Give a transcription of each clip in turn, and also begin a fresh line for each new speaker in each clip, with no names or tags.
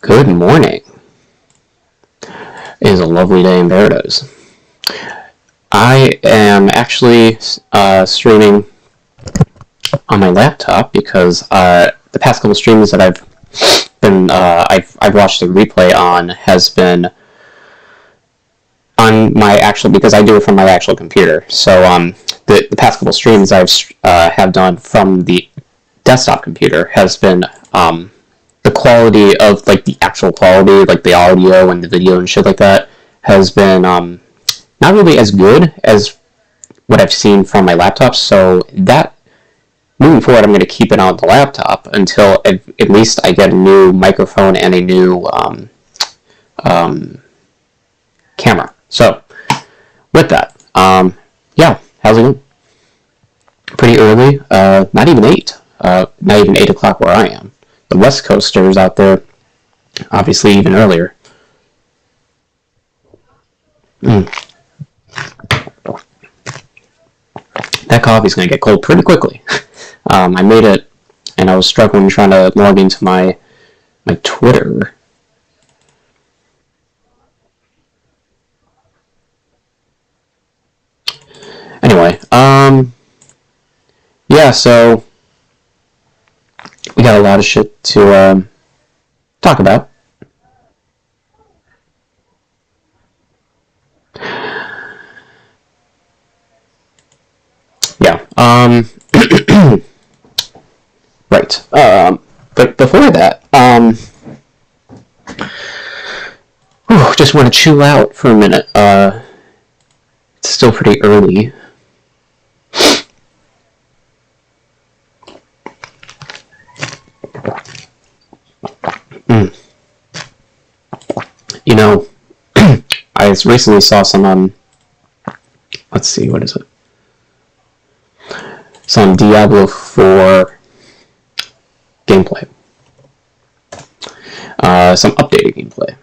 Good morning. It is a lovely day in paradise. I am actually streaming on my laptop because the past couple streams that I've watched the replay on has been on my actual, because I do it from my actual computer. So the past couple streams have done from the desktop computer has been the quality of, like, the actual quality, like the audio and the video and shit like that, has been not really as good as what I've seen from my laptop. So that, moving forward, I'm going to keep it on the laptop until at least I get a new microphone and a new camera. So with that, yeah, how's it going? Pretty early, not even 8 o'clock where I am. The West Coasters out there, obviously even earlier. That coffee's going to get cold pretty quickly. I made it, and I was struggling trying to log into my Twitter. Anyway, yeah, so we got a lot of shit to talk about. Yeah, right. But before that, just want to chill out for a minute. It's still pretty early. You know, I recently saw some, let's see, what is it? Some Diablo 4 gameplay. Some updated gameplay.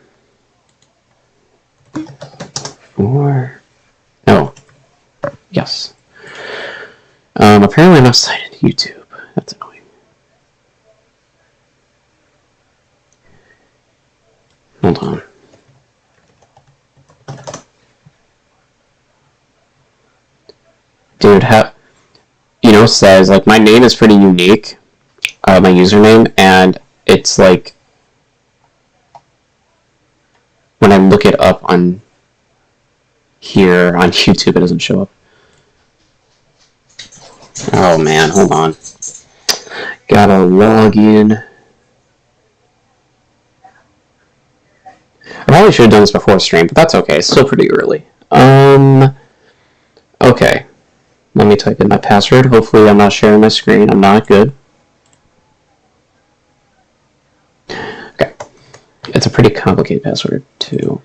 Yes. Apparently I'm not cited YouTube. That's annoying. Hold on. Dude, says, like, my name is pretty unique, my username, and it's like, when I look it up on here, on YouTube, it doesn't show up. Oh man, hold on. Gotta log in. I probably should have done this before stream, but that's okay, it's still pretty early. Okay. Let me type in my password. Hopefully I'm not sharing my screen. I'm not good. Okay. It's a pretty complicated password, too.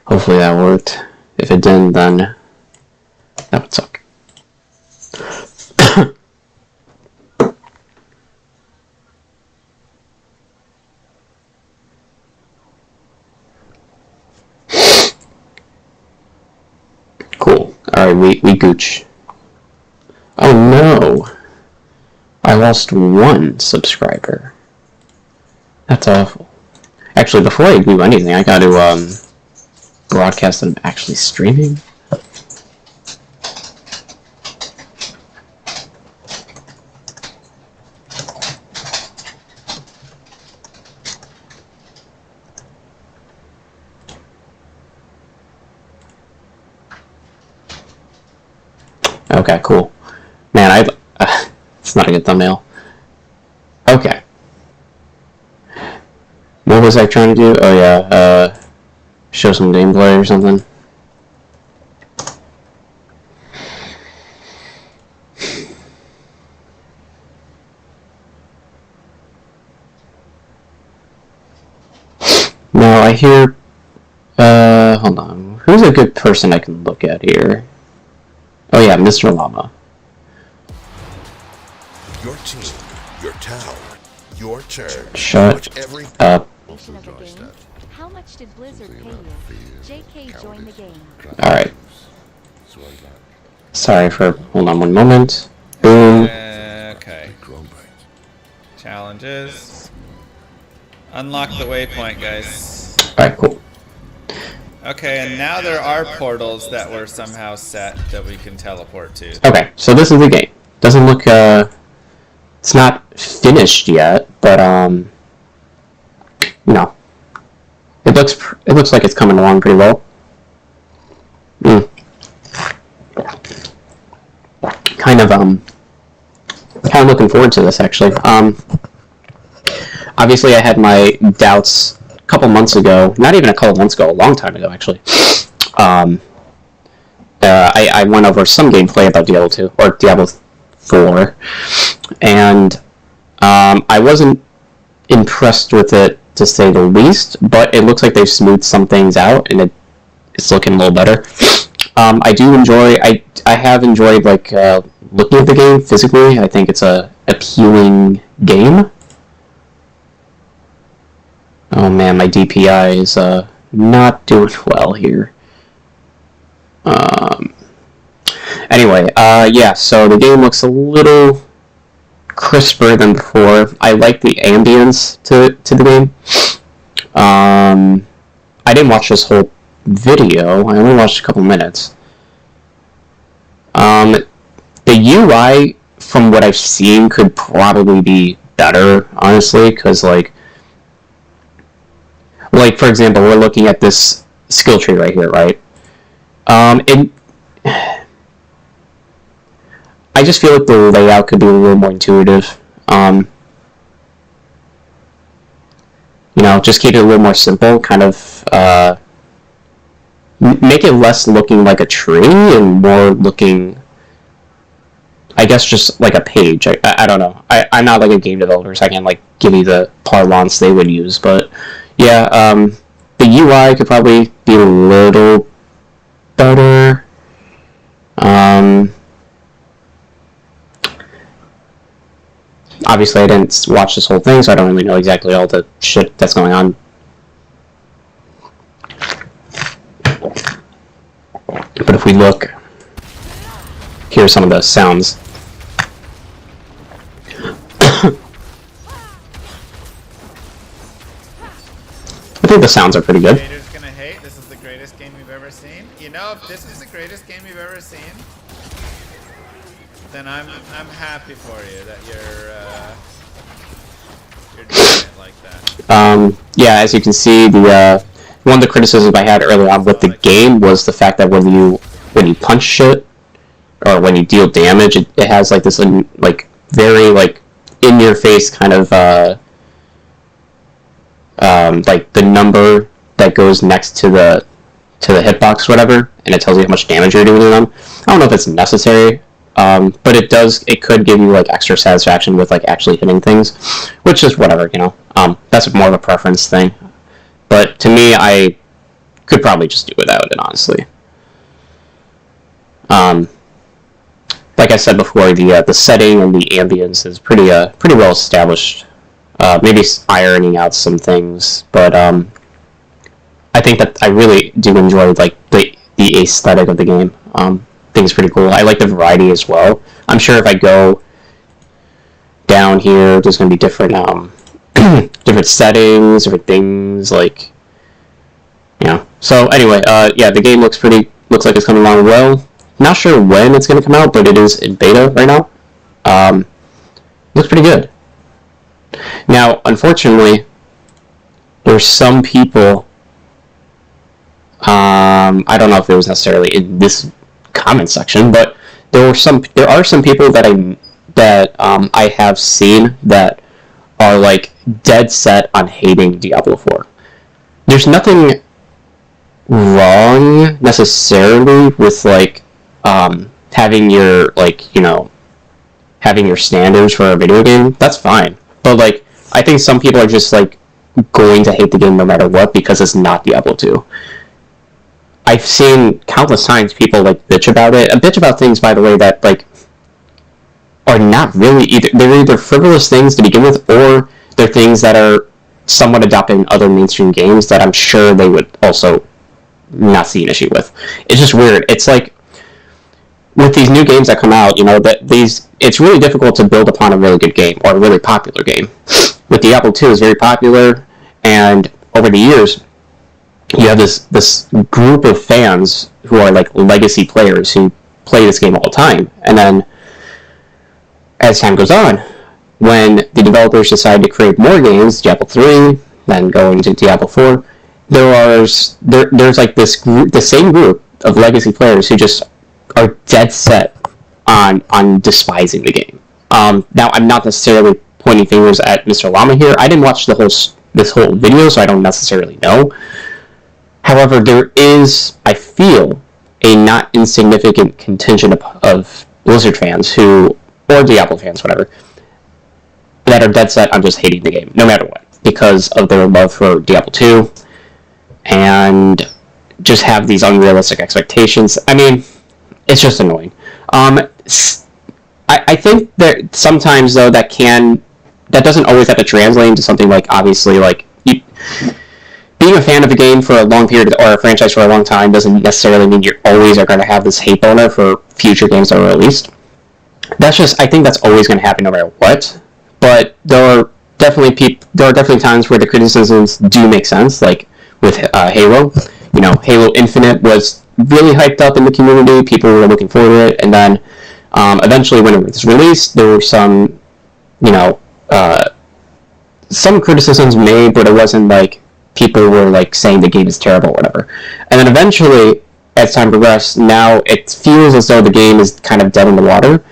Hopefully that worked. If it didn't, then that would suck. Cool. Alright, we gooch. Oh no! I lost 1 subscriber. That's awful. Actually, before I do anything, I gotta, broadcast that I'm actually streaming. Okay, cool. Man, it's not a good thumbnail. Okay. What was I trying to do? Oh yeah, show some gameplay or something. here. Hold on. Who's a good person I can look at here? Oh yeah, Mr. Llama.
Your team, your town, your turn.
Shut up.
How much did Blizzard pay you? JK joined the game.
Alright. Sorry for... Hold on one moment. Boom.
Okay. Challenges. Unlock the waypoint, guys.
Alright, cool.
Okay, and now there are portals that were somehow set that we can teleport to.
Okay, so this is the game. Doesn't look, it's not finished yet, but, no. It looks like it's coming along pretty well. Kind of looking forward to this, actually. Obviously I had my doubts a couple months ago, not even a couple months ago, a long time ago, actually. I went over some gameplay about Diablo 2, or Diablo 4, and I wasn't impressed with it, to say the least, but it looks like they've smoothed some things out, and it's looking a little better. I do enjoy, I have enjoyed, like, looking at the game physically. I think it's a appealing game. Oh man, my DPI is, not doing well here. Anyway, yeah, so the game looks a little crisper than before. I like the ambience to the game. I didn't watch this whole video. I only watched a couple minutes. The UI, from what I've seen, could probably be better, honestly, because, like, for example, we're looking at this skill tree right here, right? I just feel like the layout could be a little more intuitive. You know, just keep it a little more simple, kind of, make it less looking like a tree and more looking, I guess, just like a page. I don't know. I'm not like a game developer, so I can't, like, give you the parlance they would use, but yeah, the UI could probably be a little better. Obviously, I didn't watch this whole thing, so I don't really know exactly all the shit that's going on. But if we look, here's some of the sounds. I think the sounds are pretty good.
Haters gonna hate. This is the greatest game you've ever seen. You know, if this is the greatest game you've ever seen, then I'm happy for you that you're doing it like that.
Yeah, as you can see, the one of the criticisms I had earlier on with the game was the fact that when you punch shit or when you deal damage, it has like this like very like in your face kind of like the number that goes next to the hitbox or whatever, and it tells you how much damage you're doing to them. I don't know if it's necessary. But it could give you like extra satisfaction with like actually hitting things, which is whatever, you know. That's more of a preference thing. But to me, I could probably just do without it, honestly. Like I said before, the setting and the ambience is pretty well established. Maybe ironing out some things, but I think that I really do enjoy like the aesthetic of the game. I think it's pretty cool. I like the variety as well. I'm sure if I go down here, there's going to be different different settings, different things, like, you know. So anyway, yeah, the game looks like it's coming along well. Not sure when it's going to come out, but it is in beta right now. Looks pretty good. Now, unfortunately, there's some people. I don't know if it was necessarily in this comment section, but there are some people that I have seen that are like dead set on hating Diablo 4. There's nothing wrong necessarily with like having your like, you know, having your standards for a video game. That's fine, but like I think some people are just like going to hate the game no matter what because it's not Diablo 2. I've seen countless times people like bitch about it. Bitch about things, by the way, that like are not really either. They're either frivolous things to begin with, or they're things that are somewhat adopted in other mainstream games that I'm sure they would also not see an issue with. It's just weird. It's like with these new games that come out, you know, that it's really difficult to build upon a really good game or a really popular game. With Diablo 2 is very popular, and over the years, you have this group of fans who are like legacy players who play this game all the time. And then as time goes on, when the developers decide to create more games, Diablo 3, then go into Diablo 4, there's like this group, the same group of legacy players who just are dead set on despising the game. Now, I'm not necessarily pointing fingers at Mr. Llama here. I didn't watch this whole video, so I don't necessarily know. However, there is, I feel, a not insignificant contingent of Blizzard fans or Diablo fans, whatever, that are dead set on just hating the game, no matter what, because of their love for Diablo 2, and just have these unrealistic expectations. I mean, it's just annoying. I think that sometimes, though, that doesn't always have to translate into something like, obviously, like, being a fan of a game for a long period, or a franchise for a long time, doesn't necessarily mean you always are going to have this hate boner for future games that are released. I think that's always going to happen no matter what. But there are definitely times where the criticisms do make sense, like with Halo. You know, Halo Infinite was really hyped up in the community. People were looking forward to it, and then eventually, when it was released, there were some, some criticisms made, but it wasn't like people were like saying the game is terrible or whatever. And then eventually, as time progressed, now it feels as though the game is kind of dead in the water.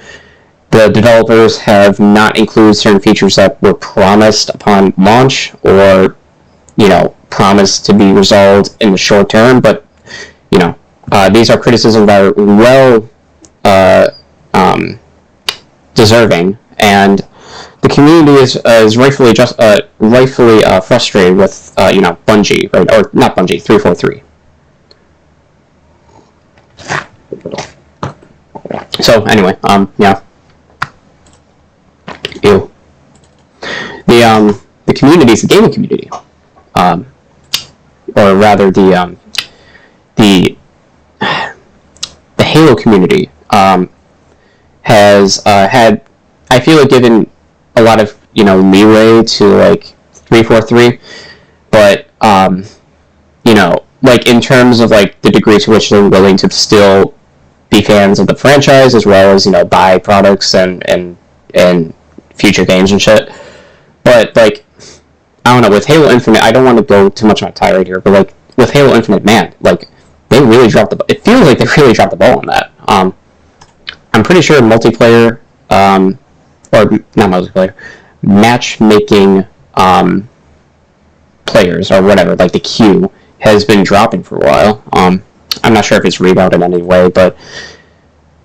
The developers have not included certain features that were promised upon launch, or promised to be resolved in the short term. But these are criticisms that are well deserving, and the community is rightfully frustrated with Bungie, right? Or not Bungie, 343. So anyway, ew. The community is the gaming community, or rather the Halo community has had, I feel like, given a lot of leeway to like 343, but like in terms of like the degree to which they're willing to still be fans of the franchise, as well as buy products and future games and shit. But like, I don't know, with Halo Infinite, I don't want to go too much on a tirade here, but like with Halo Infinite, man, like they really dropped it feels like they really dropped the ball on that. I'm pretty sure multiplayer, or not multiplayer, matchmaking players or whatever, like the queue, has been dropping for a while. I'm not sure if it's rebounded in any way, but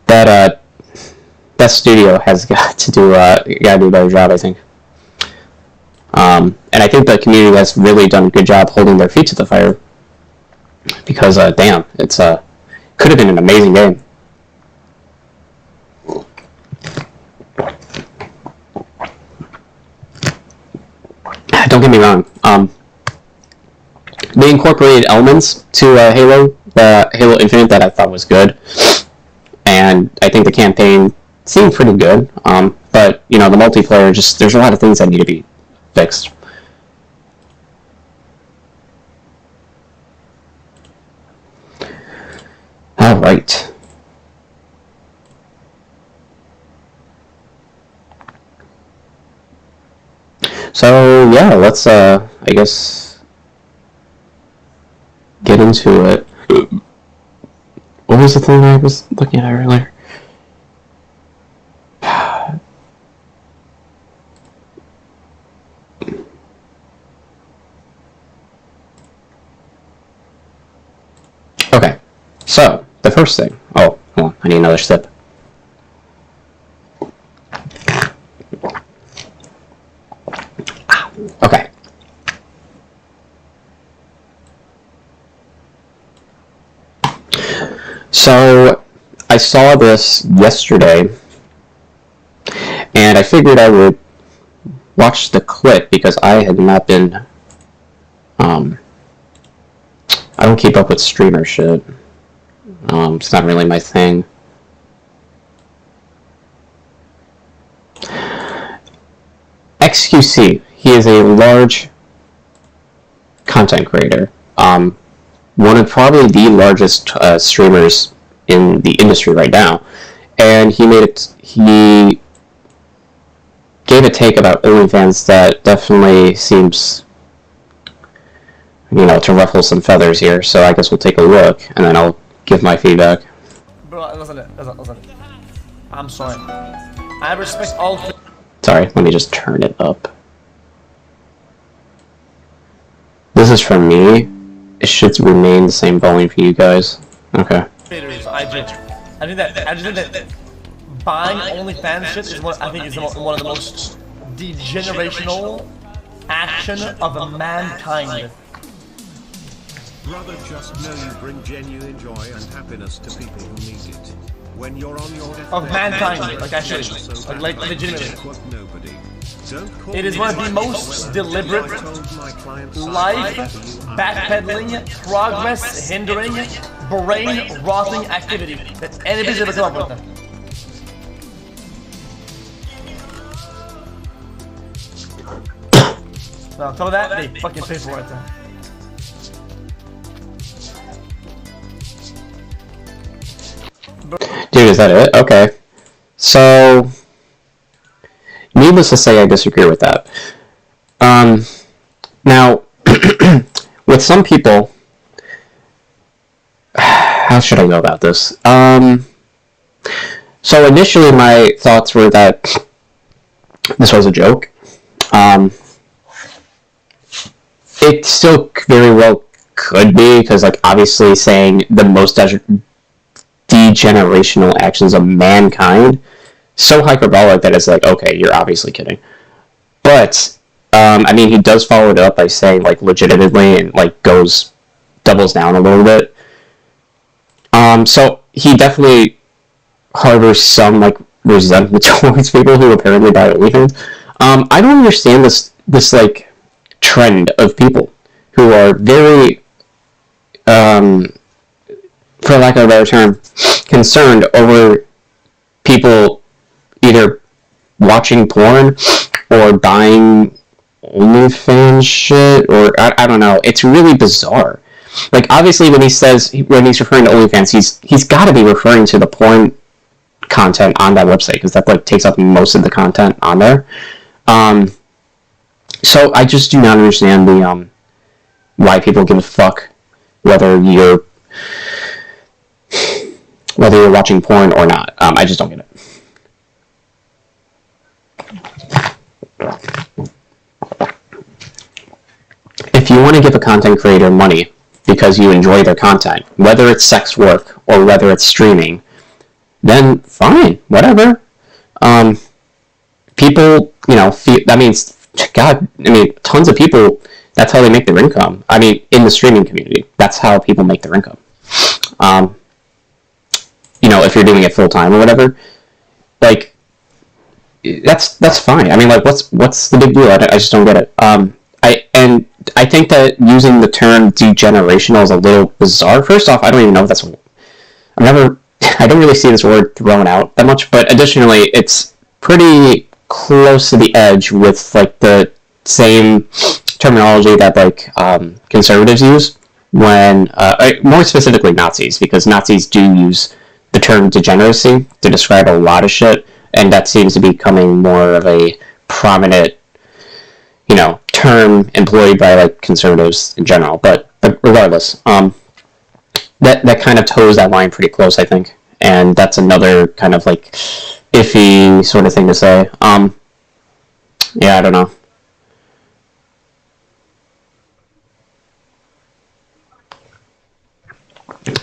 that studio has got to do a better job, I think. And I think the community has really done a good job holding their feet to the fire, because damn, it's could have been an amazing game. Don't get me wrong. They incorporated elements to Halo Infinite that I thought was good, and I think the campaign seemed pretty good. But the multiplayer, there's a lot of things that need to be fixed. All right. So yeah, let's I guess get into it. What was the thing I was looking at earlier? Okay, so the first thing. Oh, hold on, I need another sip. Okay. So I saw this yesterday, and I figured I would watch the clip because I had not been. I don't keep up with streamer shit. It's not really my thing. xQc. He is a large content creator. One of probably the largest streamers in the industry right now, and he gave a take about OnlyFans that definitely seems, to ruffle some feathers here. So I guess we'll take a look, and then I'll give my feedback.
Bro, listen. I'm sorry. I respect all.
Sorry, let me just turn it up. This is from me. It should remain the same volume for you guys. Okay.
I think that buying OnlyFans shit is one of the most degenerational action of mankind.
Brother, just know you bring genuine joy and happiness to people who need it. When you're on your deathbed,
of mankind, like actually, like legitimately. It is one of the most deliberate, life backpedaling, progress hindering, brain rotting activity that anybody's ever come up with. Now, on top of that, they fucking pay for it.
Dude, is that it? Okay. So, needless to say, I disagree with that. Now, with some people, how should I go about this? So initially my thoughts were that this was a joke. It still very well could be, because, like, obviously saying the most degenerational actions of mankind, so hyperbolic that it's like, okay, you're obviously kidding. But I mean, he does follow it up by saying, like, legitimately, and, like, doubles down a little bit. So he definitely harbors some, like, resentment towards people who apparently buy OnlyFans. I don't understand this like trend of people who are very, for lack of a better term, concerned over people either watching porn or buying OnlyFans shit, or I don't know. It's really bizarre. Like, obviously, when he's referring to OnlyFans, he's got to be referring to the porn content on that website, because that, like, takes up most of the content on there. So I just do not understand the why people give a fuck whether you're watching porn or not. I just don't get it. If you want to give a content creator money because you enjoy their content, whether it's sex work or whether it's streaming, then fine, whatever. People, that means, God, tons of people, that's how they make their income. In the streaming community, that's how people make their income. If you're doing it full time or whatever, like, that's fine. What's the big deal? I just don't get it. I think that using the term degenerational is a little bizarre. First off, I don't even know if that's. I don't really see this word thrown out that much. But additionally, it's pretty close to the edge with, like, the same terminology that, like, conservatives use when, more specifically, Nazis, because Nazis do use the term degeneracy to describe a lot of shit, and that seems to be becoming more of a prominent, term employed by, like, conservatives in general. But regardless, that kind of toes that line pretty close, I think, and that's another kind of, like, iffy sort of thing to say. Yeah, I don't know.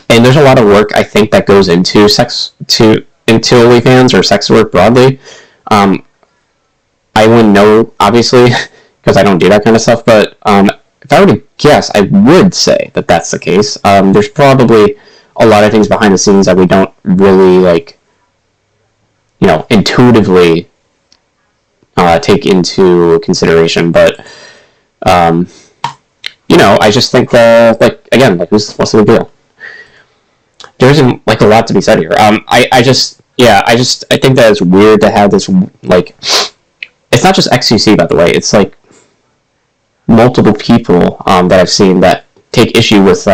And there's a lot of work, I think, that goes into into OnlyFans or sex work broadly. I wouldn't know, obviously, because I don't do that kind of stuff, but if I were to guess, I would say that that's the case. There's probably a lot of things behind the scenes that we don't really, like, you know, intuitively take into consideration. But, you know, I just think, like, again, like, what's the big deal? There isn't, like, a lot to be said here. I think that it's weird to have this, like, it's not just xQc, by the way, it's, like, multiple people, that I've seen that take issue with,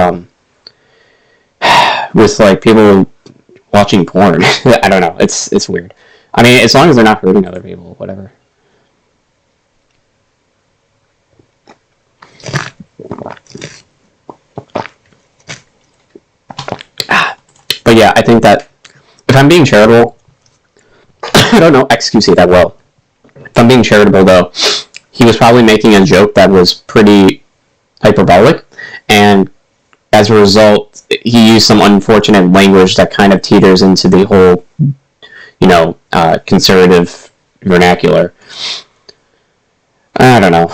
like, people watching porn. I don't know, it's weird. I mean, as long as they're not hurting other people, whatever. But yeah, I think that if I'm being charitable, I don't know xQc that well. If I'm being charitable, though, he was probably making a joke that was pretty hyperbolic, and as a result, he used some unfortunate language that kind of teeters into the whole, you know, conservative vernacular. I don't know.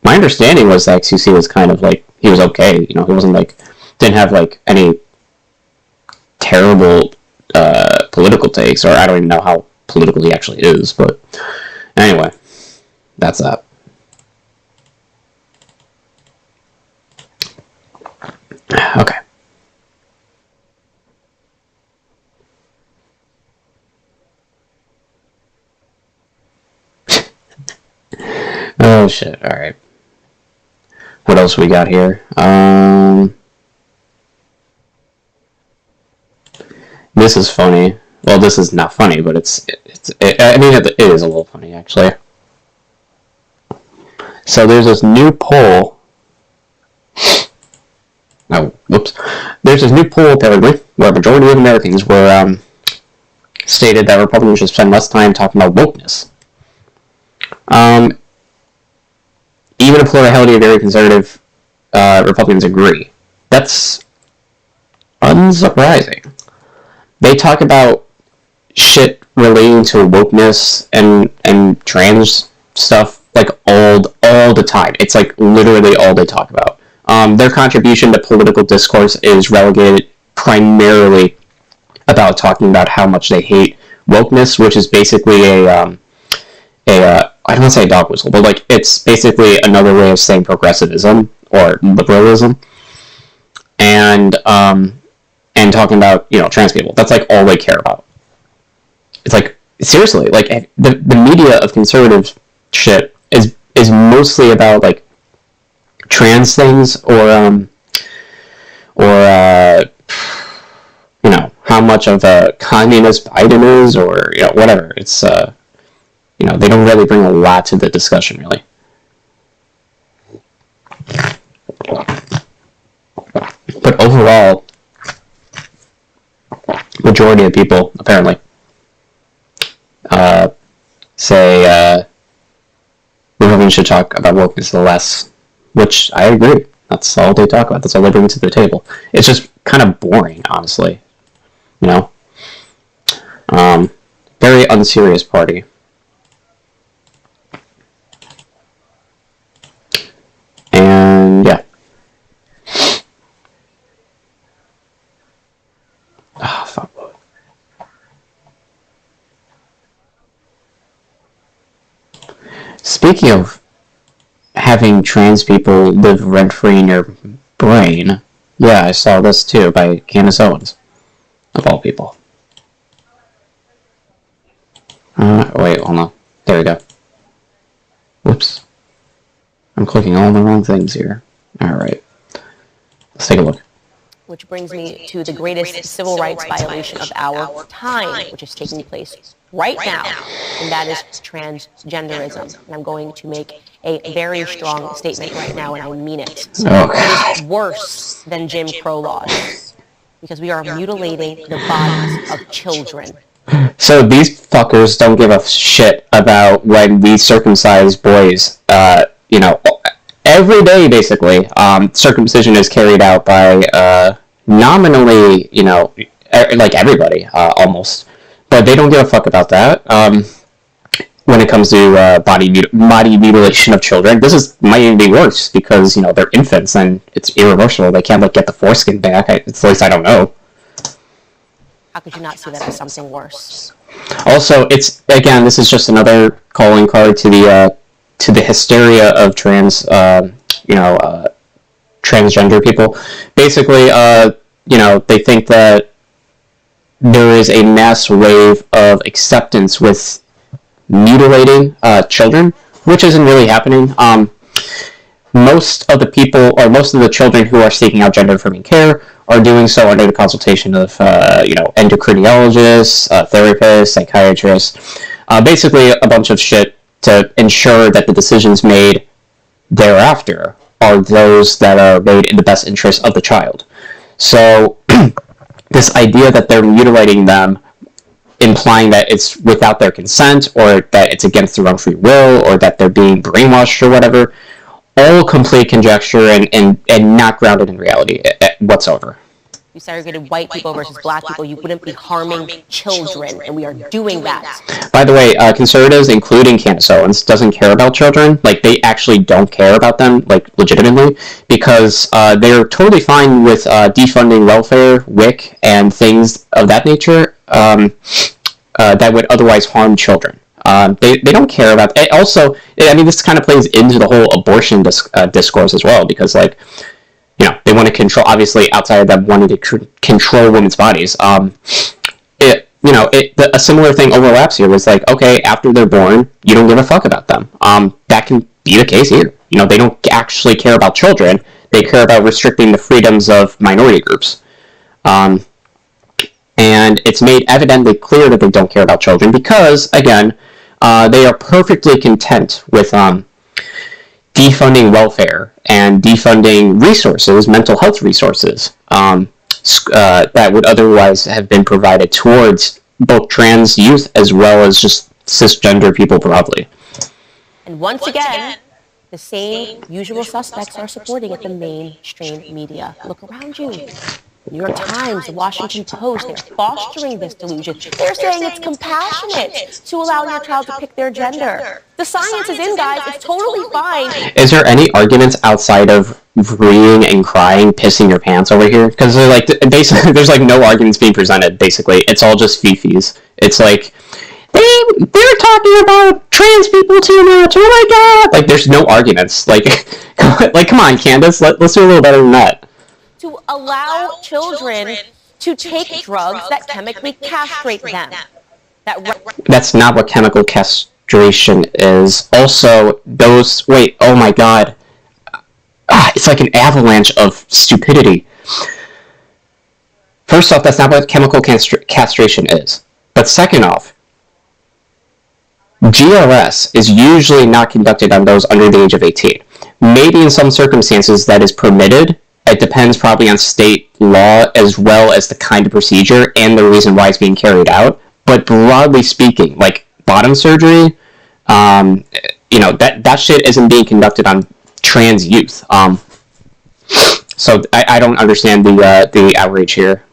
My understanding was that xQc was kind of like, he was okay, you know, he wasn't like, didn't have like any terrible political takes, or I don't even know how political he actually is, but anyway, that's that. Okay. Oh shit, alright. What else we got here? This is funny. Well, this is not funny, but I mean, it is a little funny, actually. So there's this new poll. Oh, whoops. There's this new poll, apparently, where a majority of Americans were stated that Republicans should spend less time talking about wokeness. Even a plurality of very conservative Republicans agree. That's unsurprising. They talk about shit relating to wokeness and trans stuff like all the time. It's like literally all they talk about. Their contribution to political discourse is relegated primarily about talking about how much they hate wokeness, which is basically I don't want to say a dog whistle, but like it's basically another way of saying progressivism or liberalism, and talking about, you know, trans people. That's like all they care about. It's like, seriously, like the media of conservative shit is mostly about like trans things or you know, how much of a communist Biden is, or, you know, whatever. It's you know, they don't really bring a lot to the discussion, really. But overall, majority of people, apparently, say Republicans should talk about wokeness less, which I agree. That's all they talk about. That's all they bring to the table. It's just kind of boring, honestly. You know? Very unserious party. And, yeah. Ah, fuck. Speaking of having trans people live rent-free in your brain, yeah, I saw this too by Candace Owens, of all people. Wait, hold on. There we go. Whoops. I'm clicking all the wrong things here. Alright. Let's take a look.
Which brings me to the greatest civil rights violation of our time, which is taking place right now, and that is transgenderism. And I'm going to make a very strong statement right now, and I mean it. It is worse than Jim Crow laws, because we are mutilating the bodies of children.
So these fuckers don't give a shit about when we circumcise boys. You know, every day, basically, circumcision is carried out by nominally, you know, like everybody, almost. But they don't give a fuck about that. when it comes to body mutilation of children. This might even be worse because they're infants and it's irreversible. They can't get the foreskin back. At least I don't know.
How could you not see that as something worse?
Also, this is just another calling card to the hysteria of transgender people. Basically, they think that there is a mass wave of acceptance with mutilating children, which isn't really happening. Most of the children who are seeking out gender-affirming care are doing so under the consultation of, endocrinologists, therapists, psychiatrists, basically a bunch of shit to ensure that the decisions made thereafter are those that are made in the best interest of the child. So, this idea that they're mutilating them, implying that it's without their consent, or that it's against their own free will, or that they're being brainwashed or whatever, all complete conjecture and not grounded in reality whatsoever.
You segregated white people versus black people, you wouldn't be harming children, and we are doing that.
By the way, conservatives, including Candace Owens, doesn't care about children. They actually don't care about them, legitimately, because they're totally fine with defunding welfare, WIC, and things of that nature that would otherwise harm children. They don't care about it. Also, this kind of plays into the whole abortion discourse as well, because they want to control, obviously outside of them wanting to control women's bodies. A similar thing overlaps here. Was okay, after they're born, you don't give a fuck about them. That can be the case here. They don't actually care about children. They care about restricting the freedoms of minority groups. And it's made evidently clear that they don't care about children because, again, they are perfectly content with defunding welfare and defunding resources, mental health resources, that would otherwise have been provided towards both trans youth as well as just cisgender people broadly.
And once again, the same usual suspects are supporting it, the mainstream media. Look around you. The New York Times, the Washington Post, they're fostering this delusion. They're saying it's compassionate to allow your child to pick their gender. The science is in, guys. It's totally fine.
Is there any arguments outside of reading and crying, pissing your pants over here? Because basically, there's no arguments being presented. Basically, it's all just fifis. It's they're talking about trans people too much. Oh my god! There's no arguments. Come on, Candace. Let's do a little better than that.
To allow children to take drugs that chemically castrate them.
That's not what chemical castration is. Also, oh my god. It's like an avalanche of stupidity. First off, that's not what chemical castration is. But second off, GLS is usually not conducted on those under the age of 18. Maybe in some circumstances that is permitted. It depends probably on state law as well as the kind of procedure and the reason why it's being carried out. But broadly speaking, bottom surgery, that shit isn't being conducted on trans youth. So I don't understand the outrage here.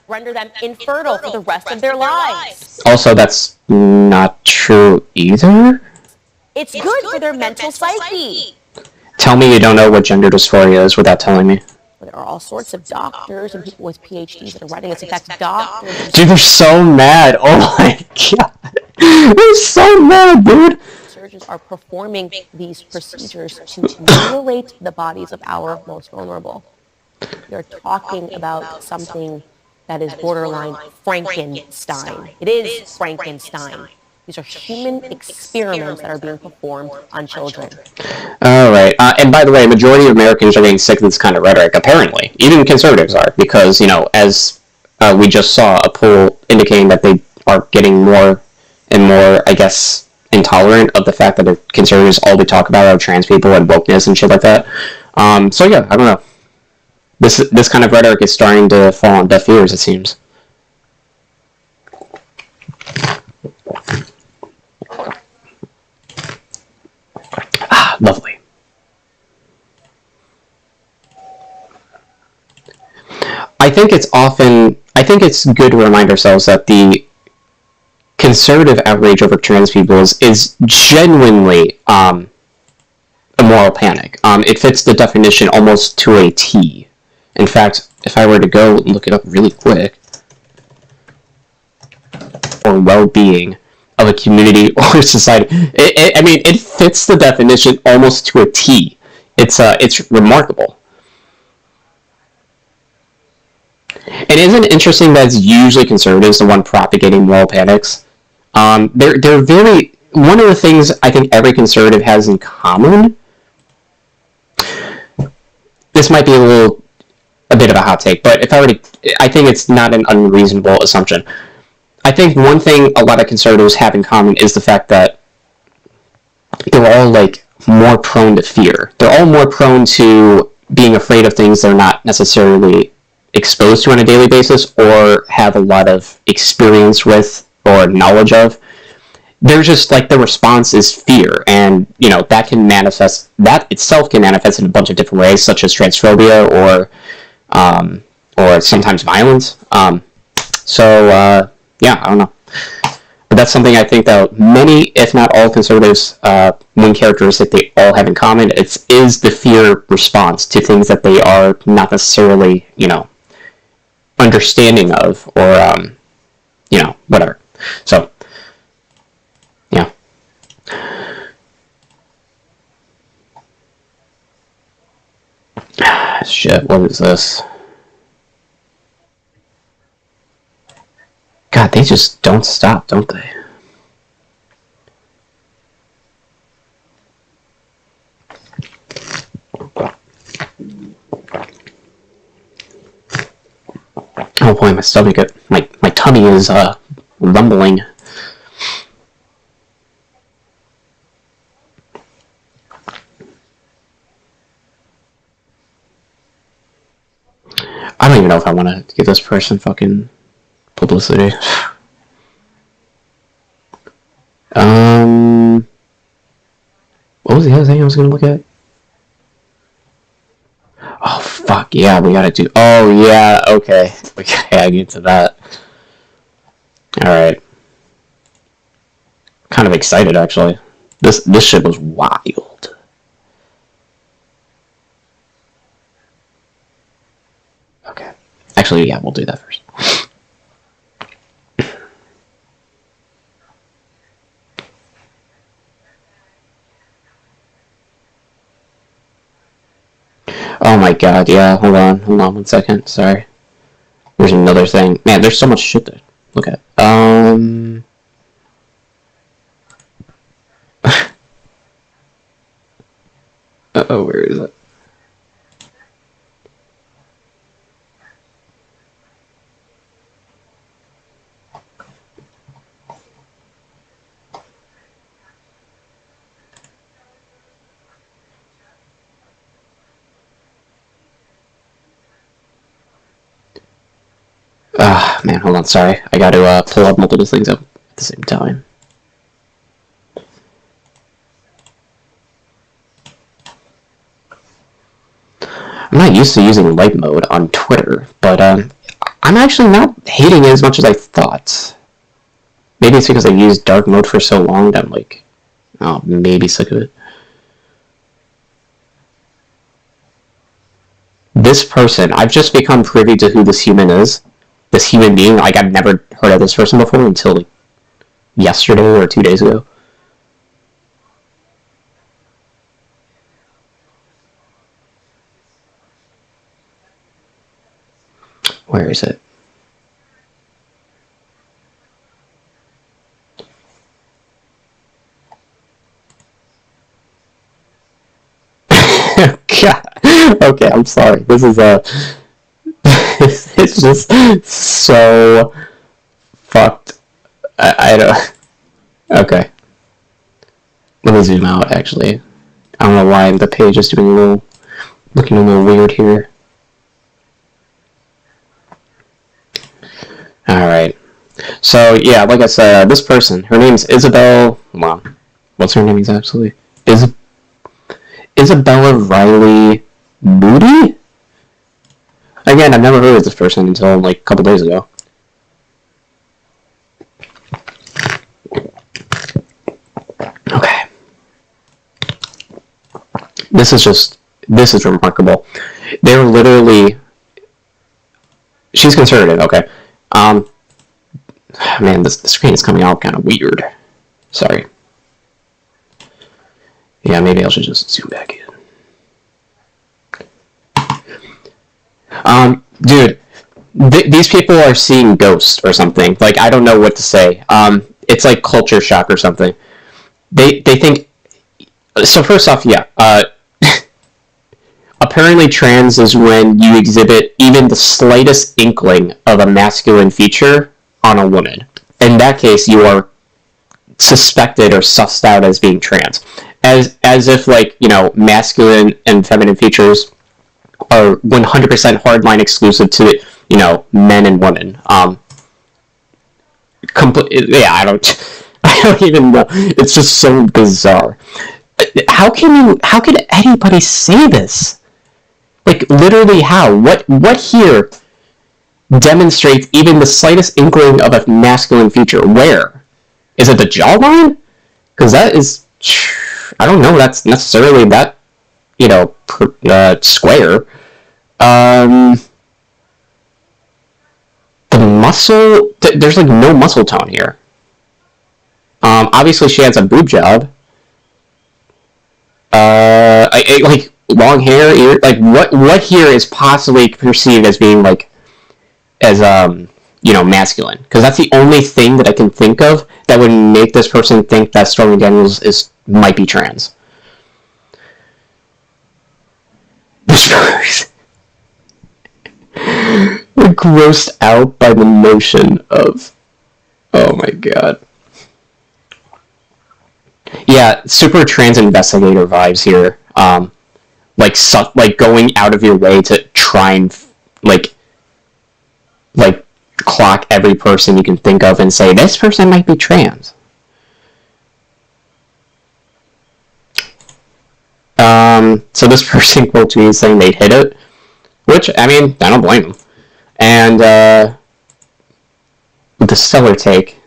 Render them infertile for the rest of their lives.
Also, that's not true either.
It's good for their mental psyche.
Tell me you don't know what gender dysphoria is without telling me.
There are all sorts of doctors and people with PhDs that are writing this. In fact, doctors.
Dude, they're so mad. Oh my god. They're so mad, dude.
Surgeons are performing these procedures to mutilate the bodies of our most vulnerable. They're talking about something that is borderline Frankenstein. It is Frankenstein. These are human experiments that are being performed on children.
All right. And by the way, a majority of Americans are getting sick of this kind of rhetoric, apparently. Even conservatives are, because, as we just saw a poll indicating that they are getting more and more, I guess, intolerant of the fact that the conservatives all they talk about are trans people and wokeness and shit like that. So yeah, I don't know. This kind of rhetoric is starting to fall on deaf ears, it seems. Lovely. I think it's good to remind ourselves that the conservative outrage over trans people is genuinely a moral panic. It fits the definition almost to a T. In fact, if I were to go look it up really quick, or well-being of a community or society, it fits the definition almost to a T. It's remarkable. And isn't it interesting that it's usually conservatives the one propagating moral panics? They're very... One of the things I think every conservative has in common... This might be a bit of a hot take, but I think it's not an unreasonable assumption. I think one thing a lot of conservatives have in common is the fact that they're all, like, more prone to fear. They're all more prone to being afraid of things they're not necessarily exposed to on a daily basis or have a lot of experience with or knowledge of. They're just, like, the response is fear, and, you know, that itself can manifest in a bunch of different ways, such as transphobia or sometimes violence. Yeah, I don't know. But that's something I think that many, if not all conservatives, one characteristic they all have in common is the fear response to things that they are not necessarily, you know, understanding of or, you know, whatever. So, yeah. Shit, what is this? God, they just don't stop, don't they? Oh boy, my stomach, my tummy is rumbling. I don't even know if I want to give this person fucking publicity. What was the other thing I was gonna look at? Oh fuck yeah, we gotta do. Oh yeah, okay, we gotta get to that. All right, kind of excited actually. This shit was wild. Okay, actually yeah, we'll do that first. Oh my god, yeah, hold on 1 second, sorry. There's another thing. Man, there's so much shit to look at. Uh-oh, where is it? Man, hold on, sorry. I gotta pull up multiple things up at the same time. I'm not used to using light mode on Twitter, but I'm actually not hating it as much as I thought. Maybe it's because I used dark mode for so long that I'm like, oh, maybe sick of it. This person, I've just become privy to who this human is. This human being, like, I've never heard of this person before until, like, yesterday or 2 days ago. Where is it? God. Okay, I'm sorry. This is it's just so fucked. I don't... Okay. Let me zoom out, actually. I don't know why the page is doing looking a little weird here. Alright. So, yeah, like I said, this person, her name's Isabel... Wow. What's her name exactly? Isabella Riley Moody? Again, I've never heard of this person until, like, a couple days ago. this is remarkable. They're literally, she's conservative, okay. Man, the screen is coming out kind of weird. Sorry. Yeah, maybe I should just zoom back in. Dude, these people are seeing ghosts or something. Like, I don't know what to say. It's like culture shock or something. They think... So first off, yeah. Apparently trans is when you exhibit even the slightest inkling of a masculine feature on a woman. In that case, you are suspected or sussed out as being trans. As if, like, you know, masculine and feminine features are 100% hardline exclusive to, you know, men and women. Yeah, I don't even know. It's just so bizarre. How can anybody say this? Like, literally how? What here demonstrates even the slightest inkling of a masculine feature? Where? Is it the jawline? Because that is... I don't know that's necessarily that, you know, square. The muscle... There's, like, no muscle tone here. Obviously she has a boob job. Like, long hair, ear... Like, what here is possibly perceived as being, like, as, you know, masculine? Because that's the only thing that I can think of that would make this person think that Stormy Daniels might be trans. We're grossed out by the notion of... Oh my god. Yeah, super trans investigator vibes here. Like going out of your way to try and, like clock every person you can think of and say, this person might be trans. So this person quotes me saying they'd hit it, which, I mean, I don't blame them. And, the stellar take.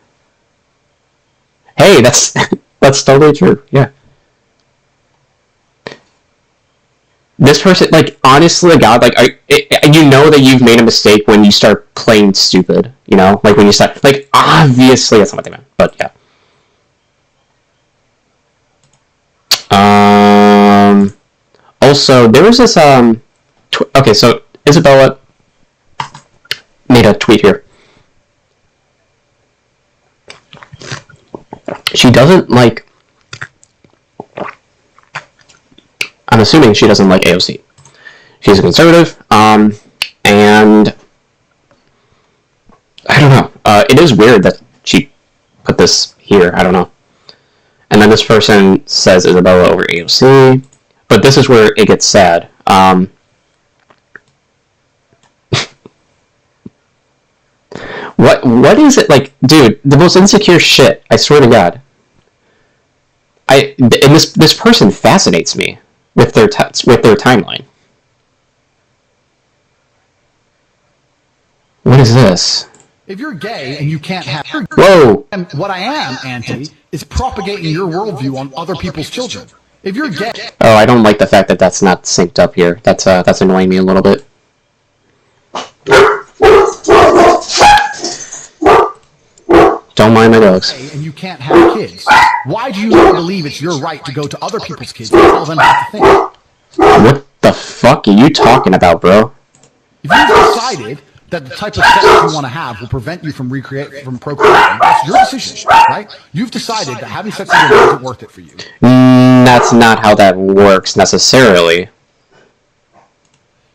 Hey, that's totally true, yeah. This person, like, honestly, God, like, you know that you've made a mistake when you start playing stupid, you know? Like, when you start, like, obviously that's not what they meant, but yeah. Also, there was this, okay, so Isabella made a tweet here. She doesn't like... I'm assuming she doesn't like AOC. She's a conservative, and I don't know. It is weird that she put this here. I don't know. And then this person says Isabella over AOC, but this is where it gets sad. What is it like, dude? The most insecure shit. I swear to God. And this person fascinates me with their timeline. What is this?
If you're gay and you can't have...
Whoa!
And what I am, Auntie, is propagating your worldview on other people's children. If you're gay...
Oh, I don't like the fact that that's not synced up here. That's annoying me a little bit. Don't mind my dogs.
And you can't have kids. Why do you not believe it's your right to go to other people's kids and tell them what to think?
What the fuck are you talking about, bro?
If you've decided that the type of sex you want to have will prevent you from procreating, that's your decision, right? You've decided that having sex with a woman isn't worth it for you.
That's not how that works necessarily.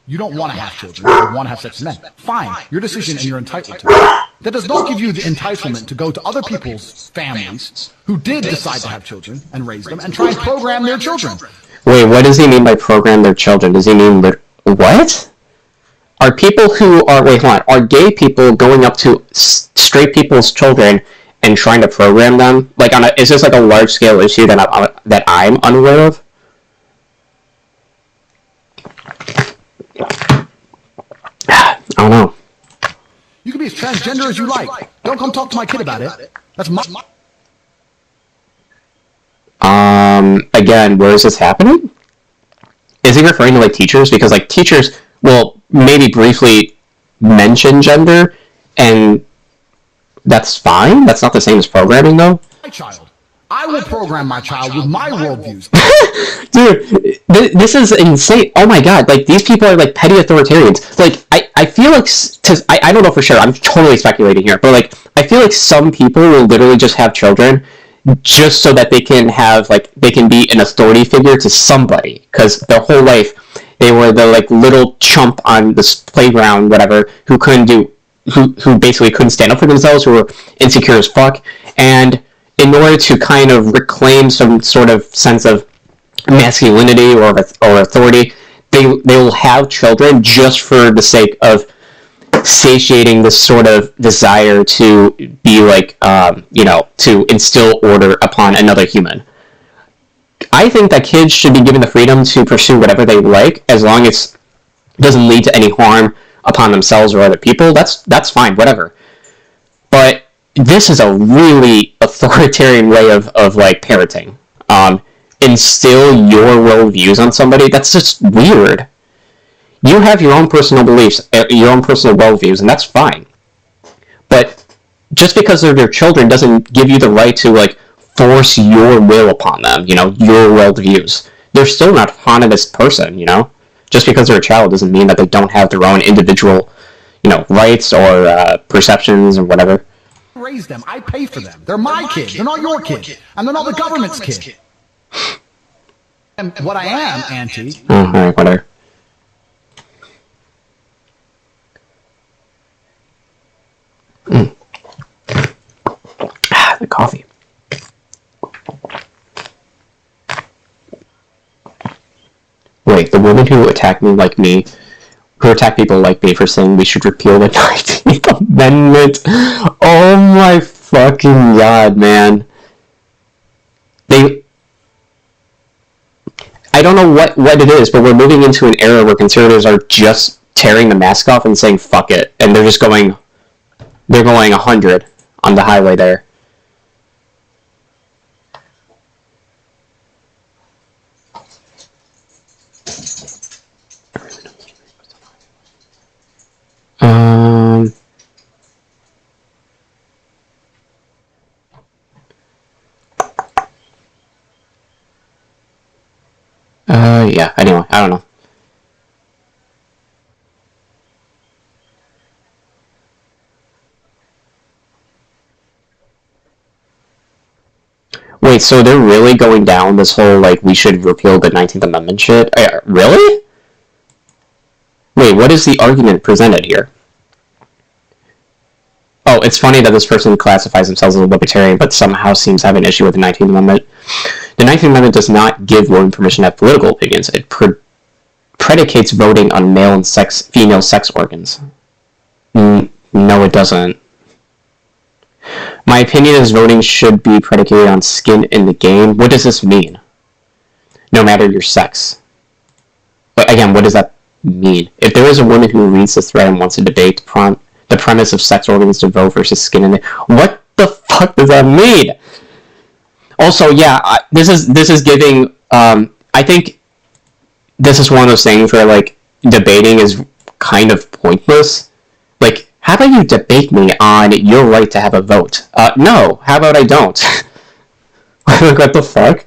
You don't want to have children, you want to have sex with men. Fine, your decision and you're entitled to it. That does not give you the entitlement to go to other people's families who did decide to have children and raise them and try and program their children.
Wait, what does he mean by program their children? Does he mean what? Are people who are, wait, hold on, are gay people going up to straight people's children and trying to program them? Like, is this like a large scale issue that I'm unaware of? I don't know.
You can be as transgender as you like. Don't come talk to my kid about it. That's my...
Again, where is this happening? is he referring to like teachers? Because like teachers will maybe briefly mention gender, and that's fine. That's not the same as programming, though.
My child. I will program my child with my worldviews.
Dude, this is insane. Oh my god, like, these people are, like, petty authoritarians. Like, I feel like, I don't know for sure, I'm totally speculating here, but, like, I feel like some people will literally just have children just so that they can have, like, they can be an authority figure to somebody, because their whole life, they were the, like, little chump on this playground, whatever, who basically couldn't stand up for themselves, who were insecure as fuck, and in order to kind of reclaim some sort of sense of masculinity or authority, they will have children just for the sake of satiating this sort of desire to be like, to instill order upon another human. I think that kids should be given the freedom to pursue whatever they like, as long as it doesn't lead to any harm upon themselves or other people. That's fine, whatever. But this is a really authoritarian way of like parenting. Instill your worldviews on somebody. That's just weird. You have your own personal beliefs, your own personal worldviews, and that's fine. But just because they're your children doesn't give you the right to like force your will upon them. Your worldviews. They're still not an autonomous person. Just because they're a child doesn't mean that they don't have their own individual, rights or perceptions or whatever.
Raise them. I pay for them. They're my kids. They're not your kids. And they're not the government's kid. And what I am, Auntie.
Oh, alright, whatever. The coffee. Wait, the woman who attacked people like me for saying we should repeal the 19th Amendment. Oh my fucking god, man. I don't know what it is, but we're moving into an era where conservatives are just tearing the mask off and saying fuck it, and they're going 100 on the highway there. Yeah, anyway, I don't know. Wait, so they're really going down this whole, like, we should repeal the 19th Amendment shit? Really? Wait, what is the argument presented here? Oh, it's funny that this person classifies themselves as a libertarian, but somehow seems to have an issue with the 19th Amendment. The 19th Amendment does not give women permission to have political opinions. It predicates voting on male and female sex organs. No, it doesn't. My opinion is voting should be predicated on skin in the game. What does this mean? No matter your sex. But again, what does that mean? If there is a woman who reads this thread and wants to debate the premise of sex organs to vote versus skin in the... What the fuck does that mean? Also, yeah, this is giving... I think this is one of those things where, like, debating is kind of pointless. Like, how about you debate me on your right to have a vote? No, how about I don't? What the fuck?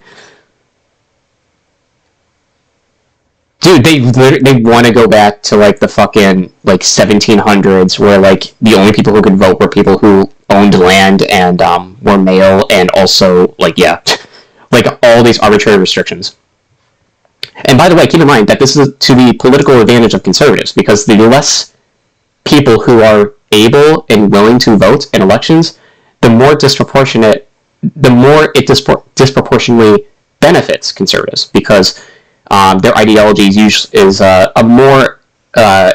Dude, they want to go back to, like, the fucking, like, 1700s, where, like, the only people who could vote were people who owned land and, were male, and also, like, yeah, like, all these arbitrary restrictions. And by the way, keep in mind that this is to the political advantage of conservatives, because the less people who are able and willing to vote in elections, the more it disproportionately benefits conservatives, because their ideology is a more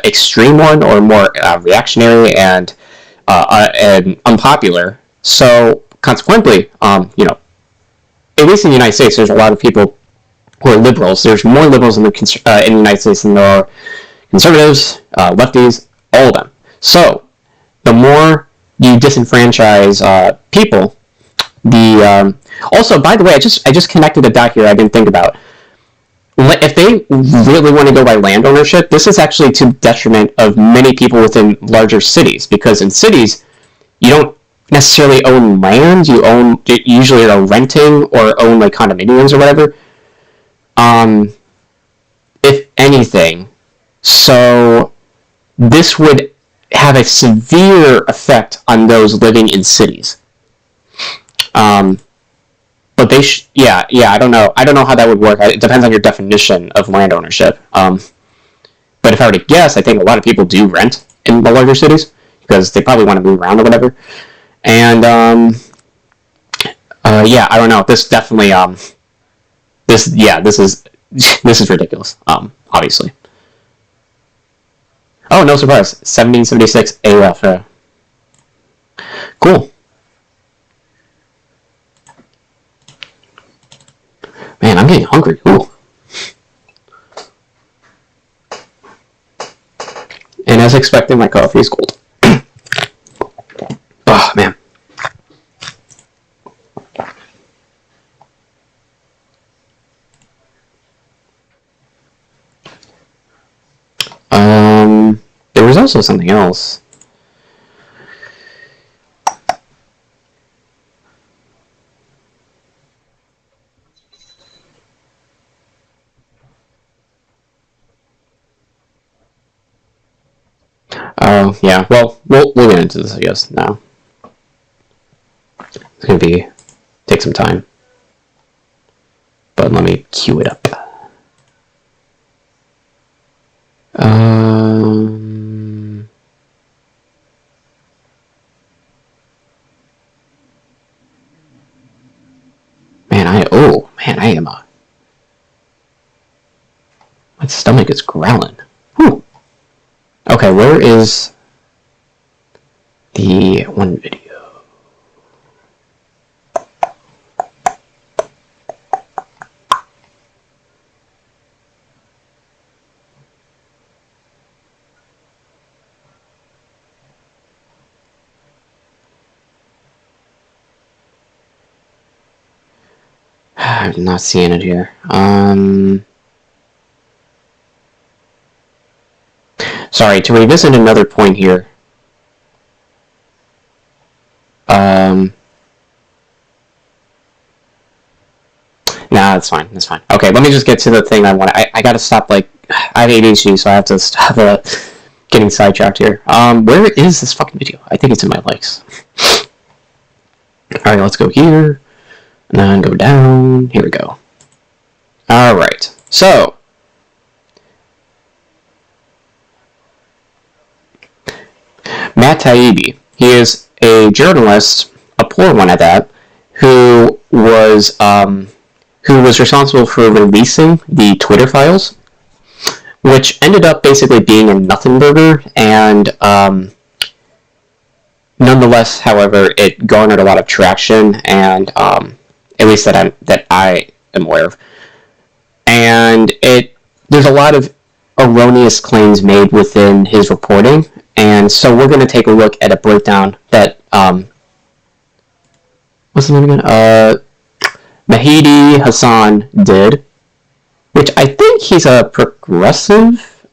extreme one, or more reactionary and unpopular. So consequently, at least in the United States, there's a lot of people who are liberals. There's more liberals in the United States than there are conservatives, lefties, all of them. So the more you disenfranchise people, also, by the way, I just connected a dot here I didn't think about. if they really want to go by land ownership, this is actually to the detriment of many people within larger cities, because in cities, you don't necessarily own land, you usually are renting or own like condominiums or whatever. If anything, so this would have a severe effect on those living in cities. But I don't know how that would work. It depends on your definition of land ownership. But if I were to guess, I think a lot of people do rent in the larger cities because they probably want to move around or whatever. And I don't know. This definitely this is ridiculous. Obviously. Oh, no surprise. 1776 AF. Cool. Man, I'm getting hungry. Ooh. And as expected, my coffee is cold. Oh, man. There was also something else. Oh, yeah. Well, we'll get into this, I guess, now. It's gonna take some time. But let me queue it up. I am my stomach is growling. Whew. Okay, where is the one video? I'm not seeing it here. Sorry, to revisit another point here. Nah, that's fine. That's fine. Okay, let me just get to the thing I want. I gotta stop. Like, I have ADHD, so I have to stop getting sidetracked here. Where is this fucking video? I think it's in my likes. All right, let's go here, and then go down. Here we go. All right. So, Matt Taibbi. He is a journalist, a poor one at that, who was responsible for releasing the Twitter files, which ended up basically being a nothing burger, and nonetheless, however, it garnered a lot of traction, and at least that I am aware of. And there's a lot of erroneous claims made within his reporting, and so we're going to take a look at a breakdown that what's the name again? Medhi Hasan did, which I think he's a progressive.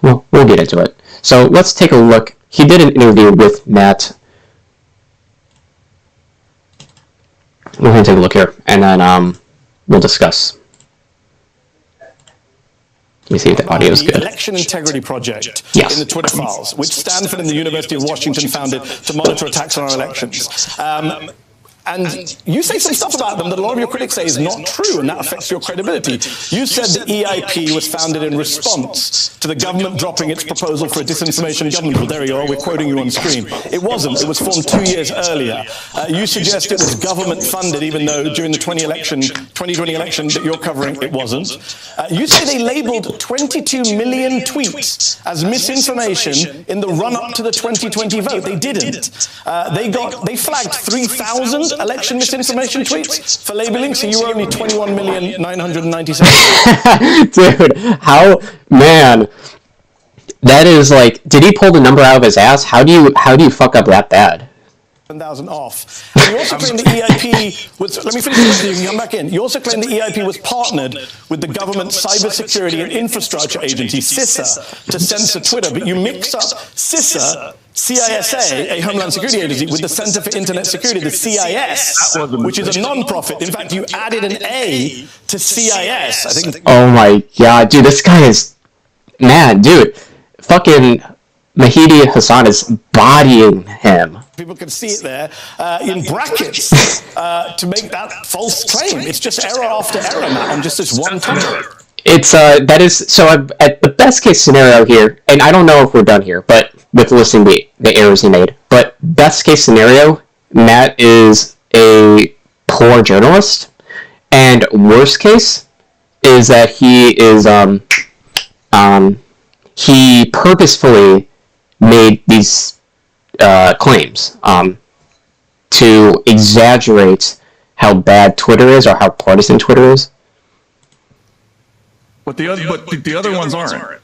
Well, we'll get into it. So let's take a look. He did an interview with Matt. We're going to take a look here, and then we'll discuss. Let me see if the audio is good.
Election Integrity Project
Yes.
in the Twitter files, which Stanford and the University of Washington founded to monitor attacks on our elections. And you say some stuff about them that a lot of your critics say is not true, and that affects your credibility. You said the EIP was founded in response to the government dropping its proposal for a disinformation government. Well, there you are, we're quoting you on screen. It wasn't. It was formed 2 years earlier. You suggest it was government funded, even though during the 2020 election that you're covering, it wasn't. You say they labeled 22 million tweets as misinformation in the run-up to the 2020 vote. They didn't. They flagged 3,000 election misinformation tweets for labeling, so you were only 21,997.
Dude, how, man, that is like, did he pull the number out of his ass? How do you fuck up that bad?
7,000 off. you also claim the EIP was, let me finish this, you can come back in. You also claim the EIP was partnered with the government Cybersecurity and Infrastructure Agency, CISA, to censor Twitter, but you mix up CISA, CISA, a Homeland Security Agency, with the Center for Internet Security, the CIS, which is a non-profit. In fact, you added an A to CIS. I think.
Oh my god, dude, this guy is mad, dude. Fucking Medhi Hasan is bodying him.
People can see it there in brackets to make that false claim. It's just error after error, Matt, on just this one topic.
It's that is so. At the best case scenario here, and I don't know if we're done here, but with listing the errors he made. But best case scenario, Matt is a poor journalist, and worst case is that he is he purposefully made these claims to exaggerate how bad Twitter is or how partisan Twitter is.
But the other ones aren't.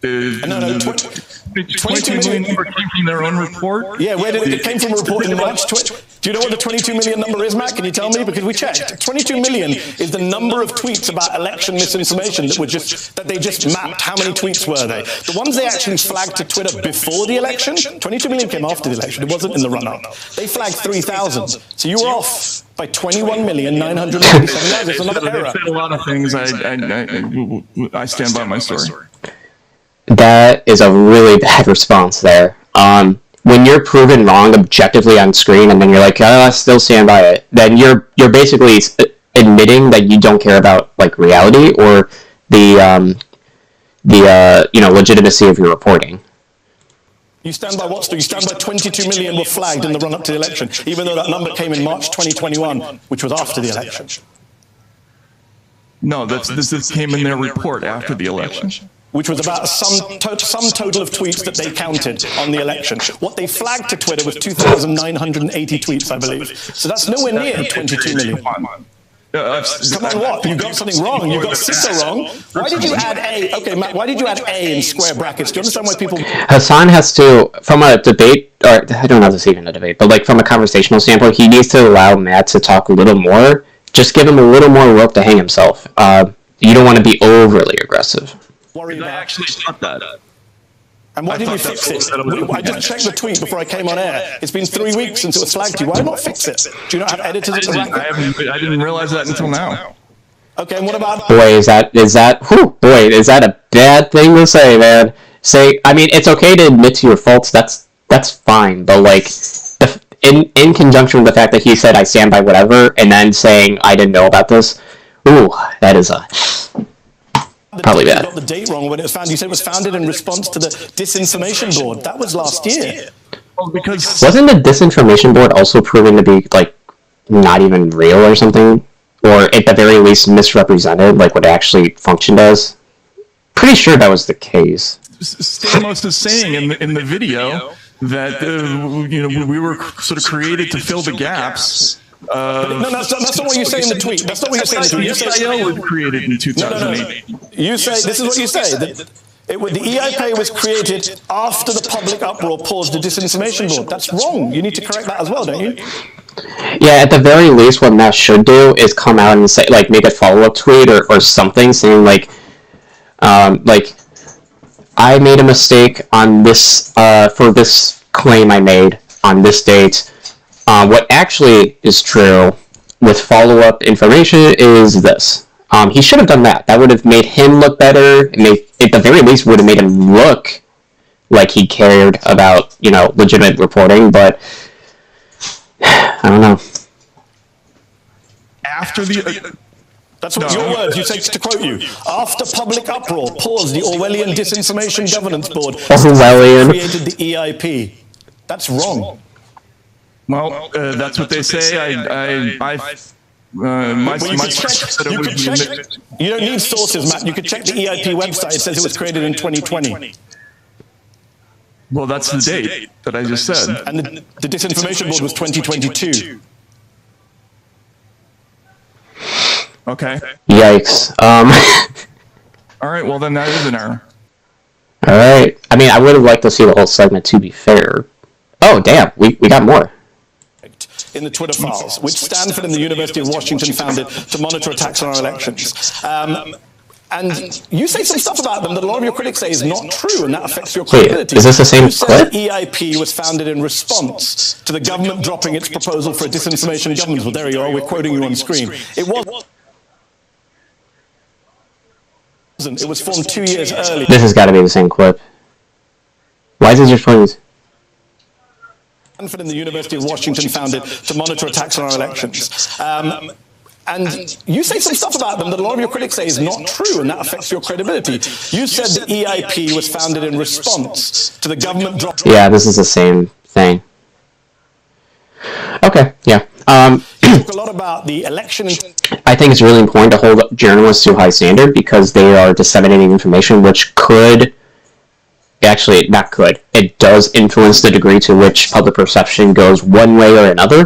No,
22 million number came from their own report?
Yeah, where did it came from a report in March? Do you know what the 22 million number is, Matt? Can you tell me? Because we checked. 22 million is the number of tweets about election misinformation that they just mapped. How many tweets were they? The ones they actually flagged to Twitter before the election, 22 million came after the election. It wasn't in the run-up. They flagged 3,000. So you were off by 21,987,000. There's another error.
They said a lot of things. I stand by my story.
That is a really bad response there. When you're proven wrong objectively on screen, and then you're like, "Oh, I still stand by it," then you're basically admitting that you don't care about like reality or the legitimacy of your reporting.
You stand by what? You stand by 22 million were flagged in the run-up to the election, even though that number came in March 2021, which was after the election.
No, this came in their report after the election.
Which was about some total of tweets that they counted on the election. What they flagged to Twitter was 2,980 tweets, I believe. So that's nowhere near 22 million. Come on, what? You got something wrong. You got CISA wrong. Why did you add A? Okay, Matt, why did you add A in square brackets? Do you understand why people...
Hasan has to, from a debate, or I don't know if it's even a debate, but like from a conversational standpoint, he needs to allow Matt to talk a little more. Just give him a little more rope to hang himself. You don't want to be overly aggressive.
I actually thought that.
And why didn't you fix it? I just checked the tweet before I came on air. It's been 3 weeks since it was flagged to you. Why not fix it? Do you not have editors at the rack?
I didn't realize that until now.
Okay, and what about...
Boy, is that a bad thing to say, man. I mean, it's okay to admit to your faults, that's fine, but like, in conjunction with the fact that he said, I stand by whatever, and then saying, I didn't know about this, ooh, that is probably bad.
You got the date wrong when it was founded. You said it was founded in response to the Disinformation Board. That was last year.
Well, because
wasn't the Disinformation Board also proven to be like not even real or something, or at the very least misrepresented, like what it actually functioned as? Pretty sure that was the case.
Stamos is saying in the video that we were sort of created to fill the gaps.
No, that's not what you say in the tweet. That's not what you say in the tweet. You say
SIO was created in 2008.
No. You say, this is what you say. The EIP was created after the public uproar paused the Disinformation Board. That's wrong. You need to correct that as well, don't you?
Yeah, at the very least, what Matt should do is come out and say, like, make a follow-up tweet or something saying, like, I made a mistake on this, for this claim I made on this date. What actually is true with follow-up information is this. He should have done that. That would have made him look better. At the very least, would have made him look like he cared about, legitimate reporting, but I don't know.
After the...
That's what your words, you say, to quote you. After public uproar, paused the Orwellian Disinformation Governance Board.
Orwellian.
Created the EIP. That's wrong.
Well, that's what they say.
You don't need sources, Matt. You could check the EIP website. It says it was created in 2020.
Well, that's the date that I just said.
And the Disinformation Board was 2022.
Okay.
Yikes.
All right, well then that is an error.
All right. I mean, I would have liked to see the whole segment, to be fair. Oh, damn. We got more.
in the Twitter files, which Stanford and the University of Washington founded to monitor attacks on our elections. And you say some stuff about them that a lot of your critics say is not true, and that affects your credibility.
Wait, is this the same
you said
clip?
EIP was founded in response to the government dropping its proposal for a disinformation government. Well, there you are. We're quoting you on screen. It was formed 2 years earlier.
This has got to be the same clip. Why is it just playing this?
Stanford and the University of Washington founded to monitor attacks on our elections. And you say some stuff about them that a lot of your critics say is not true, and that affects your credibility. You said the EIP was founded in response to the government drop.
Yeah, this is the same thing. Okay, yeah.
You talk a lot about the election.
I think it's really important to hold journalists to a high standard because they are disseminating information which could, actually not could, it does influence the degree to which public perception goes one way or another.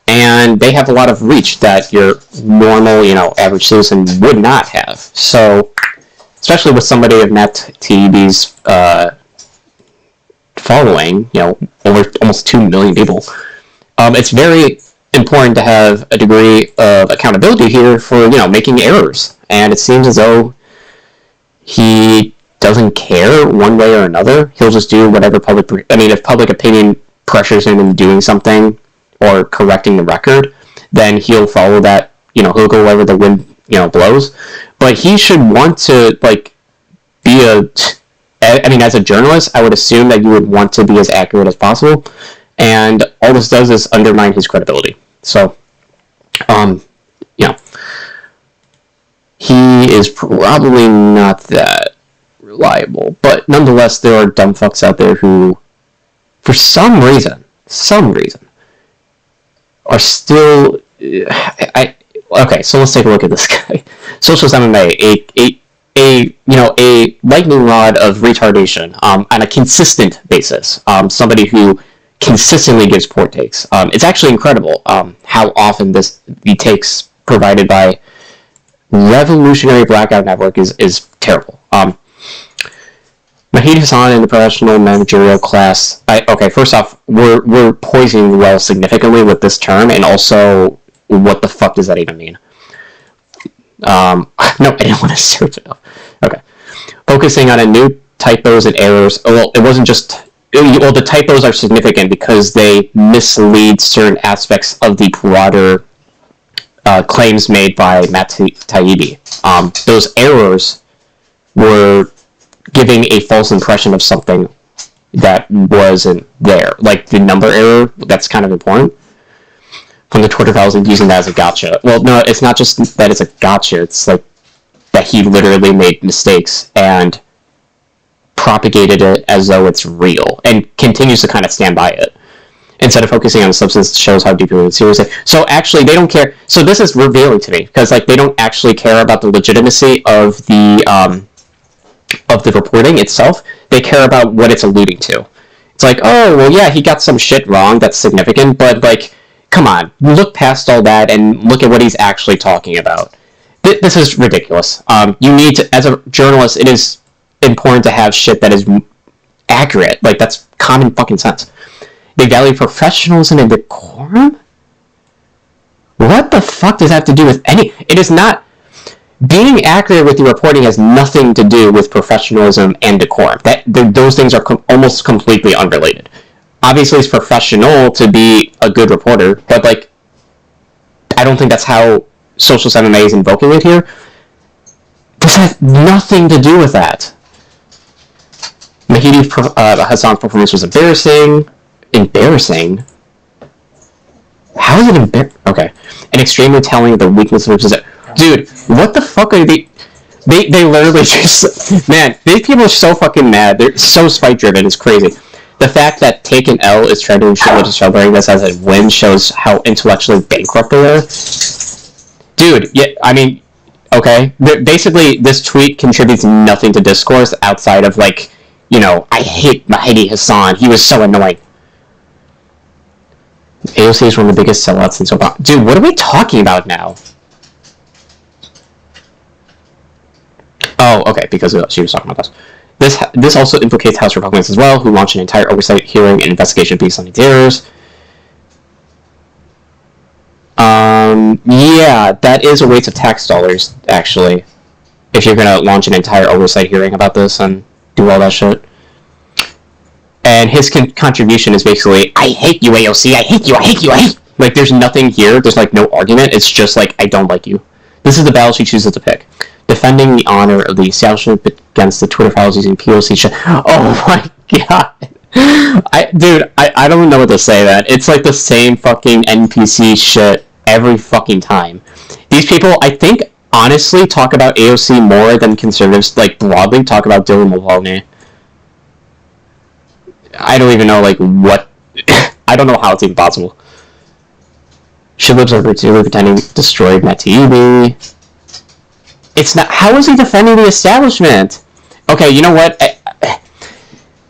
And they have a lot of reach that your normal, average citizen would not have. So, especially with somebody of Matt Taibbi's following, over almost 2 million people, it's very important to have a degree of accountability here for, making errors. And it seems as though he doesn't care one way or another. He'll just do whatever if public opinion pressures him into doing something, or correcting the record, then he'll follow that, he'll go wherever the wind, blows. But he should want to, be as a journalist, I would assume that you would want to be as accurate as possible, and all this does is undermine his credibility. So, he is probably not that reliable, but nonetheless, there are dumb fucks out there who, for some reason, are still okay, so let's take a look at this guy. Socialist MMA, a lightning rod of retardation on a consistent basis. Somebody who consistently gives poor takes. It's actually incredible how often the takes provided by Revolutionary Blackout Network is terrible. Medhi Hasan in the professional managerial class. First off, we're poisoning the well significantly with this term, and also, what the fuck does that even mean? No, I didn't want to search it up. Okay. Focusing on a new typos and errors. Well, it wasn't just. Well, the typos are significant because they mislead certain aspects of the broader claims made by Matt Taibbi. Those errors were giving a false impression of something that wasn't there. Like the number error, that's kind of important. From the Twitter files and using that as a gotcha. Well, no, it's not just that it's a gotcha, it's like that he literally made mistakes and propagated it as though it's real, and continues to kind of stand by it. Instead of focusing on the substance, shows how deeply and seriously. So actually, they don't care. So this is revealing to me, because they don't actually care about the legitimacy of the reporting itself. They care about what it's alluding to. It's like, oh, well, yeah, he got some shit wrong that's significant, but, come on, look past all that and look at what he's actually talking about. This is ridiculous. You need to, as a journalist, it is important to have shit that is accurate. That's common fucking sense. They value professionalism and decorum? What the fuck does that have to do with any... It is not... Being accurate with your reporting has nothing to do with professionalism and decorum. Those things are almost completely unrelated. Obviously, it's professional to be a good reporter, but, I don't think that's how Socialist MMA is invoking it here. This has nothing to do with that. Medhi Hasan's performance was embarrassing. Embarrassing? How is it embarrassing? Okay. And extremely telling of the weakness of his... Dude, what the fuck are they literally just... Man, these people are so fucking mad. They're so spite-driven. It's crazy. The fact that Take an L is trying to ensure to celebrating this as a win shows how intellectually bankrupt they are. Dude, yeah, okay. Basically, this tweet contributes nothing to discourse outside of, I hate Medhi Hasan. He was so annoying. AOC is one of the biggest sellouts in so far. Dude, what are we talking about now? Oh, okay, because she was talking about this. This also implicates House Republicans as well, who launched an entire oversight hearing and investigation based on these errors. Yeah, that is a waste of tax dollars, actually. If you're gonna launch an entire oversight hearing about this and do all that shit. And his contribution is basically, I hate you, AOC, I hate you, I hate you, I hate you. Like, there's nothing here, there's, like, no argument, it's just, like, I don't like you. This is the battle she chooses to pick. Defending the honor of the establishment against the Twitter files using POC shit. Oh my god. I don't know what to say, that. It's, like, the same fucking NPC shit every fucking time. These people, I think, honestly, talk about AOC more than conservatives, like, broadly talk about Dylan Mulvaney. I don't even know, like, what... I don't know how it's even possible. Shilibs are routinely pretending destroyed Matt Taibbi. It's not... How is he defending the establishment? Okay, you know what?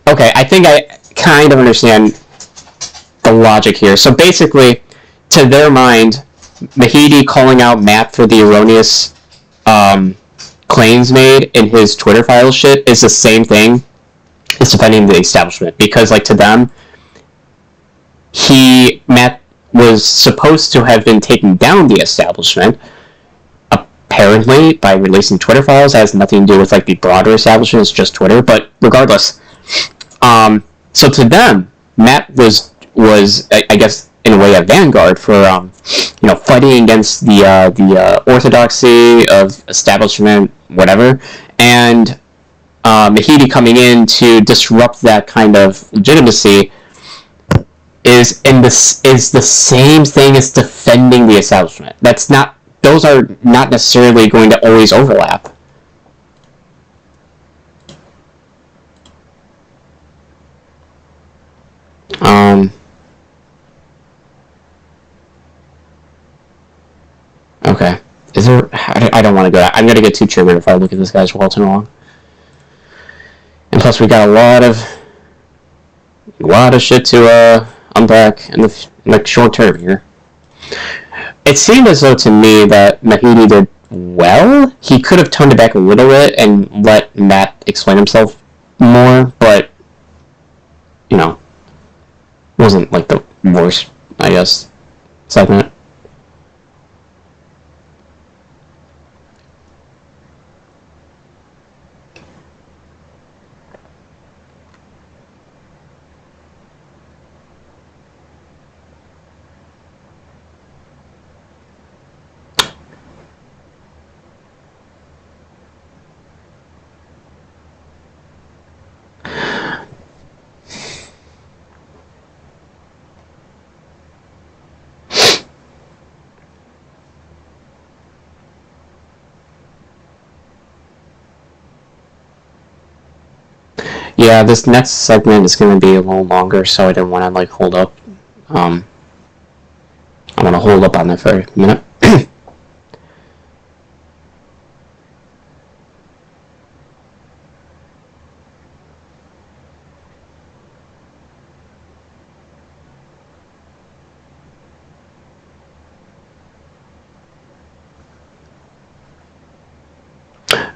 Okay, I think I kind of understand the logic here. So basically, to their mind, Medhi calling out Matt for the erroneous claims made in his Twitter file shit is the same thing as defending the establishment. Because, like, to them, Matt was supposed to have been taking down the establishment, apparently, by releasing Twitter files. It has nothing to do with, like, the broader establishment, it's just Twitter, but regardless. So to them, Matt was I guess, in a way, a vanguard for, you know, fighting against the orthodoxy of establishment, whatever, and Medhi coming in to disrupt that kind of legitimacy is the same thing as defending the establishment. Those are not necessarily going to always overlap. Okay. Is there... I don't want to go... I'm going to get too triggered if I look at this guy's wall too long. And plus we got a lot of shit to unpack in the like short term here. It seemed as though to me that Medhi did well. He could have toned it back a little bit and let Matt explain himself more, but, you know, wasn't like the worst, I guess, segment. Yeah, this next segment is going to be a little longer, so I didn't want to, like, hold up. I'm going to hold up on that for a minute.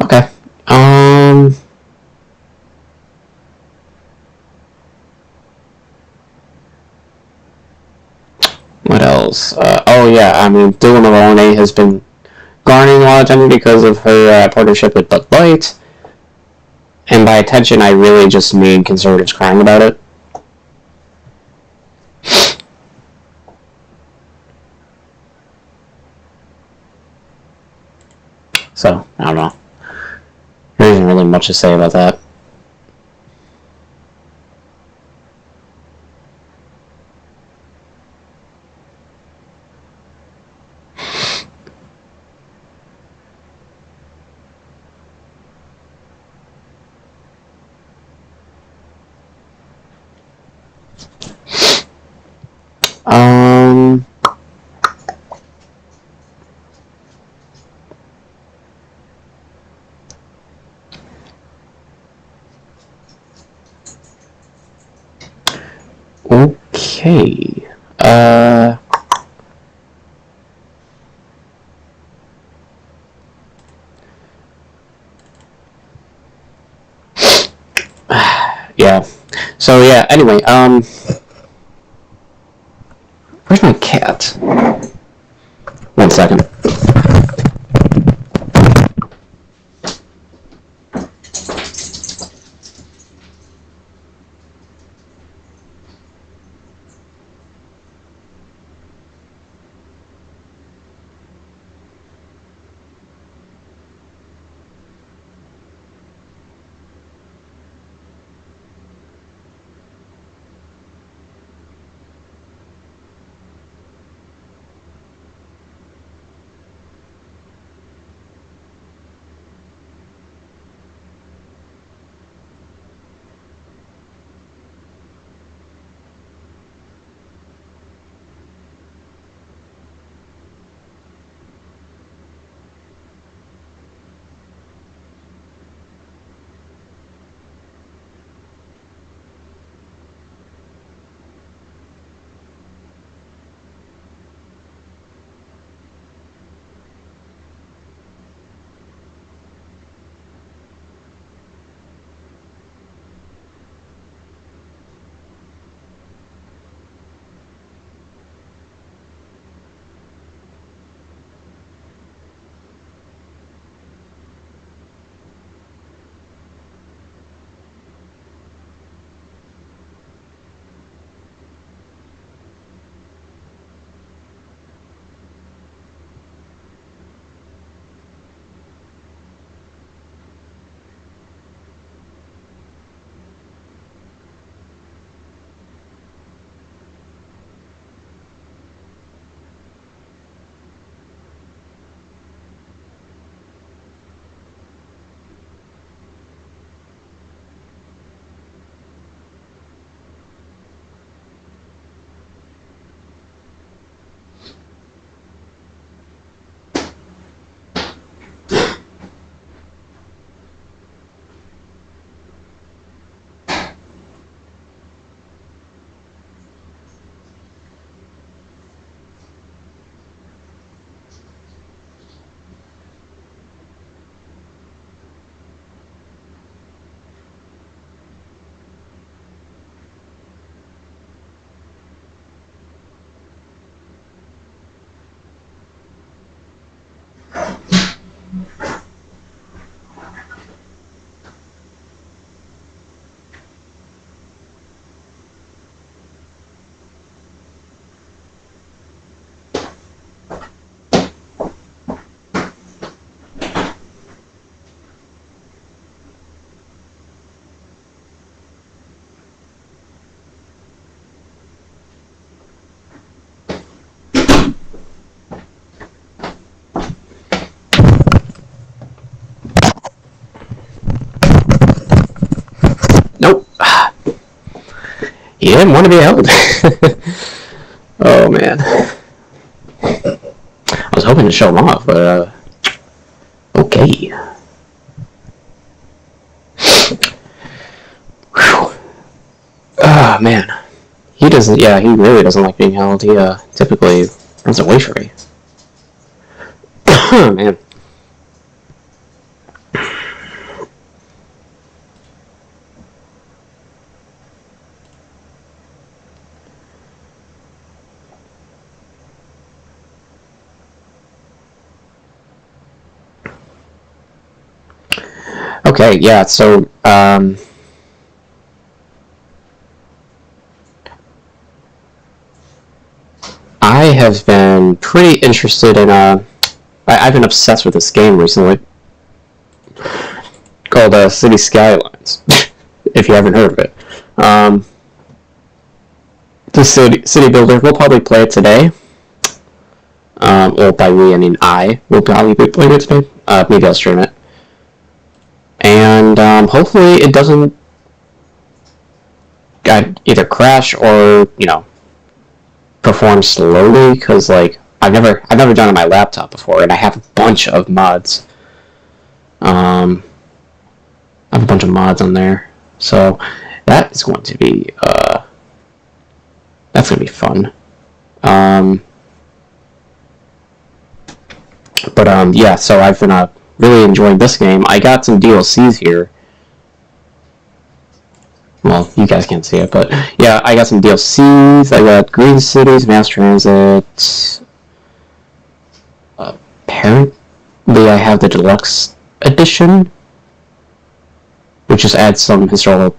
Okay. What else? Oh yeah, I mean, Dylan Mulvaney has been garnering a lot of attention because of her partnership with Bud Light. And by attention, I really just mean conservatives crying about it. So, I don't know. There isn't really much to say about that. Okay. Yeah. So yeah, anyway, where's my cat? He didn't want to be held. Oh man. I was hoping to show him off, but okay. Ah man. He doesn't, yeah, he really doesn't like being held. He typically runs away from me. Man. Okay, yeah, so, I have been pretty interested in, I've been obsessed with this game recently, called, City Skylines, if you haven't heard of it. The city builder, we'll probably play it today. Well, by we, I mean I will probably be playing it today. Maybe I'll stream it. And hopefully it doesn't either crash or, you know, perform slowly, because like I've never done it on my laptop before, and I have a bunch of mods. I have a bunch of mods on there, so that is going to be that's gonna be fun. But yeah, so I've been really enjoying this game. I got some DLCs here. Well, you guys can't see it, but yeah, I got some DLCs. I got Green Cities, Mass Transit. Apparently, I have the Deluxe Edition, which just adds some historical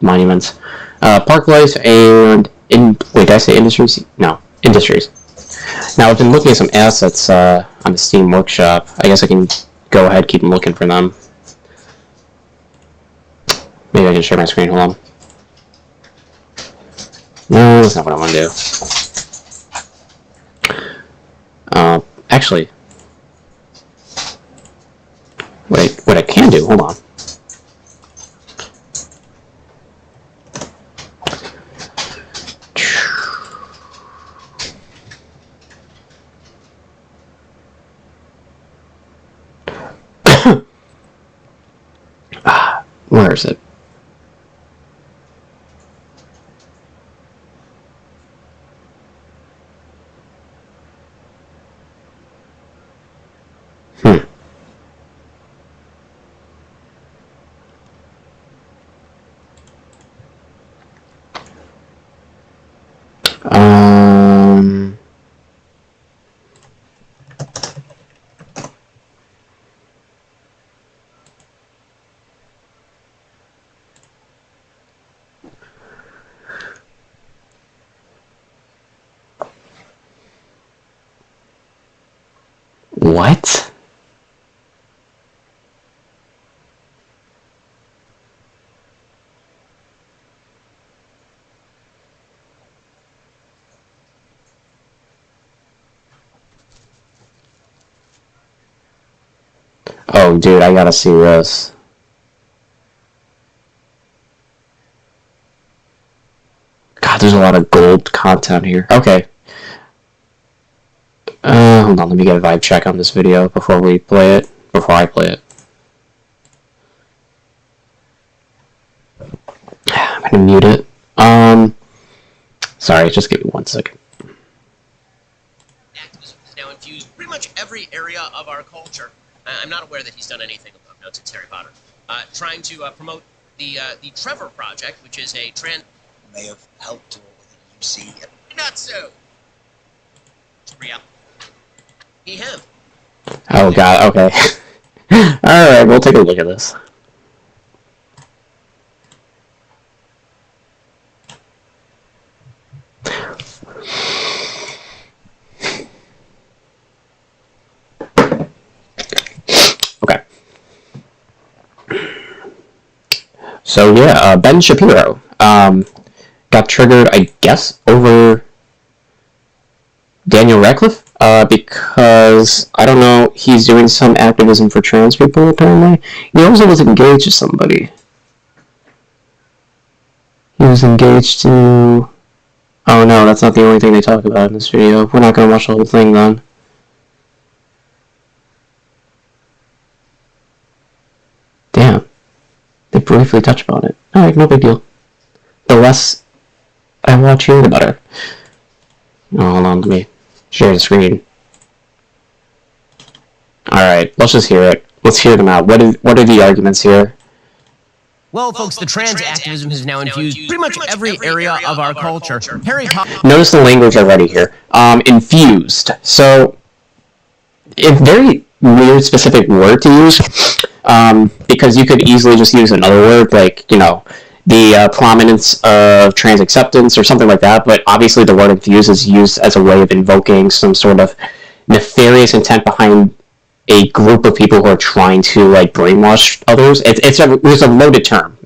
monuments. Park Life and wait, did I say Industries? No, Industries. Now I've been looking at some assets on the Steam Workshop. I guess I can go ahead, keep looking for them. Maybe I can share my screen. Hold on. No, that's not what I want to do. Actually, wait, what I can do? Hold on. Where is it? What? Oh, dude, I gotta see this. God, there's a lot of gold content here. Okay. Hold on, let me get a vibe check on this video before we play it. Before I play it. I'm gonna mute it. Sorry, just give me 1 second.
Activism has now infused pretty much every area of our culture. I'm not aware that he's done anything of note since Harry Potter. Trying to promote the Trevor Project, which is a trans... May have helped with the UC. Not so. Real. He him.
Oh god, okay. Alright, we'll take a look at this. Okay. So yeah, Ben Shapiro got triggered, I guess, over Daniel Radcliffe, because, I don't know, he's doing some activism for trans people, apparently. He also was engaged to somebody. He was engaged to... Oh no, that's not the only thing they talk about in this video. We're not gonna watch the whole thing then. Damn. They briefly touch upon it. Alright, no big deal. The less I watch here, the better. Oh, hold on, let me share the screen. Alright, let's just hear it. Let's hear them out. What are the arguments here?
Well, folks, the trans activism has now infused pretty much every area of our culture. Harry Potter...
Notice the language already here. Infused. So, a very weird specific word to use, because you could easily just use another word, like, you know, the prominence of trans acceptance or something like that, but obviously the word infused is used as a way of invoking some sort of nefarious intent behind a group of people who are trying to, like, brainwash others. It's a loaded term.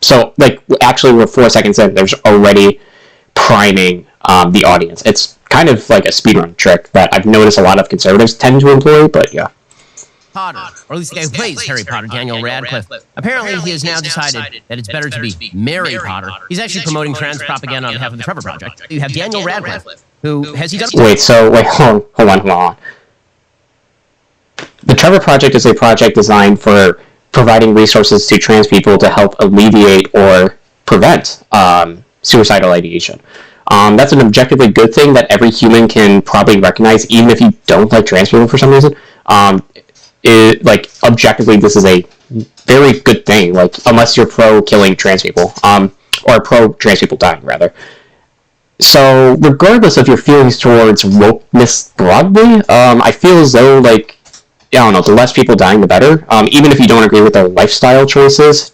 So, like, actually we're 4 seconds in, there's already priming the audience. It's kind of like a speedrun trick that I've noticed a lot of conservatives tend to employ, but yeah.
Potter, or at least the guy who plays Harry Potter, Daniel Radcliffe. Apparently, he has now decided that it's better to be Mary Potter. He's actually promoting trans propaganda on behalf of the Trevor Project. You have Daniel Radcliffe, who has he done...
Wait, hold on. The Trevor Project is a project designed for providing resources to trans people to help alleviate or prevent suicidal ideation. That's an objectively good thing that every human can probably recognize, even if you don't like trans people for some reason. Like, objectively, this is a very good thing, like, unless you're pro-killing trans people, or pro-trans people dying, rather. So, regardless of your feelings towards wokeness broadly, I feel as though, like, I don't know, the less people dying, the better. Even if you don't agree with their lifestyle choices,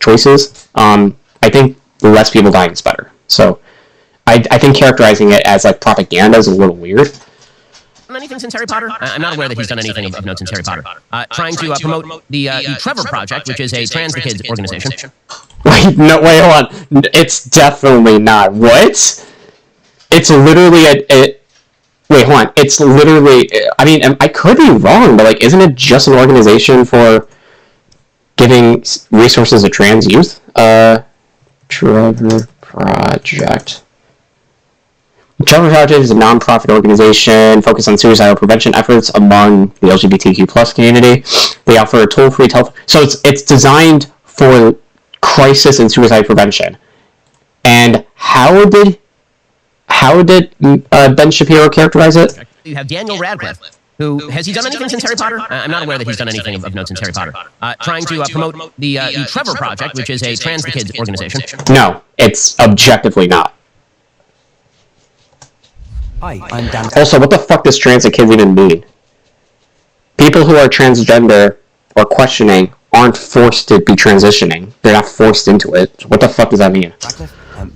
I think the less people dying is better. So, I think characterizing it as, like, propaganda is a little weird.
Anything since Harry Potter? I'm not aware that he's done anything of note since Harry Potter. Trying to promote the Trevor Project, which is a trans to kids organization.
Wait, hold on. It's definitely not. What? It's literally wait, hold on. It's literally... I mean, I could be wrong, but, like, isn't it just an organization for giving resources to trans youth? Trevor Project. The Trevor Project is a non-profit organization focused on suicidal prevention efforts among the LGBTQ+ community. They offer a toll-free telephone... So it's designed for crisis and suicide prevention. And how did Ben Shapiro characterize it?
You have Daniel Radcliffe, who has he done anything since Harry Potter? I'm not aware that he's done anything of note since Harry Potter. Trying to promote the Trevor Project, which is a trans to kids organization.
No, it's objectively not.
Hi, I'm Dan.
Also, what the fuck does trans to kids even mean? People who are transgender or questioning aren't forced to be transitioning. They're not forced into it. What the fuck does that mean?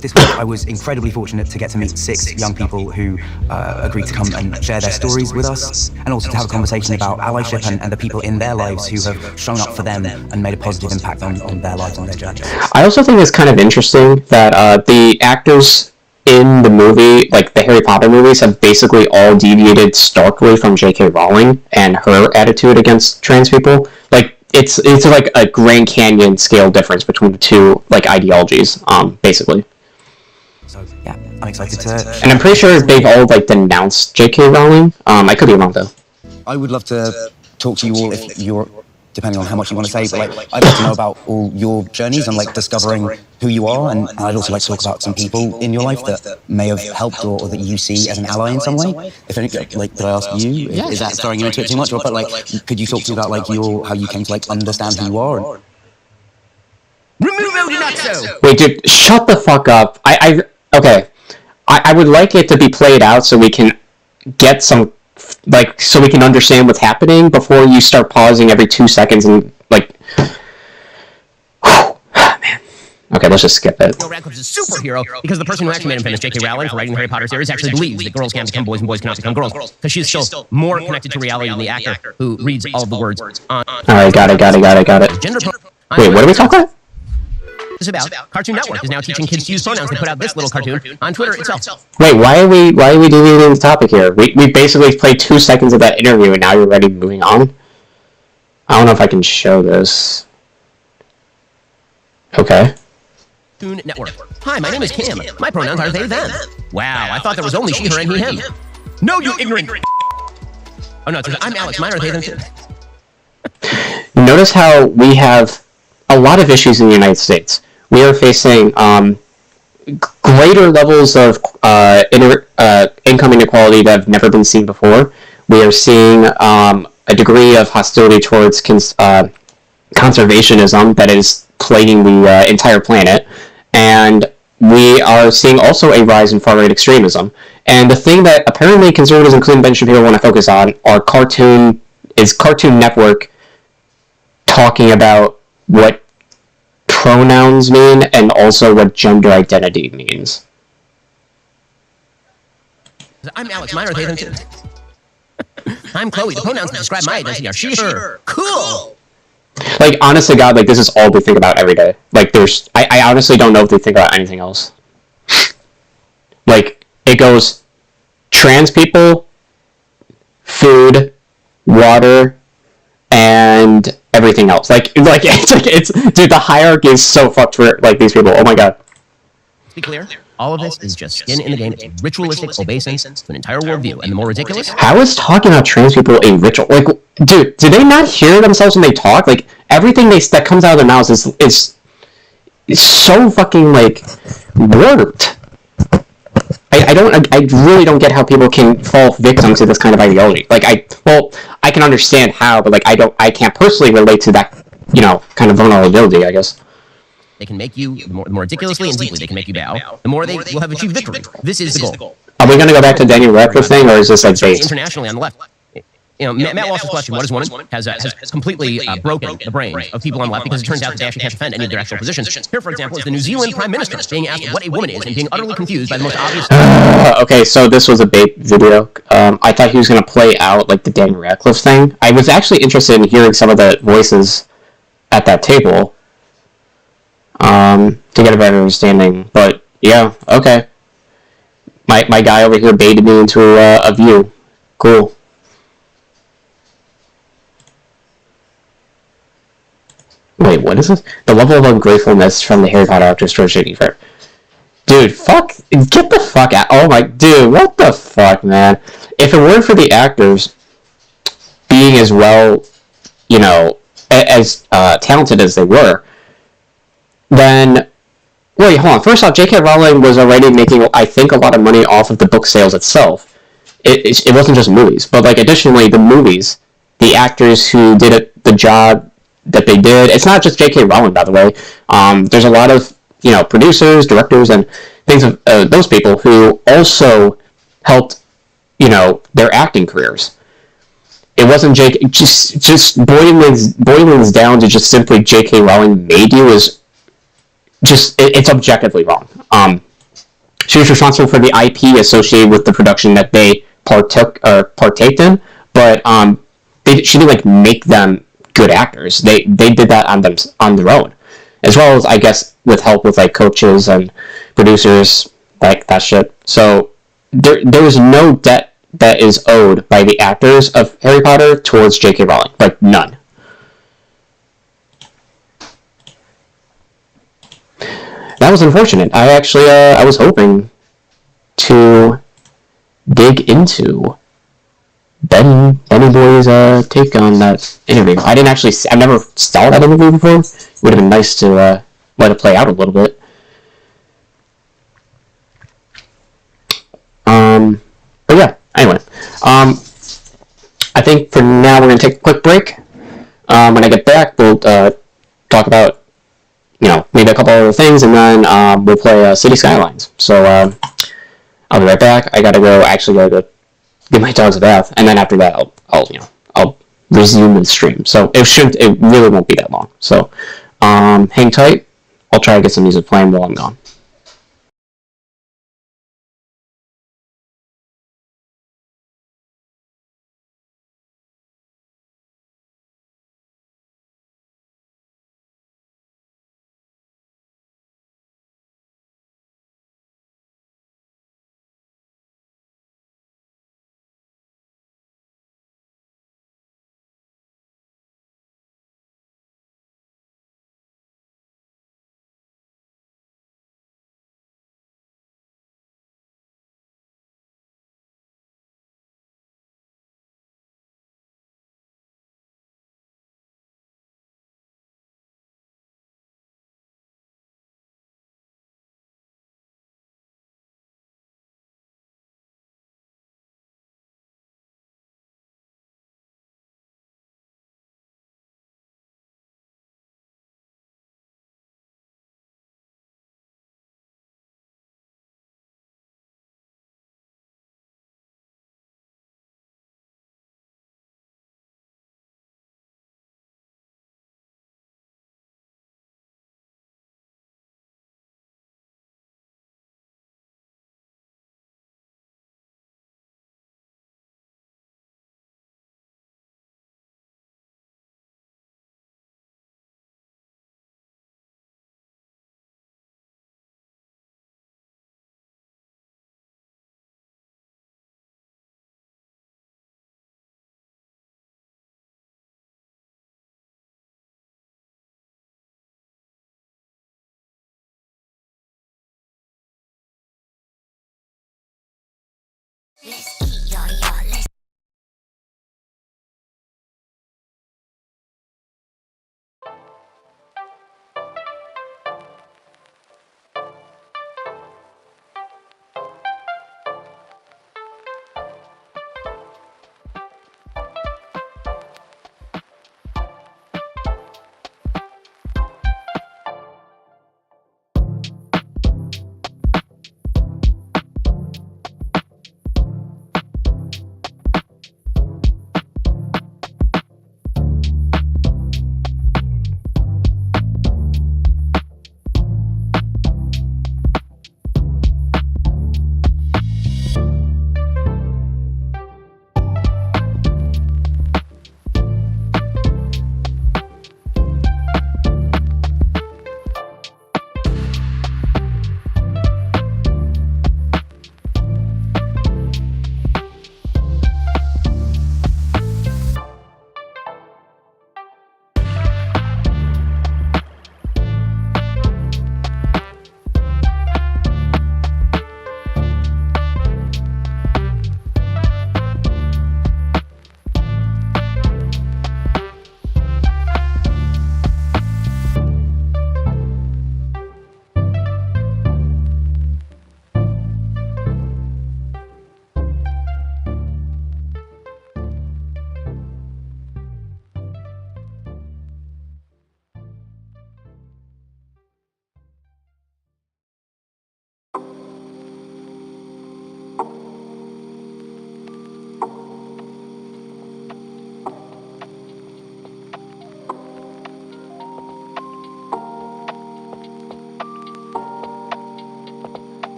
This week I was incredibly fortunate to get to meet 6 young people who agreed to come and share their stories with us, and also to have a conversation about allyship and the people in their lives who have shown up for them and made a positive impact on their lives and their journey.
I also think it's kind of interesting that the actors in the movie, like the Harry Potter movies, have basically all deviated starkly from J.K. Rowling and her attitude against trans people. Like, it's like a Grand Canyon scale difference between the two, like, ideologies, basically.
So, yeah, I'm excited to...
And I'm pretty sure they've all, like, denounced J.K. Rowling. I could be wrong, though.
I would love to talk to you all if you're... depending on how much you want to say, but like, I'd like to know about all your journeys and like discovering who you are, and I'd also like to talk about some people in your life that may have helped or that you see as an ally in some way. If any, like, could I ask you?
Yeah.
Is that throwing you into it too much? Or, but like, could you talk to me about like how you came to like understand who you are? And...
Remove Odinatsu!
Wait, dude, shut the fuck up. Okay. I would like it to be played out so we can get some, like, so we can understand what's happening before you start pausing every 2 seconds and, like... Man. Okay, let's just skip it.
Radcliffe is a superhero because the person who actually made him famous, J.K. Rowling, for writing the Harry Potter series, actually believes that girls can't become boys and boys cannot become girls, because she's still more connected to reality than the actor who reads all of the words on...
Alright, got it. Wait, what are we talking about?
Is about Cartoon Network is now teaching kids to use pronouns. They put out this little cartoon on Twitter itself.
Wait, why are we deviating the topic here? We basically played 2 seconds of that interview and now you're already moving on? I don't know if I can show this. Okay.
Cartoon Network. Hi, my name is Kim. My pronouns are they, them. Wow, I thought there was only she, her, and he, him. No, you ignorant. Oh, no, it says, I'm Alex. Mine are they, them, too.
Notice how we have a lot of issues in the United States. We are facing greater levels of income inequality that have never been seen before. We are seeing a degree of hostility towards conservationism that is plaguing the entire planet, and we are seeing also a rise in far-right extremism. And the thing that apparently conservatives, including Ben Shapiro, want to focus on are Cartoon Network talking about what pronouns mean and also what gender identity means.
I'm Alex. Mine are they, them, too. I'm Chloe. The pronouns that describe my identity are she, her. Cool.
Like, honest to God, like, this is all they think about every day. Like, I honestly don't know if they think about anything else. Like, it goes trans people, food, water, and everything else. It's dude, the hierarchy is so fucked for, like, these people. Oh my God.
To be clear, all of this is just skin in the game. It's a ritualistic obeisance to an entire worldview. And the more ridiculous...
How is talking about trans people a ritual? Like, dude, do they not hear themselves when they talk? Like, everything that comes out of their mouths is so fucking, like, warped. I really don't get how people can fall victim to this kind of ideology. Like, I can understand how, but, like, I can't personally relate to that, kind of vulnerability, I guess.
They can make you, the more ridiculously and deeply they can make you bow, the more they will have achieved victory. This is the goal.
Are we going to go back to Daniel Radcliffe thing, or is this, like, based?
Internationally on the left. Matt Walsh's question, what is woman, has completely broken the brains of people on the left because it turns out that they actually can't defend any of their actual positions. Here, for example, is the New Zealand Prime Minister being asked what a woman is and being utterly confused by the most obvious...
Okay, so this was a bait video. I thought he was going to play out, like, the Daniel Radcliffe thing. I was actually interested in hearing some of the voices at that table to get a better understanding. But, yeah, okay. My guy over here baited me into a view. Cool. Wait, what is this? The level of ungratefulness from the Harry Potter actors towards J.K. Fair. Dude, get the fuck out. Oh my, dude, what the fuck, man? If it weren't for the actors being as well, as talented as they were, then, wait, hold on. First off, J.K. Rowling was already making, I think, a lot of money off of the book sales itself. It wasn't just movies, but, like, additionally, the movies, the actors who did the job that they did. It's not just J.K. Rowling, by the way. There's a lot of, producers, directors, and things of those people who also helped, their acting careers. It wasn't just boilings down to just simply J.K. Rowling made you is just, it's objectively wrong. She was responsible for the IP associated with the production that they partaked in, but she didn't, like, make them good actors. They did that on their own, as well as, I guess, with help with, like, coaches and producers, like that shit. So there is no debt that is owed by the actors of Harry Potter towards J.K. Rowling, like, none. That was unfortunate. I actually I was hoping to dig into Benny Boy's take on that interview. I've never saw that interview before. It would have been nice to let it play out a little bit. But yeah, anyway. I think for now we're going to take a quick break. When I get back, we'll talk about, maybe a couple other things, and then we'll play City Skylines. So I'll be right back. I gotta go give my dogs a bath, and then after that, I'll resume the stream. So it really won't be that long. So, hang tight. I'll try to get some music playing while I'm gone.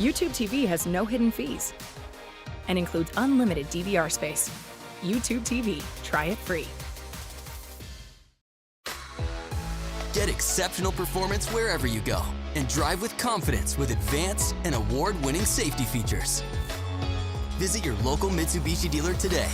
YouTube TV has no hidden fees and includes unlimited DVR space. YouTube TV. Try it free.
Get exceptional performance wherever you go and drive with confidence with advanced and award-winning safety features. Visit your local Mitsubishi dealer today.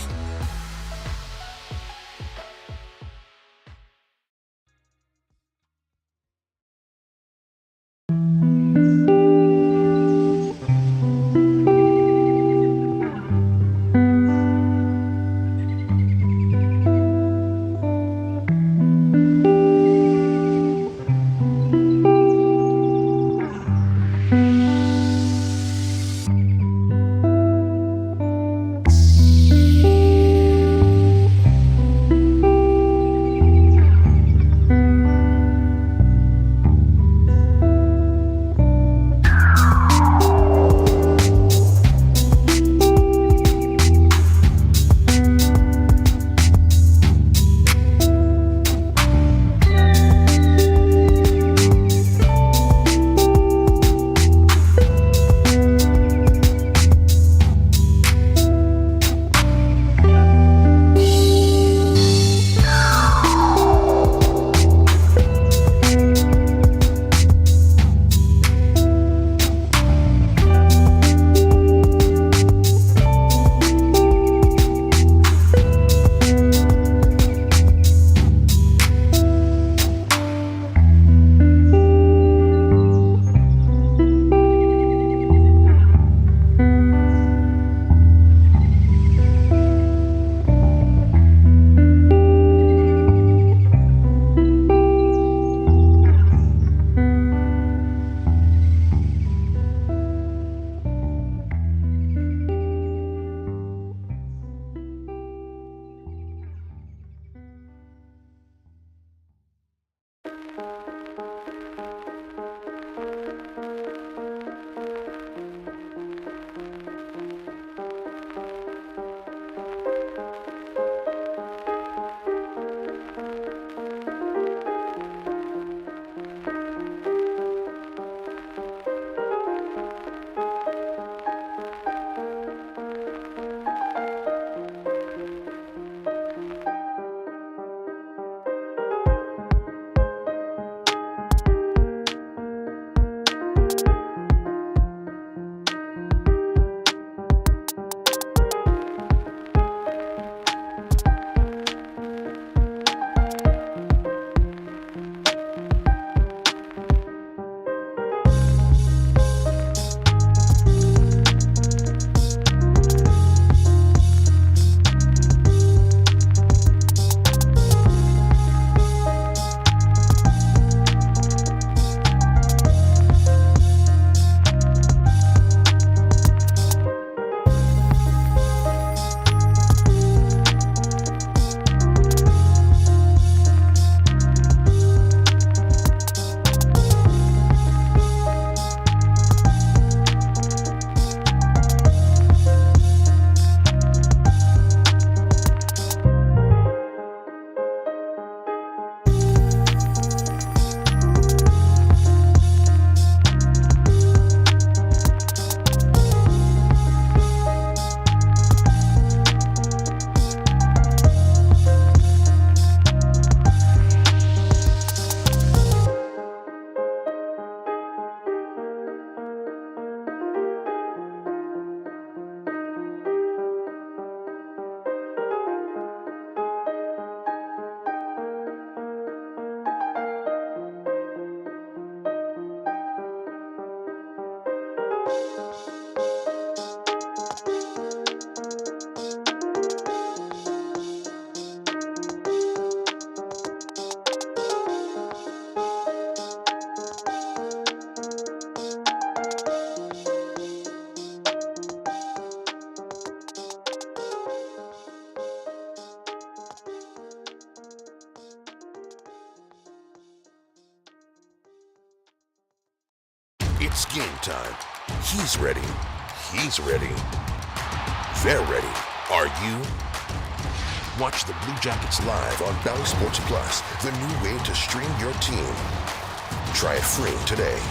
It's game time. He's ready. He's ready. They're ready. Are you? Watch the Blue Jackets live on Bally Sports Plus, the new way to stream your team. Try it free today.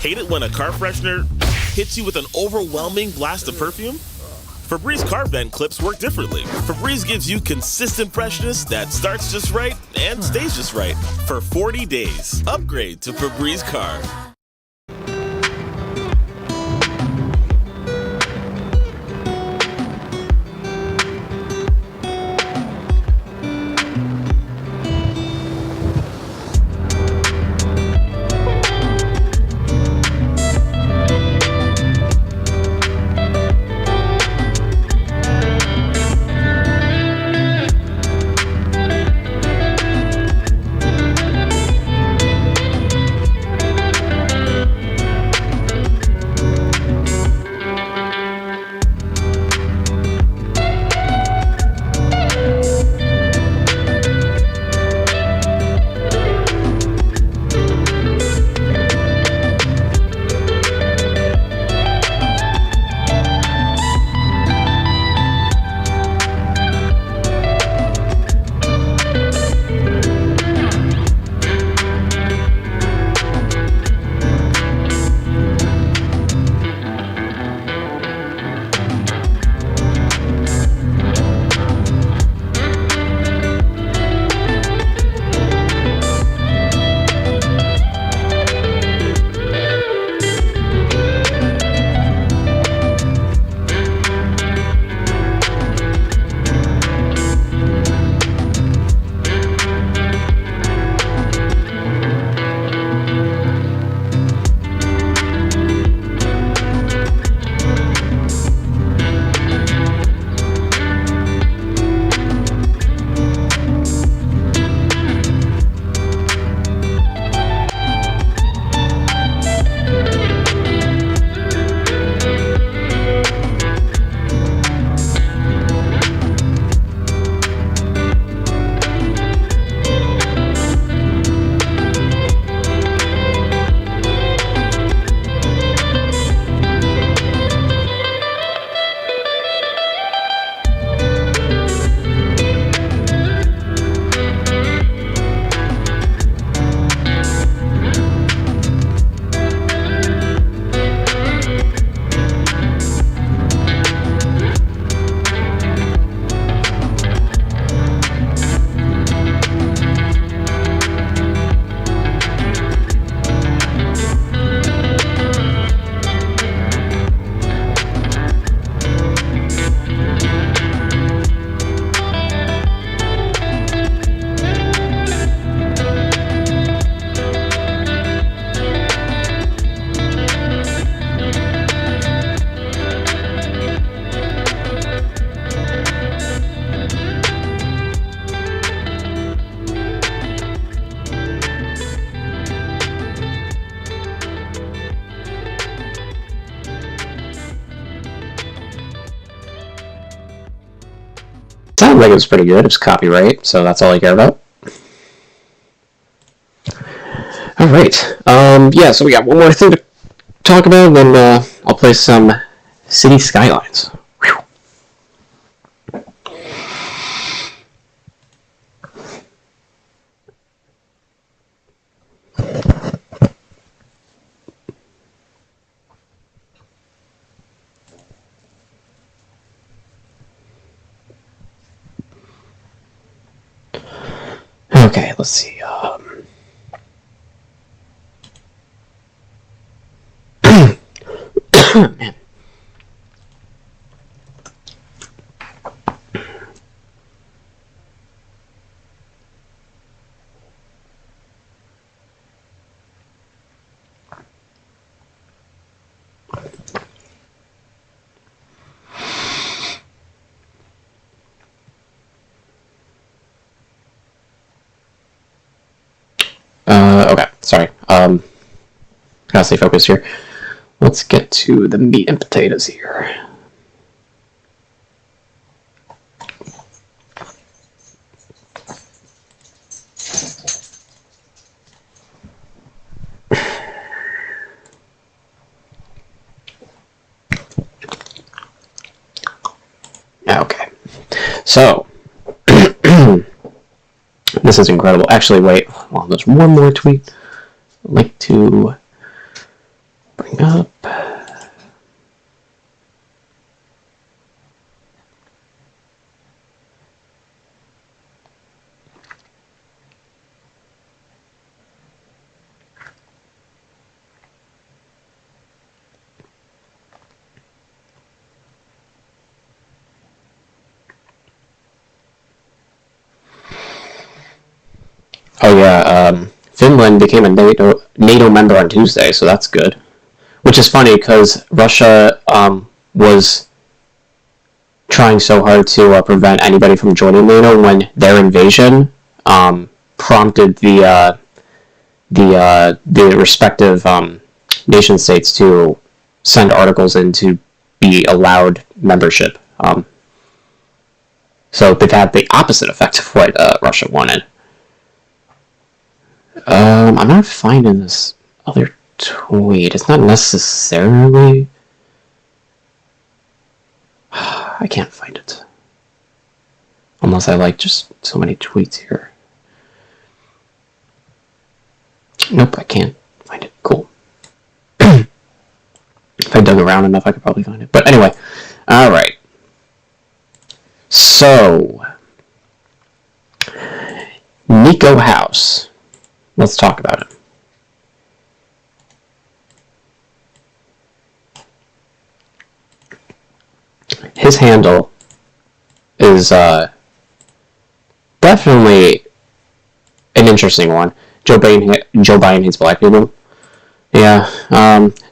Hate it when a car freshener hits you with an overwhelming blast of perfume? Febreze car vent clips work differently. Febreze gives you consistent freshness that starts just right and stays just right for 40 days. Upgrade to Febreze car.
Sounded like it was pretty good. It was copyright, so that's all I care about. All right. Yeah, so we got one more thing to talk about, and then I'll play some City Skylines. Whew. Okay, let's see. Man. Okay, sorry. Gotta stay focused here. Let's get to the meat and potatoes here. Okay, so this is incredible. Actually, wait, well, there's one more tweet I'd like to Bring up. Oh yeah, Finland became a NATO member on Tuesday, so that's good. Which is funny because Russia was trying so hard to prevent anybody from joining NATO when their invasion prompted the respective nation states to send articles in to be allowed membership. So they've had the opposite effect of what Russia wanted. I'm not finding this other tweet. It's not necessarily... I can't find it. Unless I like just so many tweets here. Nope, I can't find it. Cool. If I dug around enough, I could probably find it. But anyway, alright. So... Nico House. Let's talk about it. His handle is definitely an interesting one. Joe Biden hates black people. Yeah.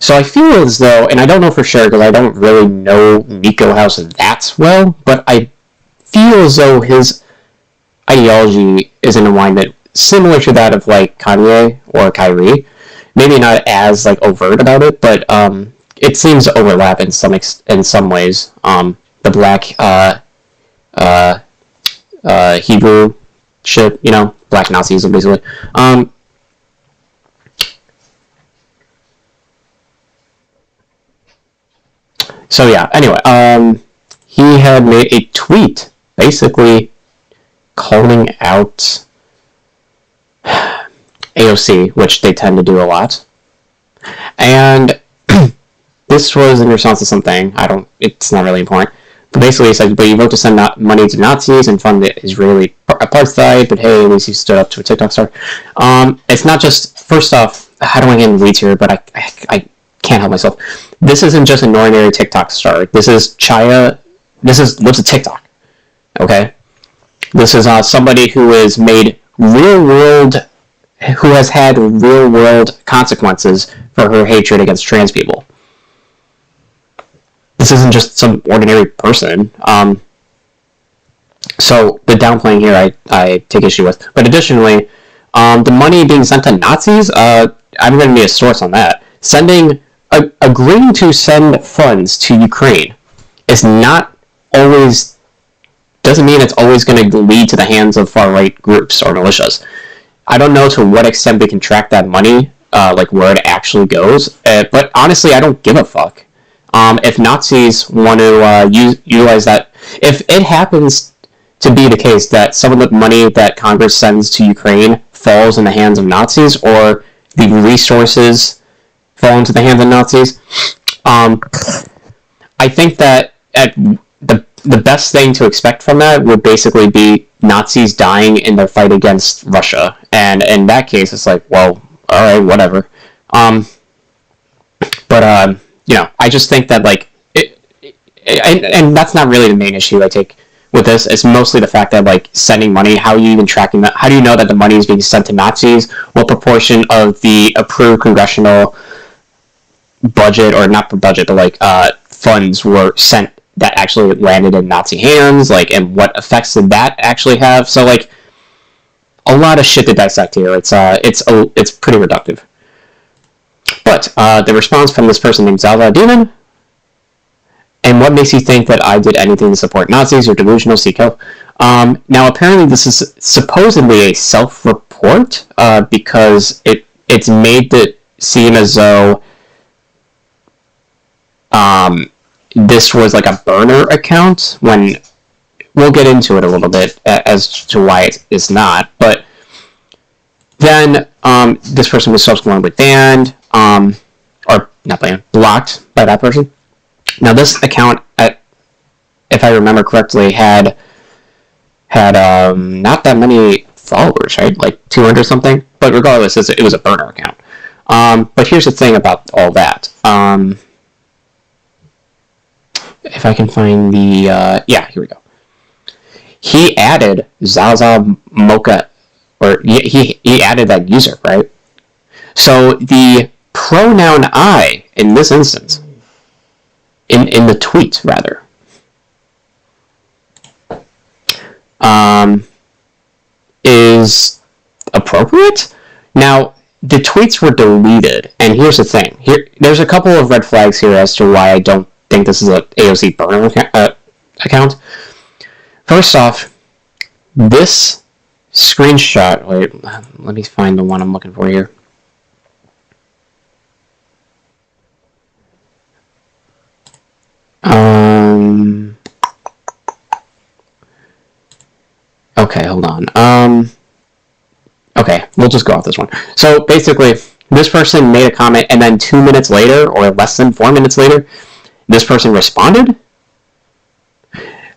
So I feel as though, and I don't know for sure because I don't really know Nico House that well, but I feel as though his ideology is in alignment similar to that of like Kanye or Kyrie. Maybe not as like overt about it, but it seems to overlap in some ways. The black Hebrew shit, you know, black Nazis basically. So yeah, anyway, he had made a tweet basically calling out AOC, which they tend to do a lot. And this was in response to something, it's not really important. But basically he said, but you vote to send money to Nazis and fund the Israeli apartheid, but hey, at least you stood up to a TikTok star. It's not just, first off, how do I get in the weeds here, but I can't help myself. This isn't just an ordinary TikTok star. This is what's a TikTok? Okay? This is somebody who has made who has had real-world consequences for her hatred against trans people. This isn't just some ordinary person. So the downplaying here I take issue with. But additionally, the money being sent to Nazis, I'm going to be a source on that. Agreeing to send funds to Ukraine is not always... doesn't mean it's always going to lead to the hands of far-right groups or militias. I don't know to what extent they can track that money, like where it actually goes, but honestly, I don't give a fuck. If Nazis want to utilize that, if it happens to be the case that some of the money that Congress sends to Ukraine falls in the hands of Nazis, or the resources fall into the hands of Nazis, I think that the best thing to expect from that would basically be Nazis dying in their fight against Russia. And in that case, it's like, well, alright, whatever. But you know, I just think that, like, and that's not really the main issue I take with this. It's mostly the fact that, like, sending money, how are you even tracking that? How do you know that the money is being sent to Nazis? What proportion of the approved congressional budget, or not budget, but, like, funds were sent that actually landed in Nazi hands, like, and what effects did that actually have? So, like, a lot of shit to dissect here. It's pretty reductive. But the response from this person named Zalva Demon, and what makes you think that I did anything to support Nazis or delusional Seco? Now, apparently this is supposedly a self-report, because it's made to seem as though this was like a burner account, when we'll get into it a little bit as to why it's not. But then this person was subsequently banned, or not playing, blocked by that person. Now this account, if I remember correctly, had not that many followers, right? Like 200 something. But regardless, it was a burner account. But here's the thing about all that. If I can find the yeah, here we go. He added Zaza Mocha, or he added that user, right? So the pronoun I in this instance, in the tweet rather, is appropriate. Now the tweets were deleted, and here's the thing. There's a couple of red flags here as to why I don't think this is an AOC burner account. First off, this screenshot. Wait, let me find the one I'm looking for here. Okay, hold on. Okay, we'll just go off this one. So basically, this person made a comment, and then 2 minutes later, or less than 4 minutes later, this person responded?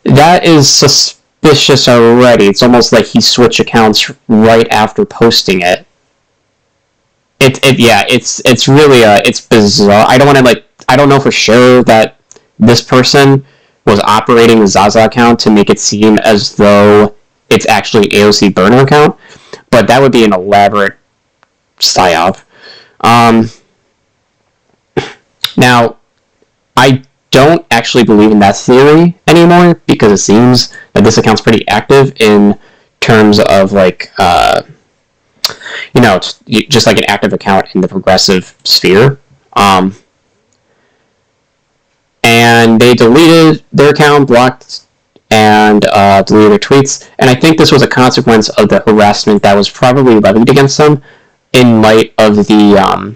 That is suspicious already. It's almost like he switched accounts right after posting it. It's really it's bizarre. I don't know for sure that this person was operating the Zaza account to make it seem as though it's actually AOC burner account, but that would be an elaborate psyop. Now, I don't actually believe in that theory anymore, because it seems that this account's pretty active in terms of like, it's just like an active account in the progressive sphere. And they deleted their account, blocked, and deleted their tweets. And I think this was a consequence of the harassment that was probably levied against them in light of the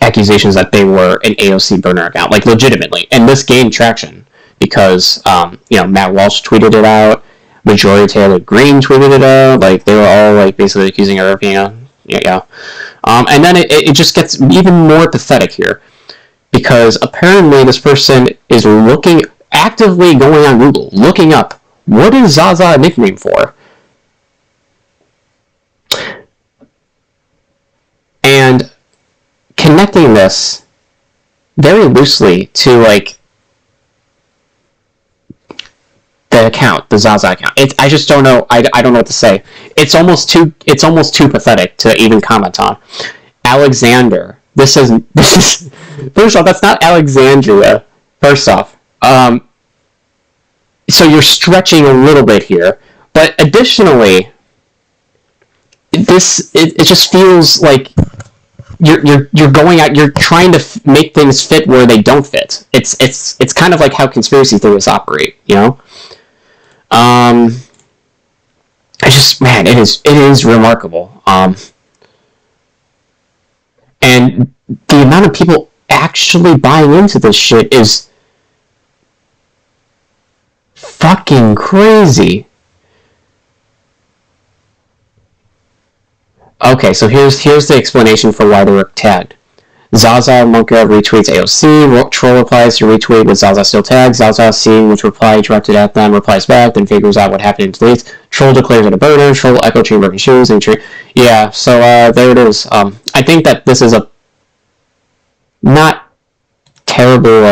accusations that they were an AOC burner account, like legitimately. And this gained traction because, Matt Walsh tweeted it out, Majority Taylor Greene tweeted it out, like they were all like basically accusing her of being and then it just gets even more pathetic here, because apparently this person is actively going on Google, looking up, what is Zaza a nickname for? And connecting this very loosely to like the account, the Zaza account. I just don't know. I don't know what to say. It's almost too pathetic to even comment on. Alexander. This is first off, that's not Alexandria. First off, so you're stretching a little bit here, but additionally, it just feels like you're going out. You're trying to make things fit where they don't fit. It's kind of like how conspiracy theorists operate, it is remarkable. And the amount of people actually buying into this shit is fucking crazy. Okay, so here's the explanation for why they were tagged. Zaza Monka retweets AOC, troll replies to retweet with Zaza still tagged, Zaza seeing which reply directed at them, replies back, then figures out what happened and deletes, troll declares it a burner, troll echo chamber and shoes, and yeah, so there it is. I think that this is a not terrible,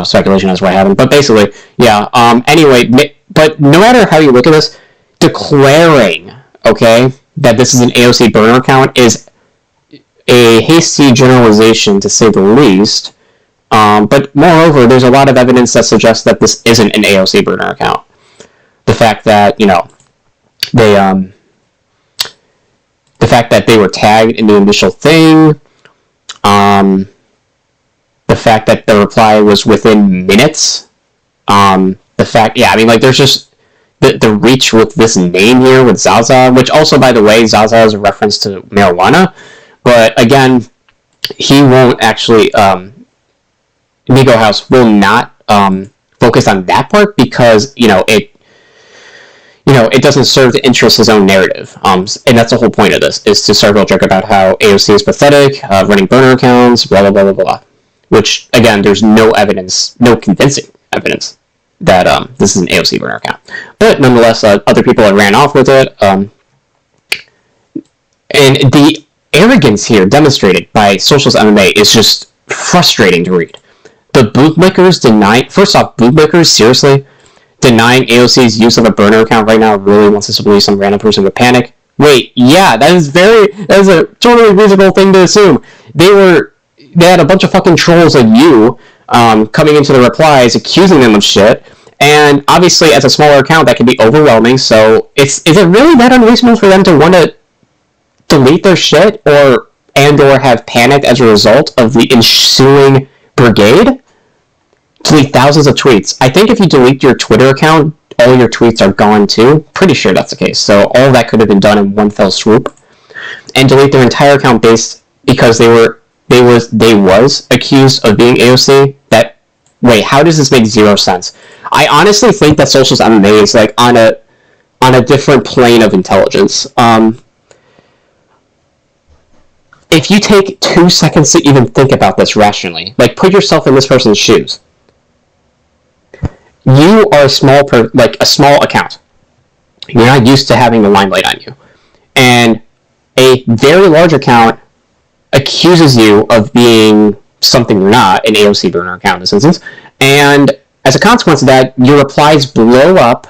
speculation as to what happened, but basically, yeah, anyway, but no matter how you look at this, declaring, okay, that this is an AOC burner account is a hasty generalization, to say the least. But moreover, there's a lot of evidence that suggests that this isn't an AOC burner account. The fact that the fact that they were tagged in the initial thing, the fact that the reply was within minutes, there's just the reach with this name here with Zaza, which also, by the way, Zaza is a reference to marijuana. But again, he won't actually, Migo House will not focus on that part because, it doesn't serve the interests of his own narrative. And that's the whole point of this, is to start a joke about how AOC is pathetic, running burner accounts, blah, blah, blah, blah, blah. Which, again, there's no evidence, no convincing evidence that this is an AOC burner account. But nonetheless, other people had ran off with it. And the arrogance here demonstrated by Socialist MMA is just frustrating to read. The bootlickers first off, bootlickers, seriously, denying AOC's use of a burner account right now really wants us to believe some random person would panic. Wait, yeah, that is a totally reasonable thing to assume. They had a bunch of fucking trolls like you coming into the replies, accusing them of shit, and obviously as a smaller account that can be overwhelming, so is it really that unreasonable for them to want to delete their shit or have panicked as a result of the ensuing brigade? Delete thousands of tweets. I think if you delete your Twitter account, all your tweets are gone too. Pretty sure that's the case. So all that could have been done in one fell swoop. And delete their entire account because they was accused of being AOC. Wait, how does this make zero sense? I honestly think that Socialist MMA is like on a different plane of intelligence. If you take 2 seconds to even think about this rationally, like put yourself in this person's shoes. You are a small account. You're not used to having the limelight on you. And a very large account accuses you of being something you're not, an AOC burner account in this instance, and as a consequence of that, your replies blow up.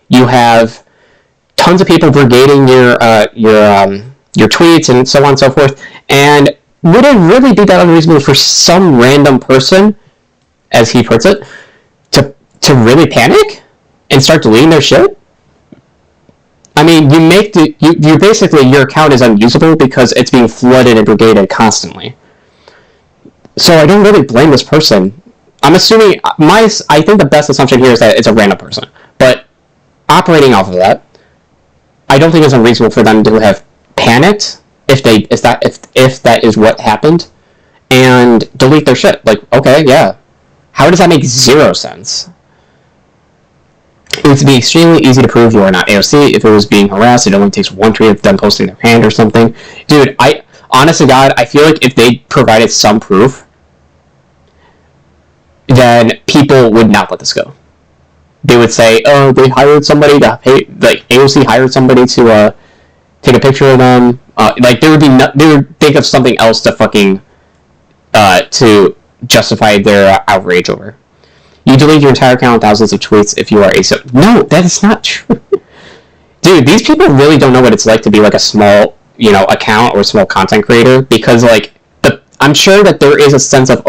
You have tons of people brigading your tweets and so on and so forth, and would it really be that unreasonable for some random person, as he puts it, to really panic and start deleting their shit? I mean, you basically, your account is unusable because it's being flooded and brigaded constantly. So I don't really blame this person. I'm assuming, I think the best assumption here is that it's a random person. But operating off of that, I don't think it's unreasonable for them to have panicked if that is what happened, and delete their shit. Like, okay, yeah. How does that make zero sense? It would be extremely easy to prove you are not AOC. If it was being harassed, it only takes one tweet of them posting their hand or something. Dude, honest to God, I feel like if they provided some proof, then people would not let this go. They would say, oh, they hired somebody to pay, like, AOC hired somebody to take a picture of them. They would think of something else to fucking, to justify their outrage over. You delete your entire account, thousands of tweets if you are AOC. No, that is not true. Dude, these people really don't know what it's like to be like a small, account or a small content creator, because I'm sure that there is a sense of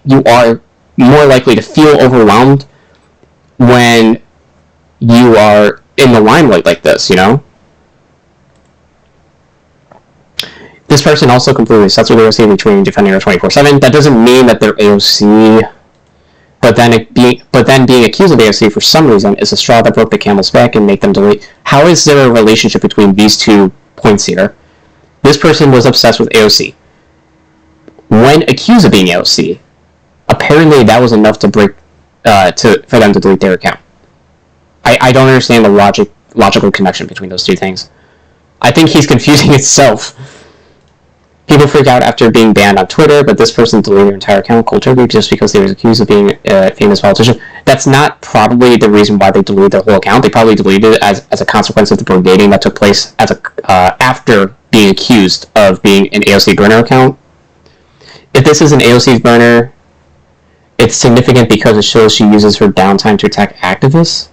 you are more likely to feel overwhelmed when you are in the limelight like this, This person also completely censored AOC between defending her 24/7. That doesn't mean that they're AOC, but then being accused of AOC for some reason is a straw that broke the camel's back and make them delete. How is there a relationship between these 2 points here? This person was obsessed with AOC. When accused of being AOC, apparently that was enough to for them to delete their account. I don't understand the logical connection between those 2 things. I think he's confusing himself. People freak out after being banned on Twitter, but this person deleted their entire account cold turkey just because they were accused of being a famous politician. That's not probably the reason why they deleted their whole account. They probably deleted it as a consequence of the brigading that took place after being accused of being an AOC burner account. If this is an AOC's burner, it's significant because it shows she uses her downtime to attack activists.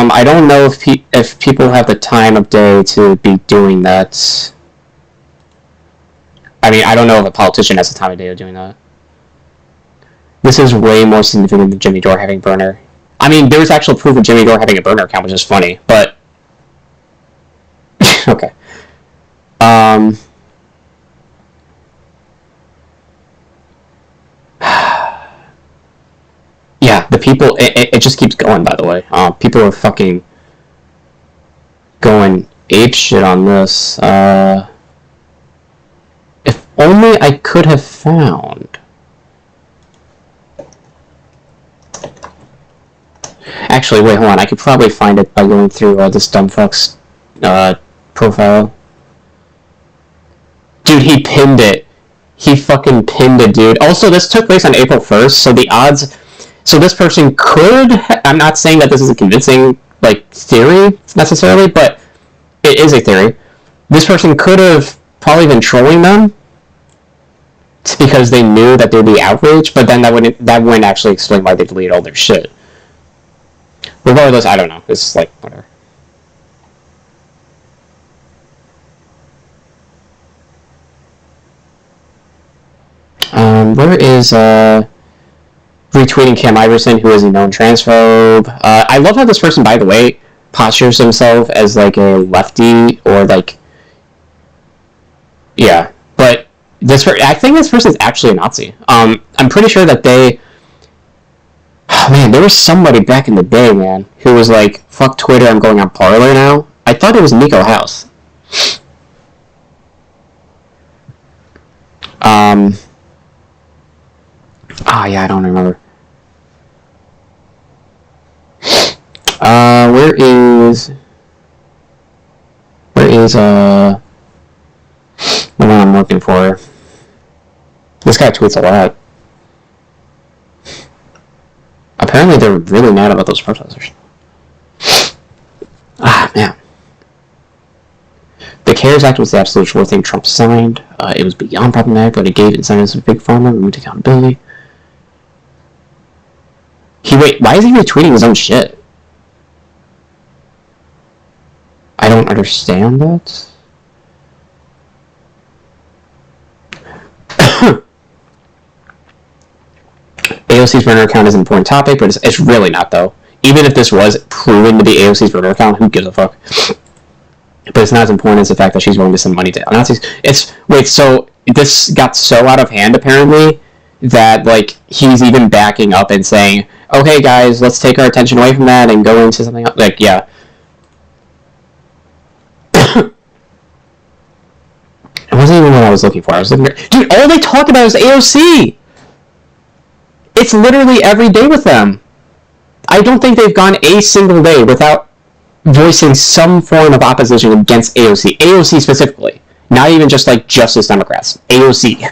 I don't know if people have the time of day to be doing that. I mean, I don't know if a politician has the time of day of doing that. This is way more significant than Jimmy Dore having burner. I mean, there's actual proof of Jimmy Dore having a burner account, which is funny, but okay. Yeah, the people, it just keeps going, by the way. People are fucking going apeshit on this. If only I could have found Actually, wait, hold on. I could probably find it by going through this dumb fuck's profile. Dude, he pinned it. He fucking pinned it, dude. Also, this took place on April 1st, so the odds... So this person could... I'm not saying that this is a convincing, like, theory, necessarily, but it is a theory. This person could have probably been trolling them because they knew that there'd be outrage, but then that wouldn't actually explain why they deleted all their shit. Regardless, I don't know. It's like, whatever. Where is, retweeting Cam Iverson, who is a known transphobe. I love how this person, by the way, postures himself as, like, a lefty, or, like... Yeah. But I think this person is actually a Nazi. I'm pretty sure that they... Oh, man, there was somebody back in the day, man, who was like, fuck Twitter, I'm going on Parler now. I thought it was Nico House. Yeah, I don't remember. Where is the one I'm looking for? This guy tweets a lot. Apparently they're really mad about those protesters. Ah, man. The CARES Act was the absolute sure thing Trump signed. It was beyond problematic, but it gave incentives to Big Pharma, removed accountability. Why is he retweeting his own shit? I don't understand that. AOC's burner account is an important topic, but it's really not, though. Even if this was proven to be AOC's burner account, who gives a fuck? But it's not as important as the fact that she's willing to send money to Nazis. So this got so out of hand, apparently, that, like, he's even backing up and saying, okay, guys, let's take our attention away from that and go into something else. Like, yeah. It wasn't even what I was looking for. I was looking for... Dude, all they talk about is AOC! It's literally every day with them. I don't think they've gone a single day without voicing some form of opposition against AOC. AOC specifically. Not even just, like, Justice Democrats. AOC.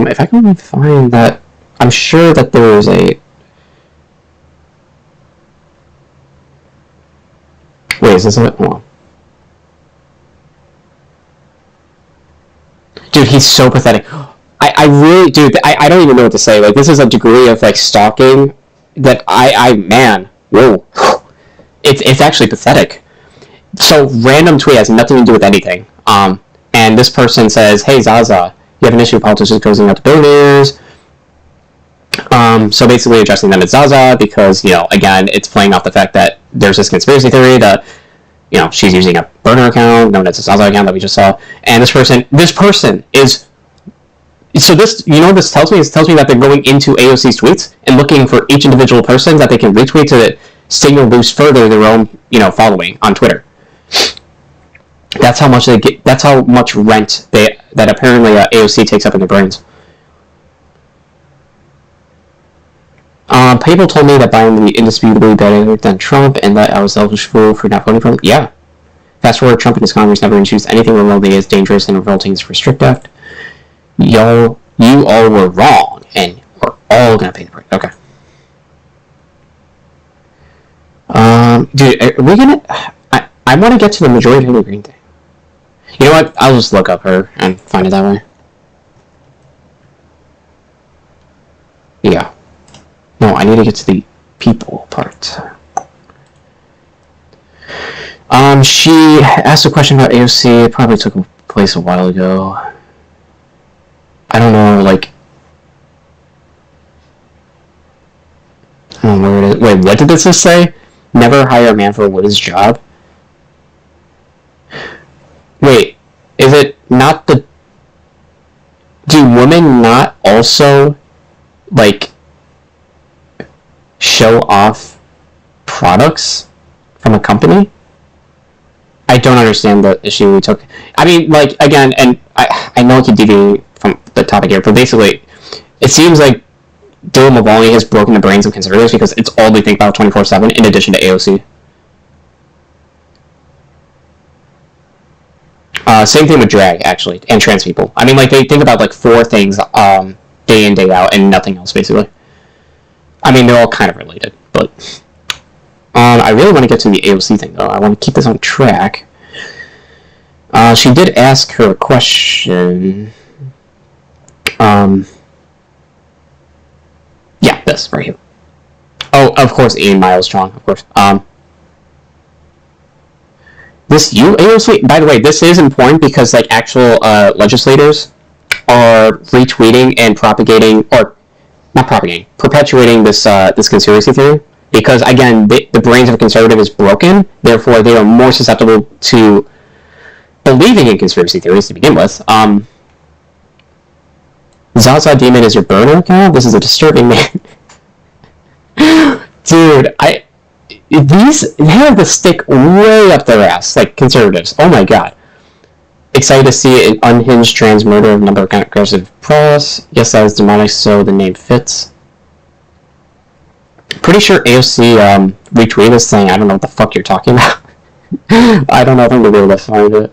If I can find that... I'm sure that there is a... Wait, is this it? Hold on. Dude, he's so pathetic. I really... Dude, I don't even know what to say. Like, this is a degree of, like, stalking that man. Whoa. It's actually pathetic. So, random tweet has nothing to do with anything. And this person says, hey, Zaza, you have an issue with politicians closing out the billionaires. So basically addressing them as Zaza because, you know, again, it's playing off the fact that there's this conspiracy theory that, you know, she's using a burner account known as a Zaza account that we just saw. And this person is... So this, you know what this tells me? It tells me that they're going into AOC's tweets and looking for each individual person that they can retweet to signal boost further their own, you know, following on Twitter. That's how much they get. That's how much rent that apparently AOC takes up in their brains. People told me that Biden would be indisputably better than Trump, and that I was selfish fool for not voting for him. Yeah. Fast forward, Trump and his Congress never introduced anything remotely as dangerous and revolting as Restrict Act. You all were wrong, and we're all gonna pay the price. Okay. Dude, are we gonna? I want to get to the majority of the green thing. You know what? I'll just look up her and find it that way. Yeah. No, I need to get to the people part. She asked a question about AOC. It probably took place a while ago. I don't know, like... I don't know where it is. Wait, what did this just say? Never hire a man for what his job? Wait, is it not the... Do women not also, like, show off products from a company? I don't understand the issue we took. I mean, like, again, and I know I keep deviating from the topic here, but basically, it seems like Dylan Mulvaney has broken the brains of conservatives because it's all they think about 24/7, in addition to AOC. Same thing with drag, actually, and trans people. I mean, like, they think about, like, 4 things day in, day out, and nothing else, basically. I mean, they're all kind of related, but... I really want to get to the AOC thing, though. I want to keep this on track. She did ask her a question. Yeah, this, right here. Oh, of course, Ian Miles Strong, of course. This AOC, by the way, this is important because, like, actual legislators are retweeting and propagating, or not propagating, perpetuating this this conspiracy theory. Because, again, the brains of a conservative is broken, therefore they are more susceptible to believing in conspiracy theories to begin with. Zaza Demon is your burner account? This is a disturbing man. Dude, they have the stick way up their ass, like conservatives. Oh my god. Excited to see an unhinged trans murder of number of aggressive press. Yes, that is demonic, so the name fits. Pretty sure AOC retweeted this thing. I don't know what the fuck you're talking about. I don't know if I'm gonna be able to find it.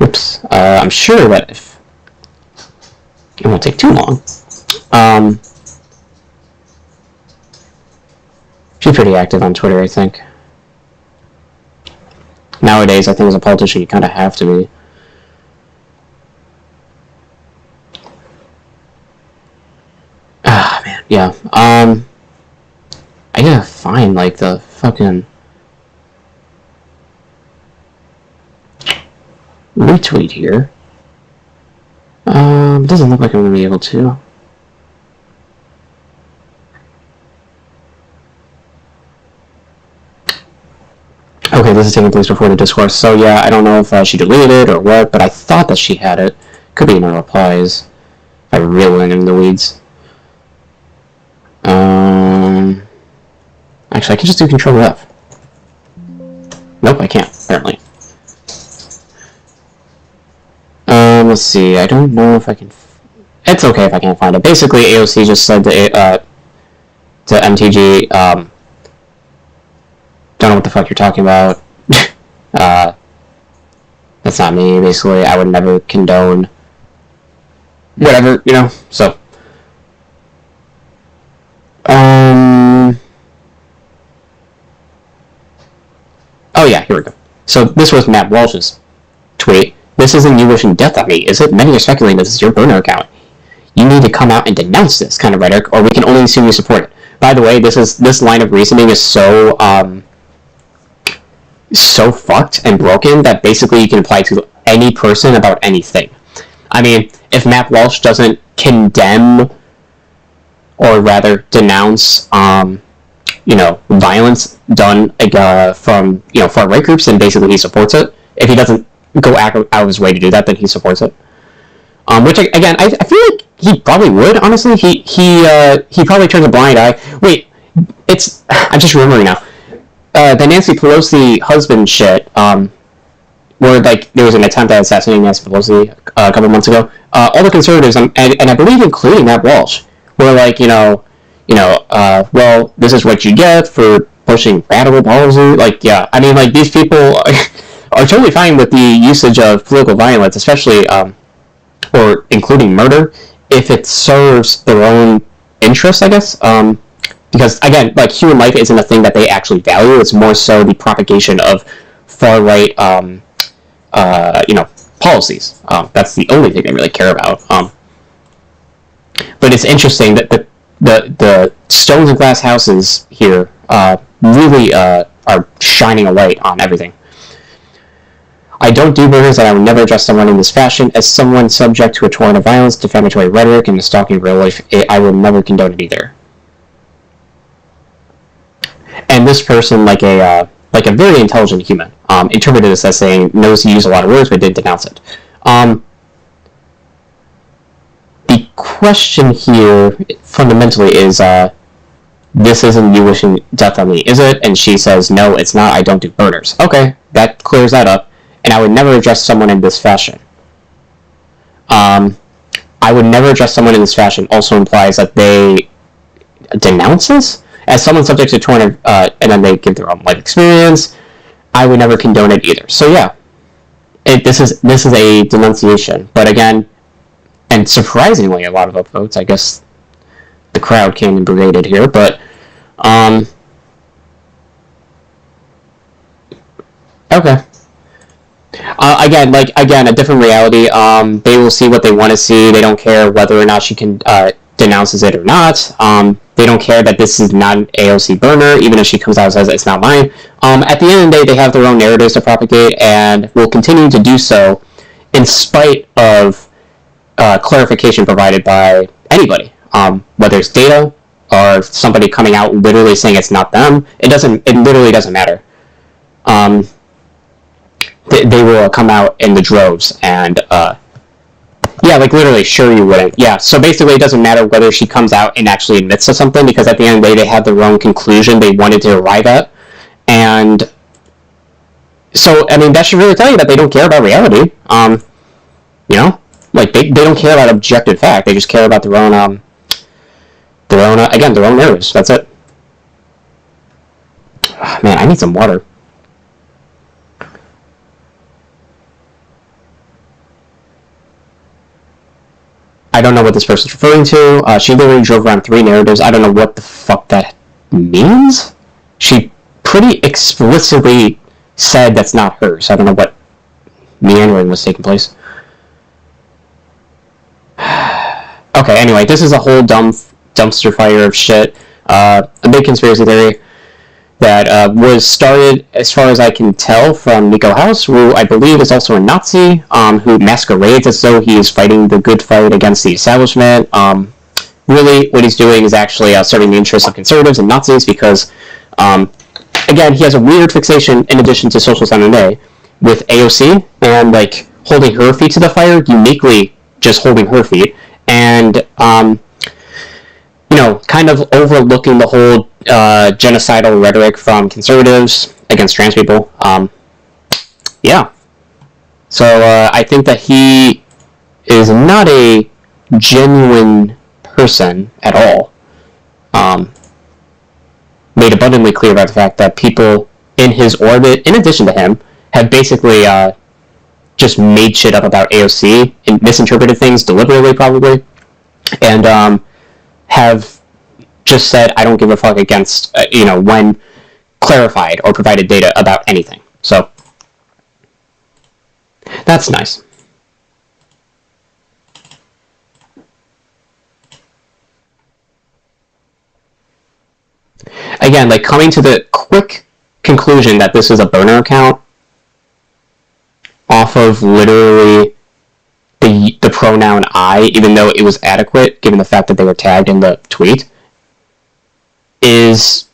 Oops. I'm sure that if it won't take too long. She's pretty active on Twitter, I think. Nowadays, I think as a politician, you kind of have to be. Ah, man, yeah. I gotta find, like, the fucking retweet here. Doesn't look like I'm gonna be able to. Okay, this is taking place before the discourse, so yeah, I don't know if she deleted it or what, but I thought that she had it. Could be in her replies. If I really went into the weeds. Actually, I can just do Control F. Nope, I can't, apparently. Let's see, I don't know if I can... It's okay if I can't find it. Basically, AOC just said to MTG, don't know what the fuck you're talking about. That's not me, basically. I would never condone whatever, you know, so... Oh yeah, here we go. So this was Matt Walsh's tweet. This isn't you wishing death on me, is it? Many are speculating this is your burner account. You need to come out and denounce this kind of rhetoric, or we can only assume you support it. By the way, this line of reasoning is so so fucked and broken that basically you can apply to any person about anything. I mean, if Matt Walsh doesn't condemn or rather denounce you know, violence done from, you know, far-right groups, then basically he supports it. If he doesn't go out of his way to do that, then he supports it. Which, again, I feel like he probably would, honestly. He probably turns a blind eye. Wait, I'm just remembering now. The Nancy Pelosi husband shit, where, like, there was an attempt at assassinating Nancy Pelosi a couple months ago. All the conservatives, and I believe including Matt Walsh, were like, well, this is what you get for pushing radical policy. Like, yeah, I mean, like, these people are totally fine with the usage of political violence, especially, or including murder, if it serves their own interests, I guess. Because, again, like, human life isn't a thing that they actually value. It's more so the propagation of far-right, you know, policies. That's the only thing they really care about. But it's interesting that the stones and glass houses here really are shining a light on everything. I don't do murders, and I would never address someone in this fashion. As someone subject to a torrent of violence, defamatory rhetoric, and stalking real life, I will never condone it either. And this person, like a very intelligent human, interpreted this as saying, knows he used a lot of words, but didn't denounce it. The question here, fundamentally, is, this isn't you wishing death on me, is it? And she says, no, it's not, I don't do burners. Okay, that clears that up. and I would never address someone in this fashion. I would never address someone in this fashion also implies that they denounce us as someone subject to torrent, and then they give their own life experience. I would never condone it either. So yeah, this is a denunciation. But again, and surprisingly, a lot of upvotes. I guess the crowd came and brigaded here, but okay. Again, a different reality. They will see what they want to see. They don't care whether or not she can denounces it or not. They don't care that this is not an AOC burner, even if she comes out and says it's not mine. At the end of the day, they have their own narratives to propagate, and will continue to do so, in spite of clarification provided by anybody, whether it's data or somebody coming out literally saying it's not them. It literally doesn't matter. They will come out in the droves, and yeah, like literally, sure you wouldn't. Yeah, so basically it doesn't matter whether she comes out and actually admits to something, because at the end of the day they have their own conclusion they wanted to arrive at. And so, I mean, that should really tell you that they don't care about reality. You know? Like, they don't care about objective fact, they just care about their own narratives. That's it. Oh, man, I need some water. I don't know what this person's referring to. She literally drove around 3 narratives. I don't know what the fuck that means. She pretty explicitly said that's not her, so I don't know what meandering was taking place. Okay, anyway, this is a whole dumpster fire of shit. A big conspiracy theory that was started, as far as I can tell, from Nico House, who I believe is also a Nazi, who masquerades as though he is fighting the good fight against the establishment. Really, what he's doing is actually serving the interests of conservatives and Nazis, because, again, he has a weird fixation, in addition to Social Sunday, with AOC, and, like, holding her feet to the fire, uniquely just holding her feet, and, you know, kind of overlooking the whole genocidal rhetoric from conservatives against trans people. Yeah. So I think that he is not a genuine person at all. Made abundantly clear about the fact that people in his orbit, in addition to him, have basically just made shit up about AOC and misinterpreted things deliberately, probably, and have just said, I don't give a fuck against, you know, when clarified or provided data about anything. So, that's nice. Again, like, coming to the quick conclusion that this is a burner account off of literally the pronoun I, even though it was adequate, given the fact that they were tagged in the tweet, it's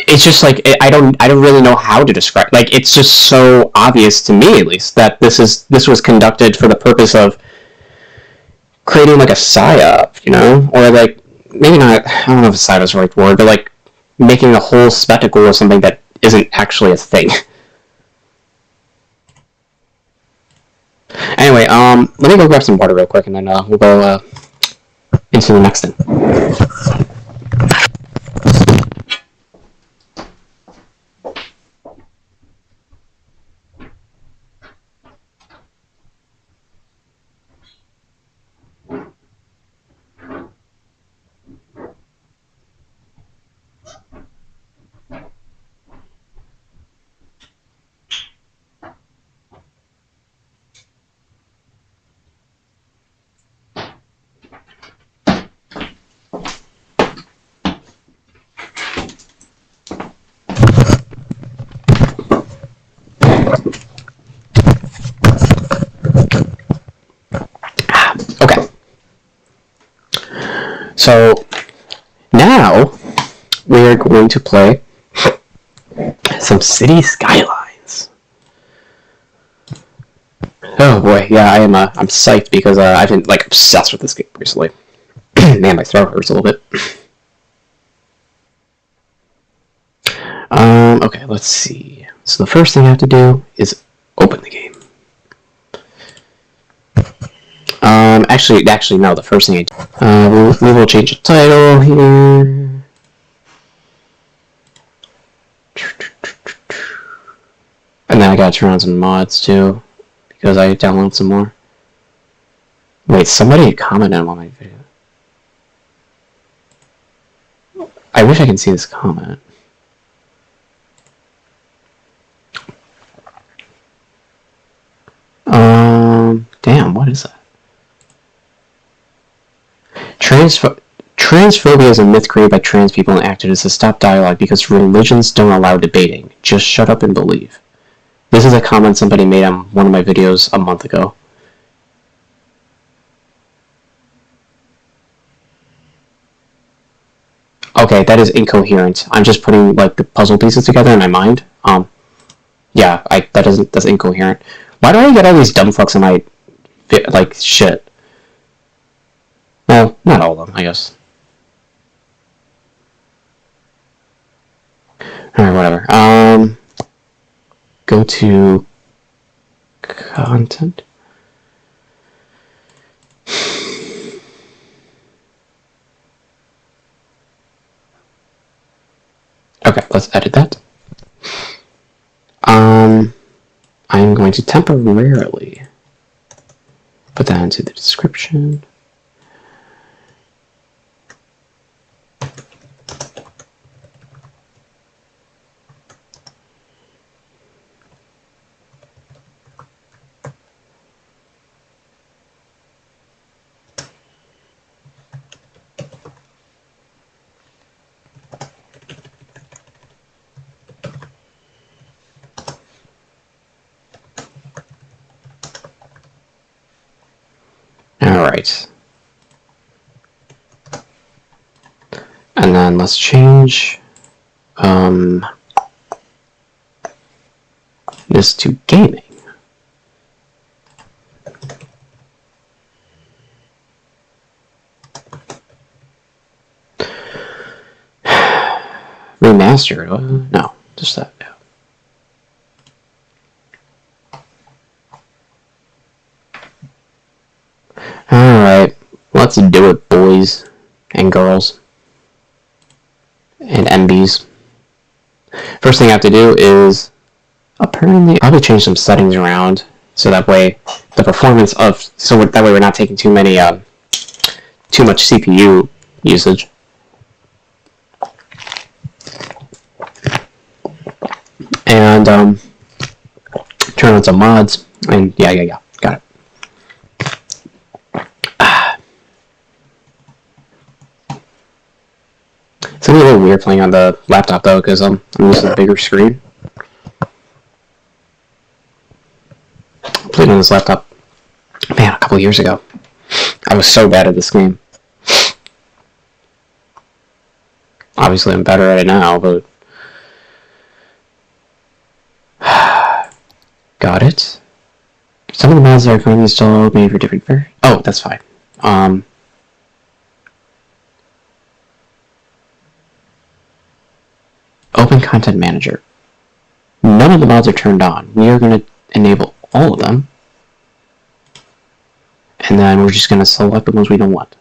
just like, I don't really know how to describe. Like, it's just so obvious to me, at least, that this was conducted for the purpose of creating like a psyop, you know, or like maybe not. I don't know if psyop is the right word, but like making a whole spectacle of something that isn't actually a thing. Anyway, let me go grab some water real quick, and then we'll go into the next thing. Okay. So now we're going to play some City Skylines. Oh boy, yeah, I'm psyched because I've been like obsessed with this game recently. Man, my throat hurts a little bit. Okay, let's see. So the first thing I have to do is open the game. Actually, no. The first thing I do, we will change the title here. And then I gotta turn on some mods too, because I download some more. Wait, somebody commented on my video. I wish I can see this comment. Damn, what is that? Transphobia is a myth created by trans people and activists to stop dialogue because religions don't allow debating. Just shut up and believe. This is a comment somebody made on one of my videos a month ago. Okay, that is incoherent. I'm just putting like the puzzle pieces together in my mind. Yeah, that's incoherent. Why do I get all these dumb fucks in my like shit? Well, not all of them, I guess. Alright, whatever. Go to content. Okay, let's edit that. I'm going to temporarily put that into the description. Alright. And then let's change this to gaming. Remastered? No, just that. Yeah. Alright, let's do it, boys and girls and MBs. First thing I have to do is apparently probably change some settings around so that way the performance of that way we're not taking too much CPU usage. And turn on some mods and yeah, got it. It's gonna be a little weird playing on the laptop though, because I'm using a bigger screen. I played on this laptop, man, a couple years ago. I was so bad at this game. Obviously, I'm better at it now, but got it. Some of the mods are currently installed, maybe for different versions. Oh, that's fine. Open Content Manager. None of the mods are turned on. We are going to enable all of them. And then we're just going to select the ones we don't want.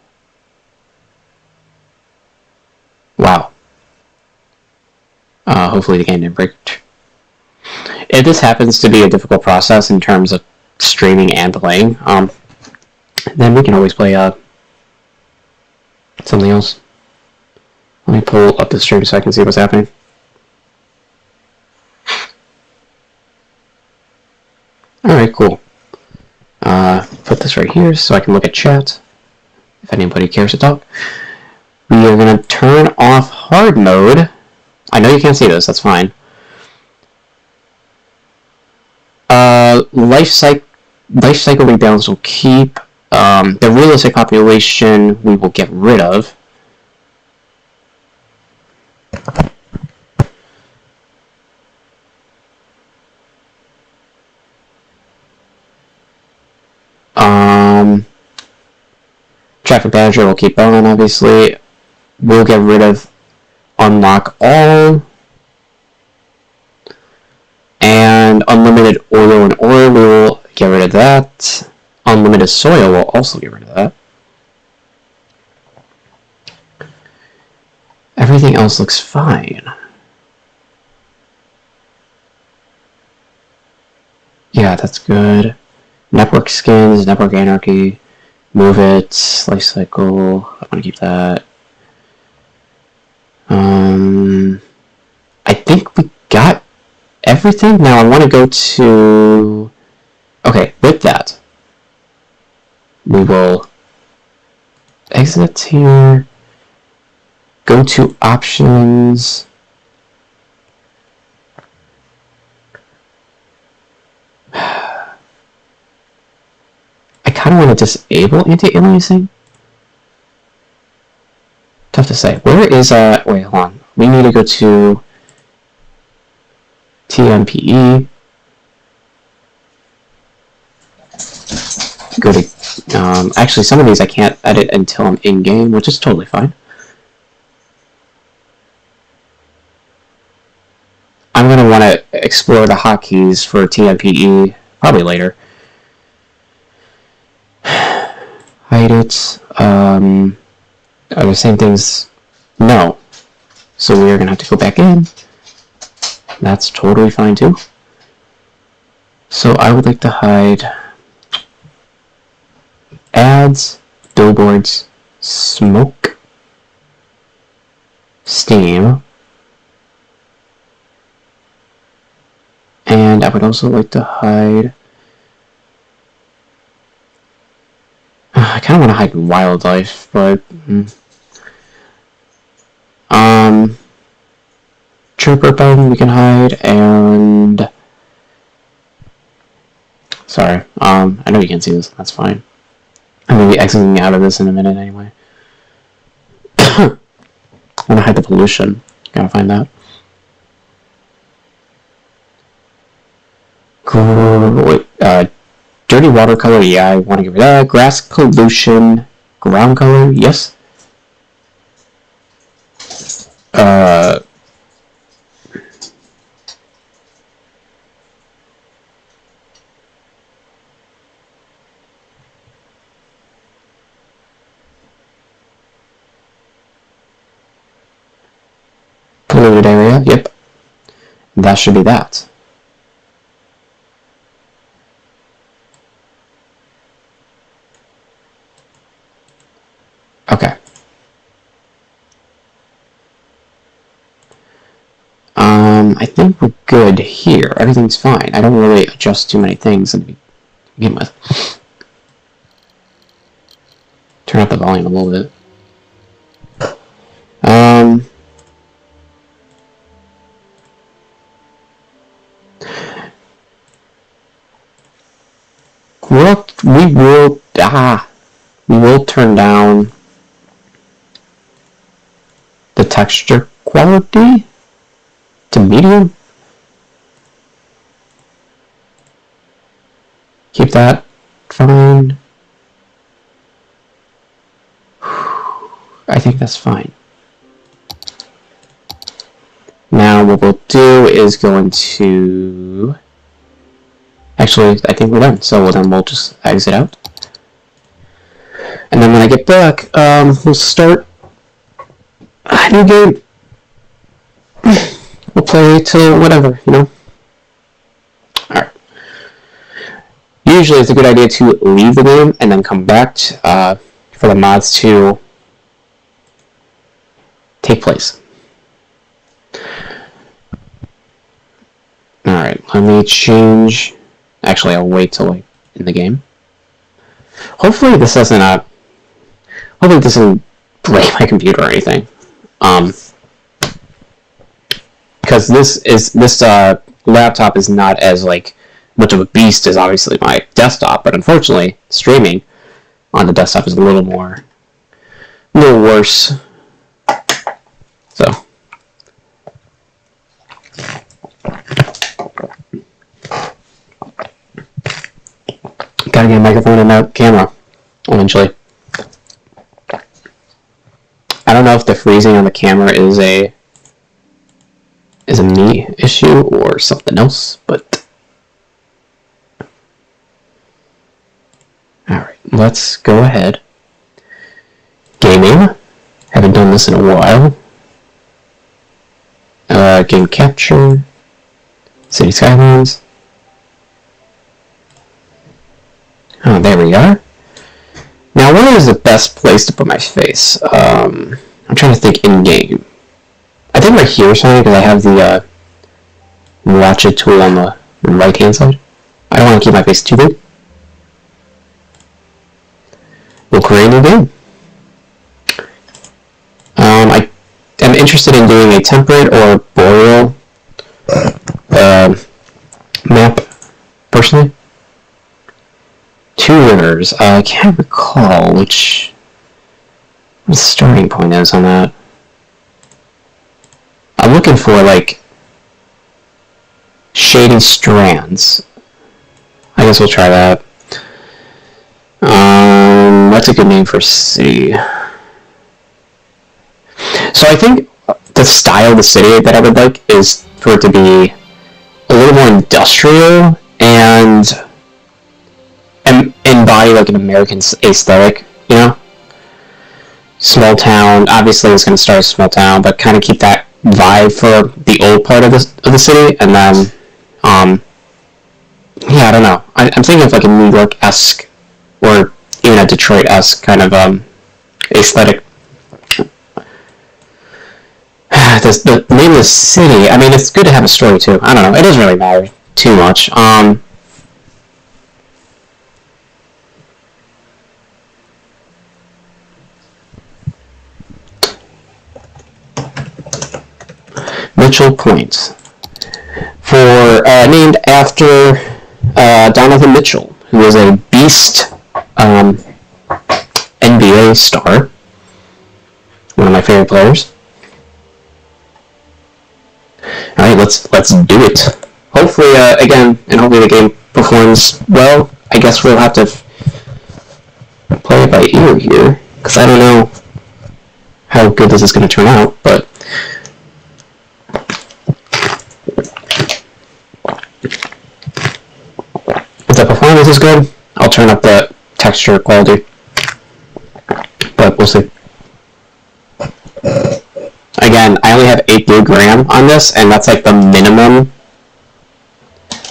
Wow. Hopefully the game didn't break. If this happens to be a difficult process in terms of streaming and playing, then we can always play something else. Let me pull up the stream so I can see what's happening. Alright, cool. Put this right here so I can look at chat, if anybody cares to talk. We are going to turn off hard mode. I know you can't see this, that's fine. Life cycle rebalance will keep. The realistic population we will get rid of. Traffic manager will keep on, obviously. We'll get rid of unlock all. unlimited oil and ore, we will get rid of that. Unlimited soil, we'll also get rid of that. Everything else looks fine. Yeah, that's good. Network skins, network anarchy. Move it, life cycle. I want to keep that. I think we got everything. Now I want to go to... Okay, with that, we will exit here, go to options, I kind of want to disable anti-aliasing. Tough to say. Where is, wait, hold on. We need to go to TMPE. Go to, actually some of these I can't edit until I'm in-game, which is totally fine. I'm going to want to explore the hotkeys for TMPE, probably later. Hide it. Are the same things? No. So we're going to have to go back in. That's totally fine too. So I would like to hide ads, billboards, smoke, Steam, and I would also like to hide... I kind of want to hide wildlife, but... Trooper button we can hide, and... Sorry, I know you can't see this, that's fine. I'm going to be exiting out of this in a minute anyway. I want to hide the pollution. Gotta find that. Wait, dirty watercolor, yeah, I want to get rid of that. Grass pollution, ground color, yes. Polluted area, yep. That should be that. Okay. I think we're good here. Everything's fine. I don't really adjust too many things to begin with. Turn up the volume a little bit. We will turn down the texture quality to medium. Keep that fine. I think that's fine. Now what we'll do is go into... Actually, I think we're done, so then we'll just exit out. And then when I get back, we'll start a new game. We'll play till whatever, you know? Alright. Usually it's a good idea to leave the game and then come back for the mods to take place. Alright, let me change... Actually, I'll wait till like in the game. Hopefully this doesn't hopefully it doesn't break my computer or anything. Because this laptop is not as like much of a beast as obviously my desktop, but unfortunately streaming on the desktop is a little worse. So gotta get a microphone and a camera eventually. I don't know if the freezing on the camera is a me issue or something else, but Alright, let's go ahead. Gaming. Haven't done this in a while. Game capture. City Skylines. Oh, there we are. Now, where is the best place to put my face? I'm trying to think in-game. I think right here is fine because I have the ratchet tool on the right-hand side. I don't want to keep my face too big. We'll create a new game. I am interested in doing a temperate or boreal map, personally. 2 rivers. I can't recall which the starting point is on that. I'm looking for, like, shady strands. I guess we'll try that. What's a good name for city? So I think the style of the city that I would like is for it to be a little more industrial and embody like an American aesthetic, you know? Small town, obviously it's going to start a small town, but kind of keep that vibe for the old part of the city, and then, yeah, I don't know. I'm thinking of like a New York-esque, or even a Detroit-esque kind of, aesthetic. The name of the city, I mean, it's good to have a story too. I don't know, it doesn't really matter too much. Mitchell Point, named after Donovan Mitchell, who was a beast NBA star, one of my favorite players. All right, let's do it. Hopefully, again, and hopefully the game performs well. I guess we'll have to play it by ear here, because I don't know how good this is going to turn out, but. If the performance is good, I'll turn up the texture quality, but we'll see. Again, I only have 8 blue gram on this, and that's like the minimum.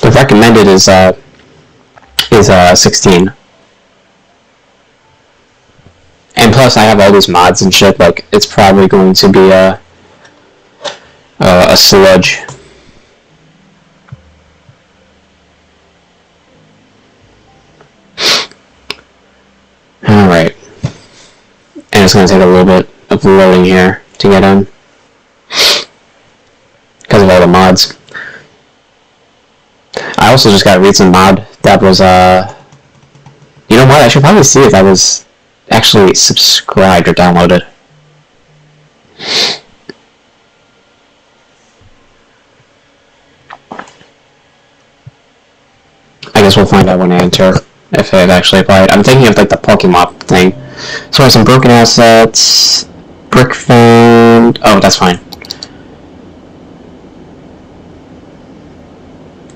The recommended is 16. And plus, I have all these mods and shit. Like, it's probably going to be a sludge. Alright. And it's going to take a little bit of loading here to get in. Because of all the mods. I also just got a recent mod that was, you know what, I should probably see if I was actually subscribed or downloaded. I guess we'll find out when I enter if it actually applied. I'm thinking of like the Pokemon thing. So I have some broken assets, brick found. Oh, that's fine.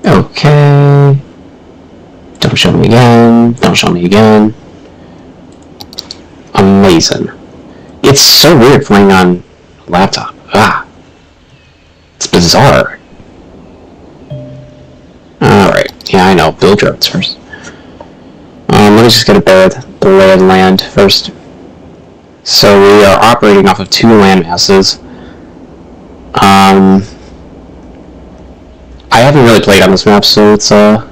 Okay. Don't show me again. Don't show me again. Amazing. It's so weird playing on a laptop. Ah. It's bizarre. Alright. Yeah, I know. Build roads first. Let me just get the lay of the land first. So we are operating off of 2 land masses. I haven't really played on this map, so it's a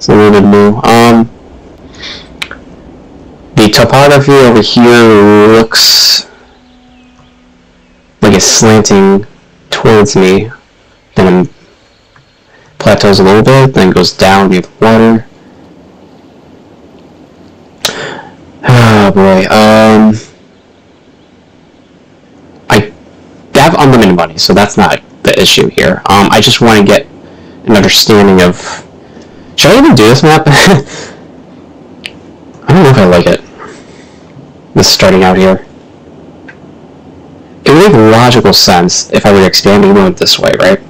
little bit new. The topography over here looks like it's slanting towards me, then plateaus a little bit, then goes down near the water. Oh boy, I have unlimited money, so that's not the issue here. I just want to get an understanding of... Should I even do this map? I don't know if I like it. This starting out here. It would make logical sense if I were expanding mode this way, right?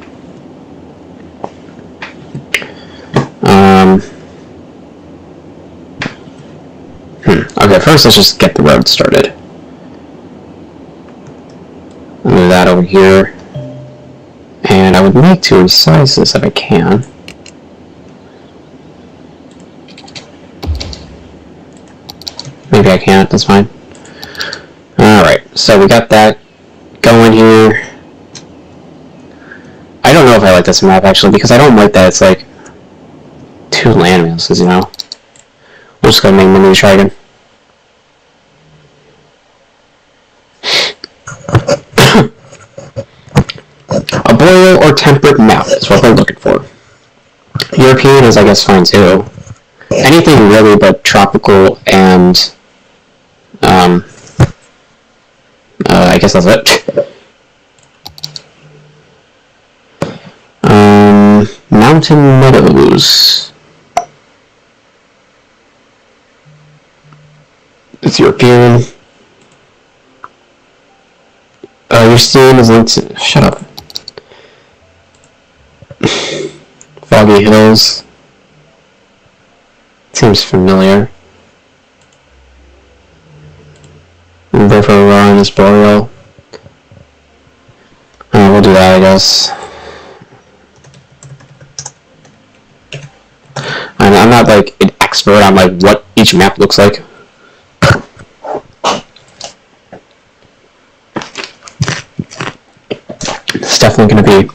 Okay, first let's just get the road started. Move that over here. And I would like to resize this if I can. Maybe I can't, that's fine. Alright, so we got that going here. I don't know if I like this map actually, because I don't like that it's like 2 land masses, you know? We're just gonna make Mini Dragon. A boreal or temperate map is what we're looking for. European is, I guess, fine too. Anything really but tropical and I guess that's it. Mountain Meadows. It's European. Your Steam is linked to... Shut up. Foggy Hills. Seems familiar. Therefore, Run is Boreal. We'll do that, I guess. I'm not like an expert on like what each map looks like. It's definitely going to be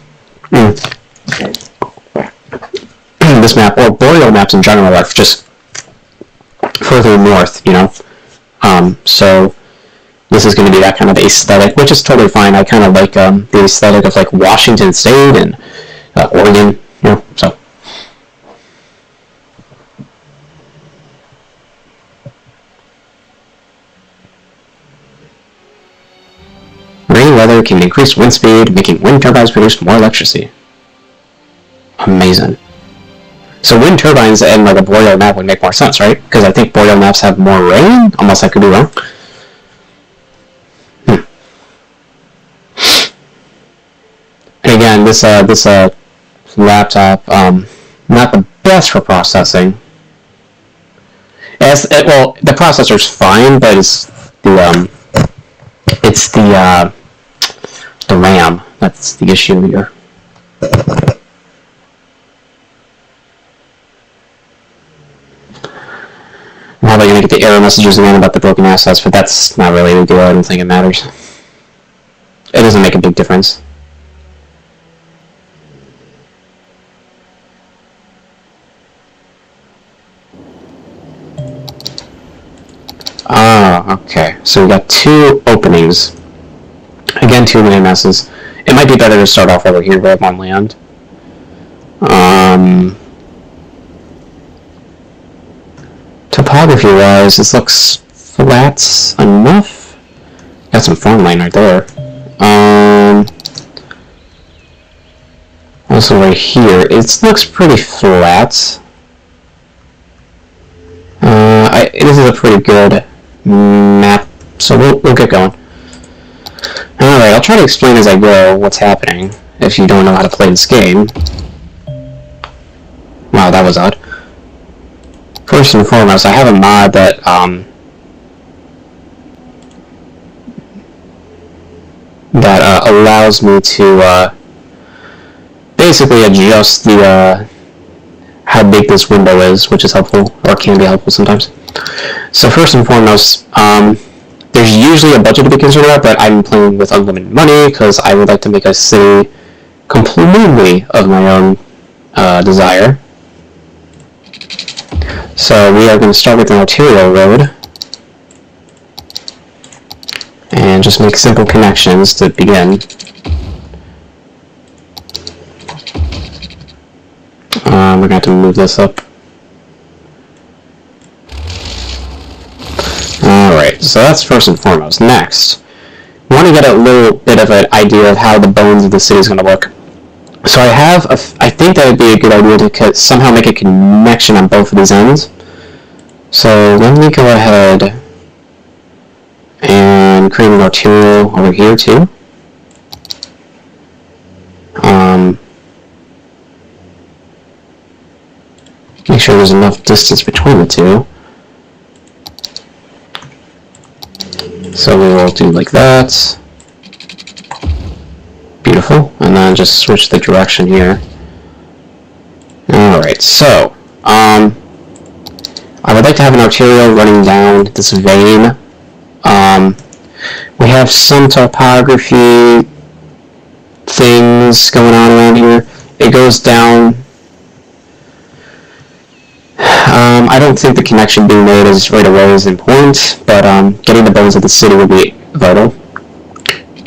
this map, or boreal maps in general, are just further north, you know. So this is going to be that kind of aesthetic, which is totally fine. I kind of like the aesthetic of like Washington State and Oregon, you know. So. Rainy weather can increase wind speed, making wind turbines produce more electricity. Amazing. So wind turbines and like a boreal map would make more sense, right? Because I think boreal maps have more rain, unless I could be wrong. And again, this laptop, not the best for processing. Well, the processor's fine, but it's the RAM that's the issue here. I'm probably going to get the error messages again about the broken assets, but that's not really the deal. I don't think it matters. It doesn't make a big difference. Okay. So we got 2 openings. Again, 2 land masses. It might be better to start off over here, right on land. Topography-wise, this looks flat enough. Got some farmland right there. Also right here, it looks pretty flat. This is a pretty good map, so we'll get going. Alright, I'll try to explain as I go what's happening, if you don't know how to play this game. Wow, that was odd. First and foremost, I have a mod that, allows me to, basically adjust the, how big this window is, which is helpful, or can be helpful sometimes. So first and foremost, there's usually a budget to be considered about, but I'm playing with unlimited money because I would like to make a city completely of my own desire. So we are going to start with an arterial road and just make simple connections to begin. We're going to have to move this up. Alright, so that's first and foremost. Next, we want to get a little bit of an idea of how the bones of the city is going to look. So I think that would be a good idea to somehow make a connection on both of these ends. So let me go ahead and create an arterial over here too. Make sure there's enough distance between the two. So we will do like that. Beautiful. And then just switch the direction here. Alright, so, I would like to have an arterial running down this vein. We have some topography things going on around here. It goes down. I don't think the connection being made is right away is important, but getting the bones of the city would be vital.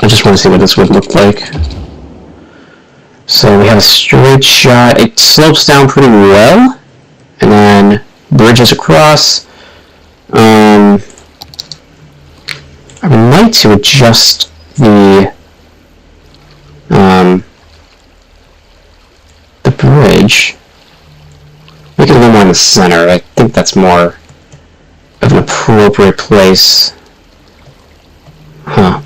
I just want to see what this would look like. So we have a straight shot. It slopes down pretty well, and then bridges across. I would like to adjust the bridge. Make it a little more in the center. I think that's more of an appropriate place. Huh.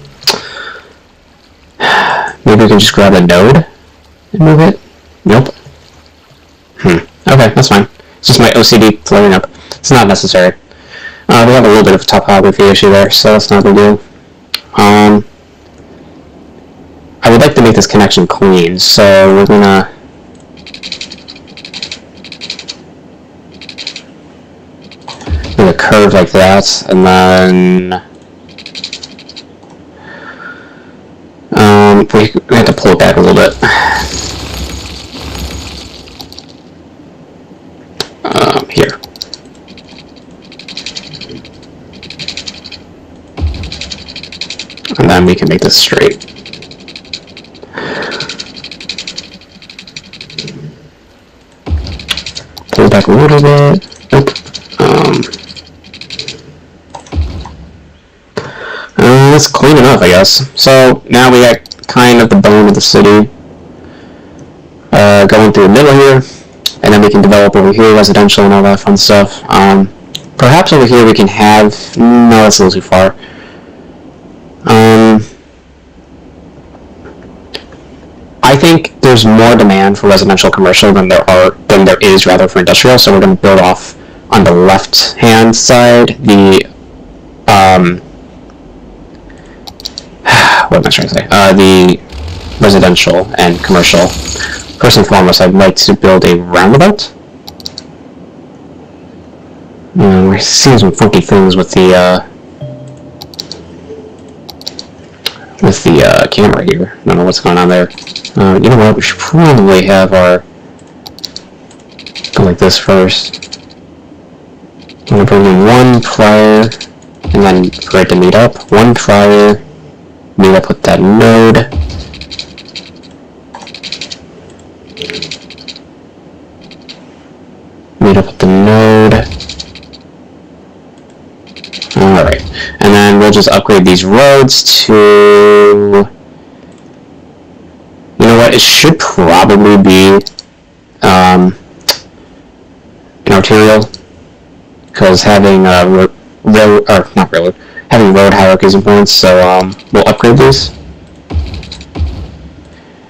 Maybe we can just grab a node and move it? Nope. Okay, that's fine. It's just my OCD flaring up. It's not necessary. We have a little bit of a topography issue there, so that's not a big deal. I would like to make this connection clean, so we're gonna do a curve like that, and then we have to pull it back a little bit. Here. And then we can make this straight. Pull it back a little bit. Nope. That's clean enough, I guess. So now we got kind of the bone of the city going through the middle here, and then we can develop over here residential and all that fun stuff. Perhaps over here we can have... No, that's a little too far. I think there's more demand for residential commercial than there is for industrial, so we're going to build off on the left hand side the what am I trying to say? The residential and commercial. First and foremost, I'd like to build a roundabout. We're seeing some funky things with the camera here. I don't know what's going on there. You know what? We should probably have our go like this first. I'm gonna bring in one prior, and then for it to meet up. One prior, meet up with that node. Meet up with the node. Alright, and then we'll just upgrade these roads to... You know what, it should probably be an arterial, because having having road hierarchy is important, so we'll upgrade these.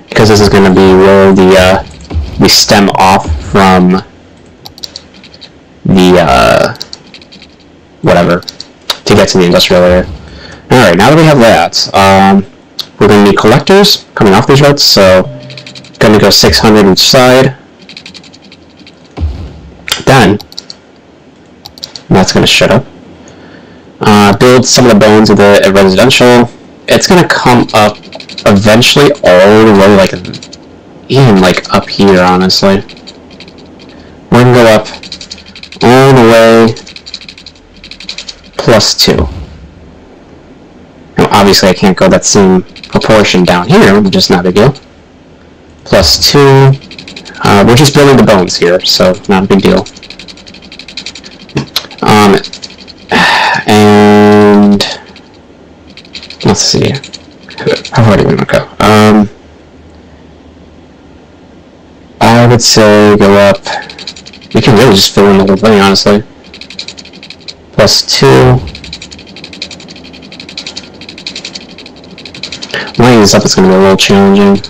Because this is going to be where we stem off from the whatever to get to the industrial area. Alright, now that we have that, we're going to need collectors coming off these roads, so going to go 600 each side. Then, that's going to shut up. Build some of the bones of the residential. It's going to come up eventually all the way, like, even like up here, honestly. We're going to go up all the way +2. Now, obviously, I can't go that same proportion down here, which is not a big deal. +2. We're just building the bones here, so not a big deal. And let's see. How far do we want to go? I would say go up. We can really just fill in the whole thing, honestly. +2. Lining this up is going to be a little challenging.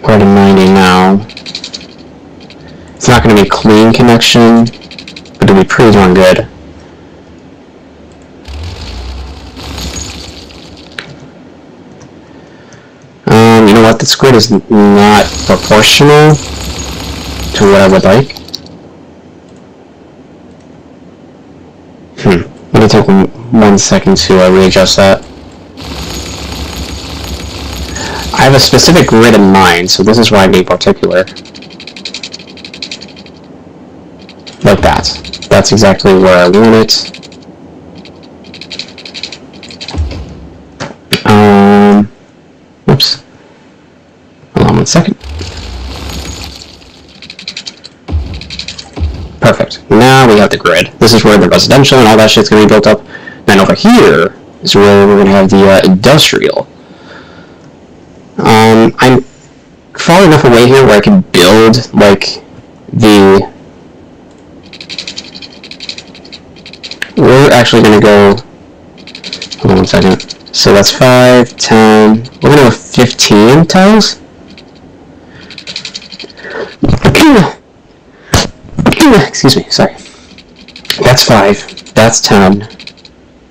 We're at a 90 now. It's not going to be a clean connection, but it'll be pretty darn good. what, this grid is not proportional to what I would like. Let me take 1 second to readjust that. I have a specific grid in mind, so this is why I'm being particular. Like that. That's exactly where I want it. Oops. Hold on 1 second. Perfect. Now we have the grid. This is where the residential and all that shit's gonna be built up. Then over here is where we're gonna have the industrial. I'm far enough away here where I can build, like, the... We're actually gonna go... Hold on 1 second. So that's 5, 10... We're gonna go 15 tiles? Excuse me, sorry. That's 5. That's 10.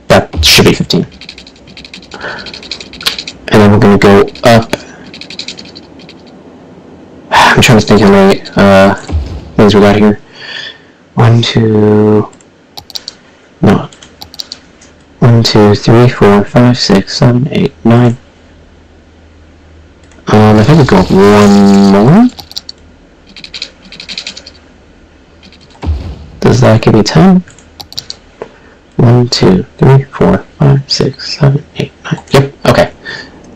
That should be 15. And then we're gonna go up. I'm trying to think how many things we got here. 1, 2. No. 1, 2, 3, 4, 5, 6, 7, 8, 9. I think we go up 1 more. Does that give me 10? 1, 2, 3, 4, 5, 6, 7, 8, 9. Yep, okay.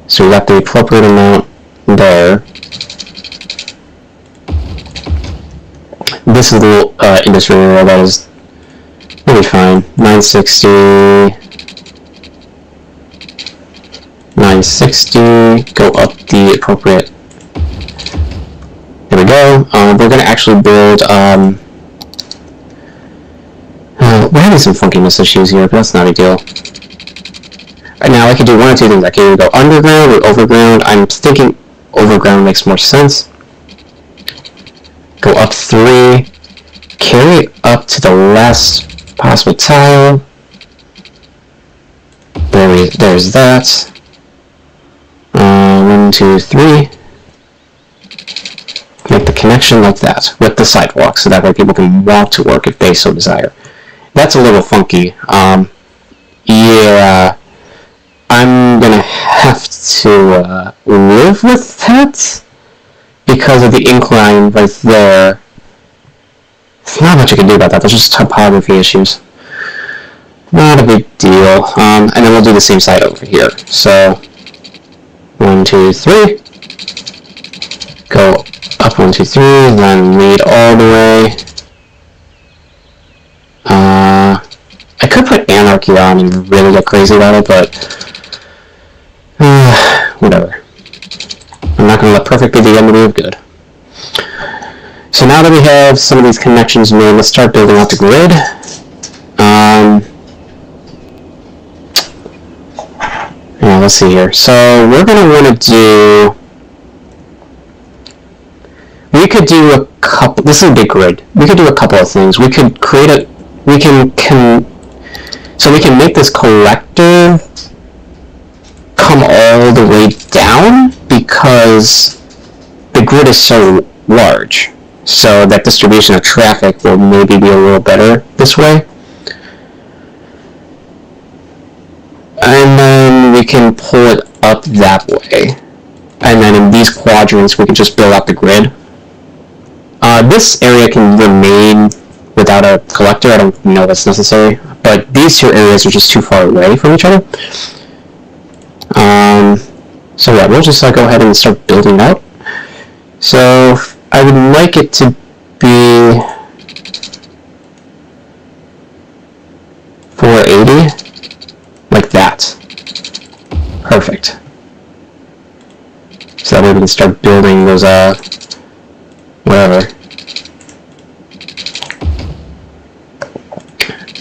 So we got the appropriate amount there. This is the little industry area that is really fine. 960. 960. Go up the appropriate. There we go. We're going to actually build... we're having some funkiness issues here, but that's not a deal. Right now, I could do one or two things. I can either go underground or overground. I'm thinking overground makes more sense. Go up 3. Carry up to the last possible tile. There's that. 1, 2, 3. Make the connection like that with the sidewalk, so that way people can walk to work if they so desire. That's a little funky. Yeah, I'm gonna have to live with that because of the incline right there. There's not much I can do about that. There's just topography issues. Not a big deal. And then we'll do the same side over here. So 1, 2, 3. Go up 1, 2, 3. Then lead all the way. I could put anarchy on and really get crazy about it, but whatever. I'm not going to let perfect be the enemy of good. So now that we have some of these connections made, let's start building out the grid. Yeah, let's see here. So we're going to want to do... We could do a couple... This is a big grid. We could do a couple of things. We could create a... So we can make this collector come all the way down because the grid is so large. So that distribution of traffic will maybe be a little better this way. And then we can pull it up that way. And then in these quadrants we can just build out the grid. This area can remain without a collector. I don't know that's necessary. But these two areas are just too far away from each other. So yeah, we'll just go ahead and start building out. So I would like it to be 480, like that. Perfect. So that way we can start building those, whatever.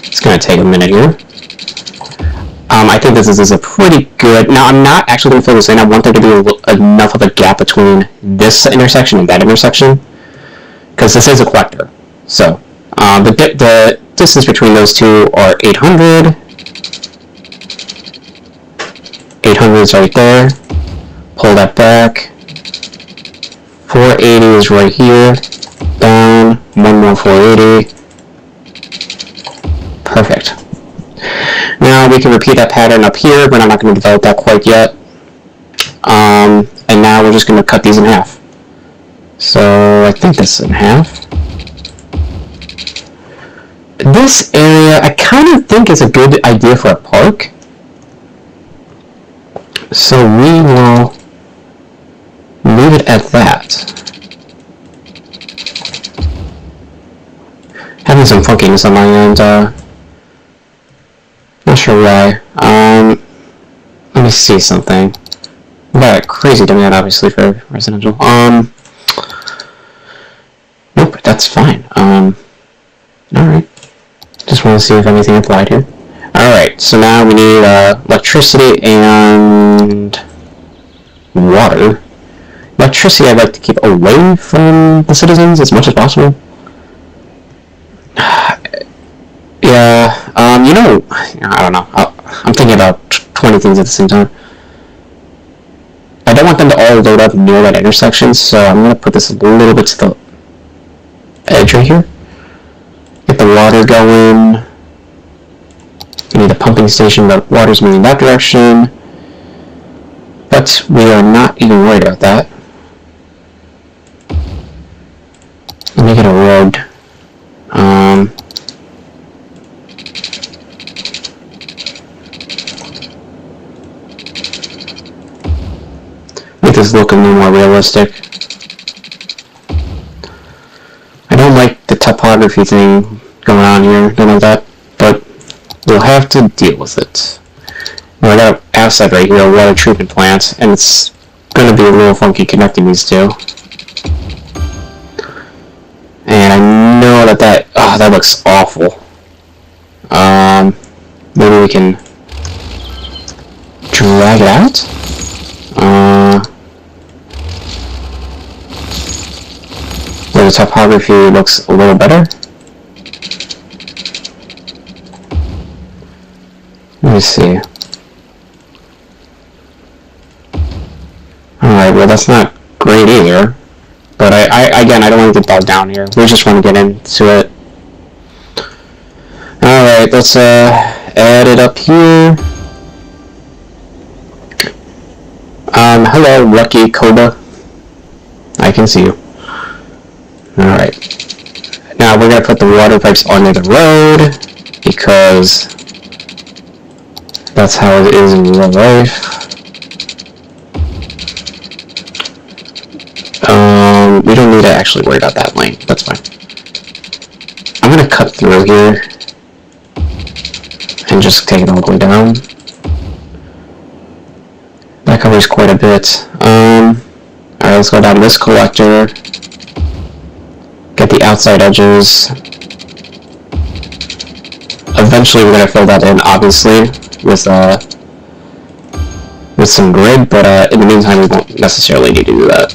It's gonna take a minute here. I think this is a pretty good... Now, I'm not actually going to fill this in. I want there to be enough of a gap between this intersection and that intersection. Because this is a collector. So, the distance between those two are 800. 800 is right there. Pull that back. 480 is right here. Down. One more 480. Perfect. Now we can repeat that pattern up here, but I'm not going to develop that quite yet. And now we're just going to cut these in half. So I think this is in half. This area, I kind of think is a good idea for a park. So we will leave it at that. Having some funkiness on my end, not sure why. Let me see something. We got a crazy demand, obviously, for residential. Nope, that's fine. Alright. Just want to see if anything applied here. Alright, so now we need, electricity and water. Electricity I'd like to keep away from the citizens as much as possible. Yeah, you know, I don't know. I'm thinking about 20 things at the same time. I don't want them to all load up near that intersection, so I'm going to put this a little bit to the edge right here. Get the water going. We need a pumping station, but water's moving that direction. But we are not even worried about that. Let me get a road. Make this look a little more realistic. I don't like the topography thing going on here, don't like that, but we'll have to deal with it. Now, I got an outside right here, a water treatment plant, and it's going to be a little funky connecting these two. And I know that looks awful. Maybe we can drag it out? Where the topography looks a little better. Let me see. Alright, well that's not great either. But again, I don't want to get bogged down here. We just want to get into it. Alright, let's add it up here. Hello, Lucky Koba. I can see you. Alright. Now we're going to put the water pipes under the road, because that's how it is in real life. We don't need to actually worry about that lane. That's fine. I'm going to cut through here and just take it all the way down. That covers quite a bit. Alright, let's go down this collector. Get the outside edges. Eventually we're going to fill that in, obviously, with some grid, but in the meantime we won't necessarily need to do that.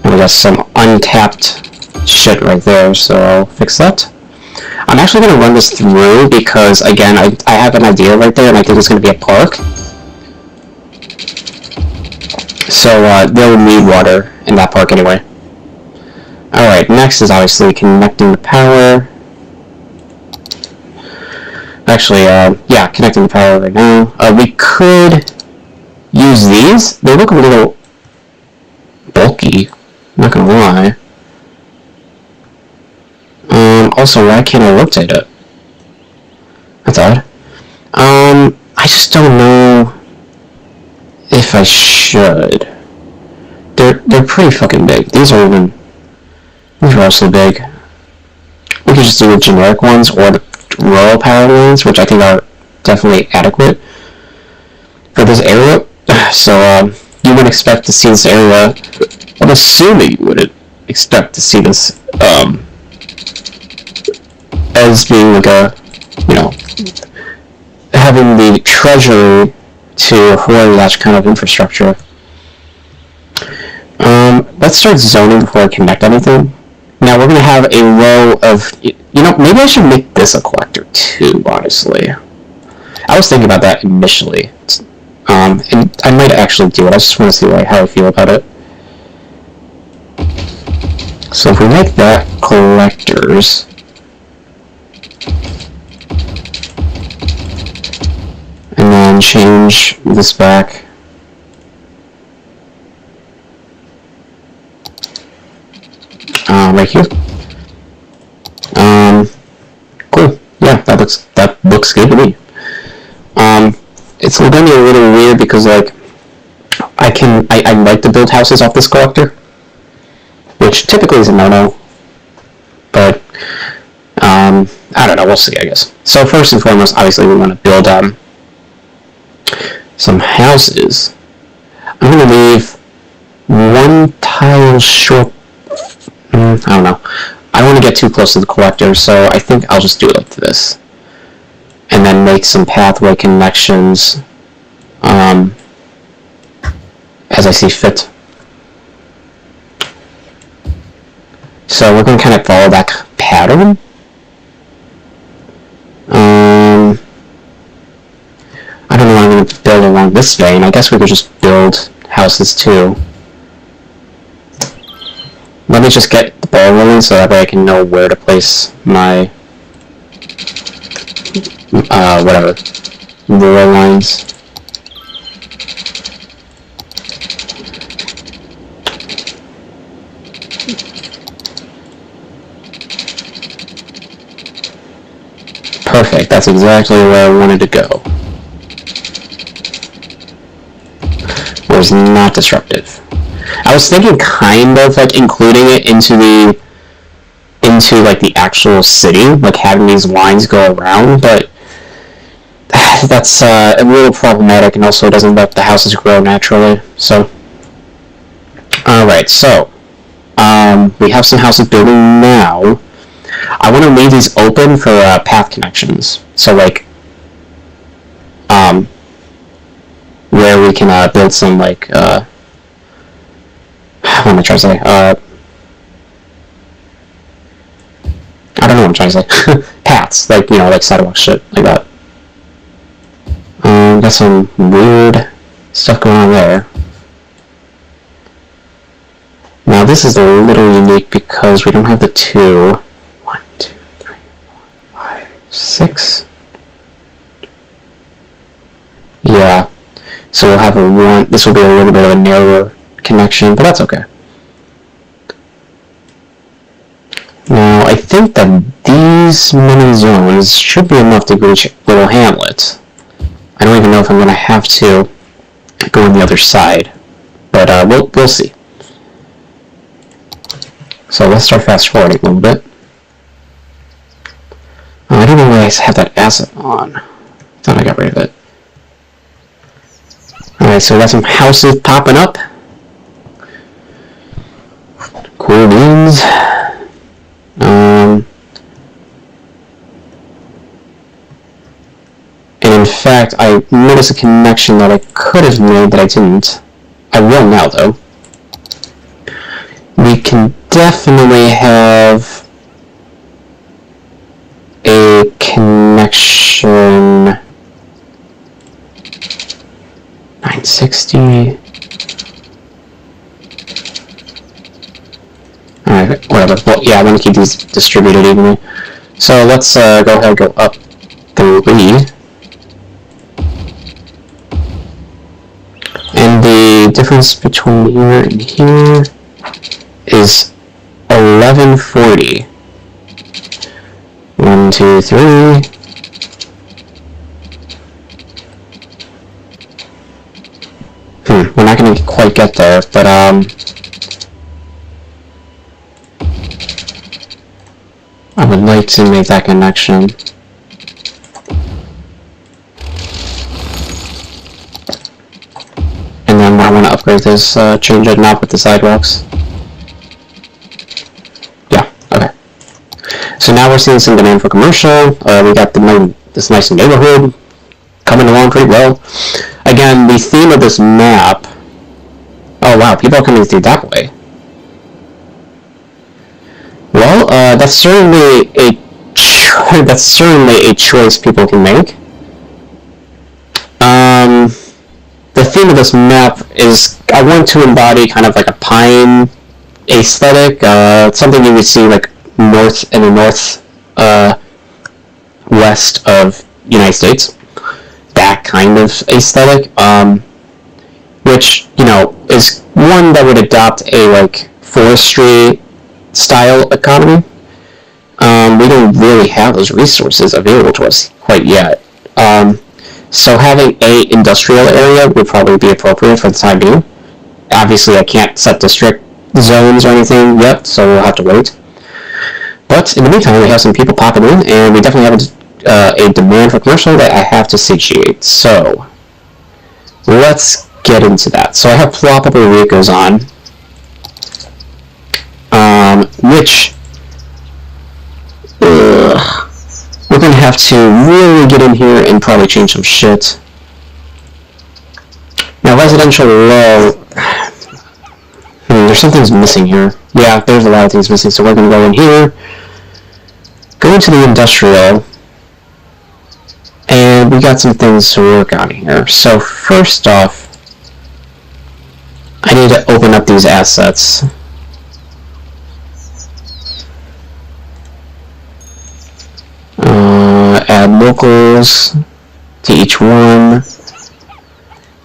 And we got some untapped shit right there, so I'll fix that. I'm actually going to run this through because, again, I have an idea right there, and I think it's going to be a park. So they'll need water in that park anyway. Alright, next is obviously connecting the power. Actually, yeah, connecting the power right now. We could use these. They look a little bulky, not gonna lie. Also, why can't I rotate it? That's odd. I just don't know if I should. They're pretty fucking big. These are also big. We could just do the generic ones or the rural power lines, which I think are definitely adequate for this area. So, you would expect to see this area. I'm assuming you would expect to see this, as being like a, you know, having the treasury to afford that kind of infrastructure. Let's start zoning before I connect anything. Now we're going to have a row of, you know, maybe I should make this a collector too, honestly. I was thinking about that initially. And I might actually do it. I just want to see like how I feel about it. So if we make that collectors, and then change this back. Right here. Cool. Yeah, that looks good to me. It's going to be a little weird because like I like to build houses off this collector, which typically is a no-no. But I don't know. We'll see, I guess. So first and foremost, obviously we want to build some houses. I'm going to leave one tile short. I don't know. I don't want to get too close to the collector, so I think I'll just do it like this. And then make some pathway connections as I see fit. So we're going to kind of follow that pattern. I don't know what I'm going to build along this vein. I guess we could just build houses too. Let me just get the ball rolling so that way I can know where to place my whatever rural lines. Perfect, that's exactly where I wanted to go. Where it's not disruptive. I was thinking kind of like including it into like the actual city, like having these lines go around, but that's a little problematic, and also doesn't let the houses grow naturally. So, alright, so we have some houses building now. I want to leave these open for path connections. So like where we can build some like what am I trying to say? I don't know what I'm trying to say. Paths, like, you know, like sidewalk shit, like that. Got some weird stuff going on there. Now this is a little unique because we don't have the 2. 1, 2, 3, 4, 5, 6. Yeah. So we'll have a 1. This will be a little bit of a narrower connection, but that's okay. Now, I think that these many zones should be enough to reach Little Hamlet. I don't even know if I'm going to have to go on the other side, but we'll see. So let's start fast forwarding a little bit. I don't know why I have that asset on. I thought I got rid of it. Alright, so we got some houses popping up. Cool beans. And in fact, I noticed a connection that I could have made that I didn't. I will now, though. We can definitely have a connection. 960. Alright, whatever. Well, yeah, I want to keep these distributed evenly. So let's go ahead and go up 3. And the difference between here and here is 1140. 1, 2, 3. We're not going to quite get there, but I would like to make that connection. And then I want to upgrade this, change it now with the sidewalks. Yeah, okay. So now we're seeing some demand for commercial. We got this nice neighborhood coming along pretty well. Again, the theme of this map... Oh wow, people are coming through that way. Well, that's certainly a choice people can make. the theme of this map is I want to embody kind of like a pine aesthetic, something you would see like in the west of United States. That kind of aesthetic, which, you know, is one that would adopt a like forestry style economy. We don't really have those resources available to us quite yet. So having a industrial area would probably be appropriate for the time being. Obviously, I can't set district zones or anything yet, so we'll have to wait. But in the meantime, we have some people popping in, and we definitely have a demand for commercial that I have to satiate. So let's get into that. So I have ploppable Ricos on, which we're going to have to really get in here and probably change some shit. Now, residential low, there's some things missing here. Yeah, there's a lot of things missing, so we're going to go in here, go into the industrial, and we got some things to work on here. So first off, I need to open up these assets. Add locals to each one.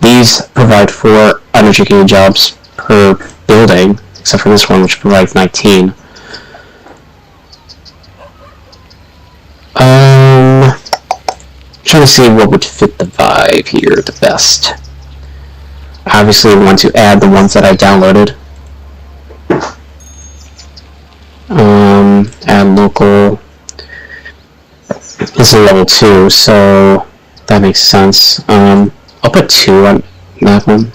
These provide 4 uneducated jobs per building, except for this one, which provides 19. Trying to see what would fit the vibe here the best. Obviously, we want to add the ones that I downloaded. Add local. This is level 2, so that makes sense. I'll put 2 on that one.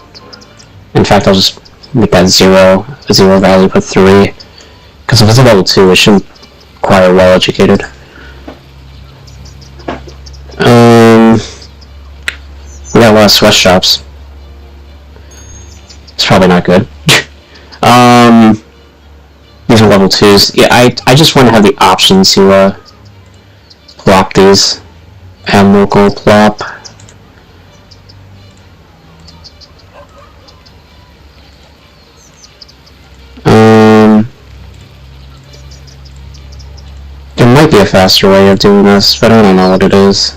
In fact, I'll just make that a 0 value, put 3. Because if it's a level 2, it shouldn't require well-educated. We got a lot of sweatshops. It's probably not good. These are level 2s. Yeah, I just want to have the option to plop these. Add local plop. There might be a faster way of doing this, but I don't know what it is.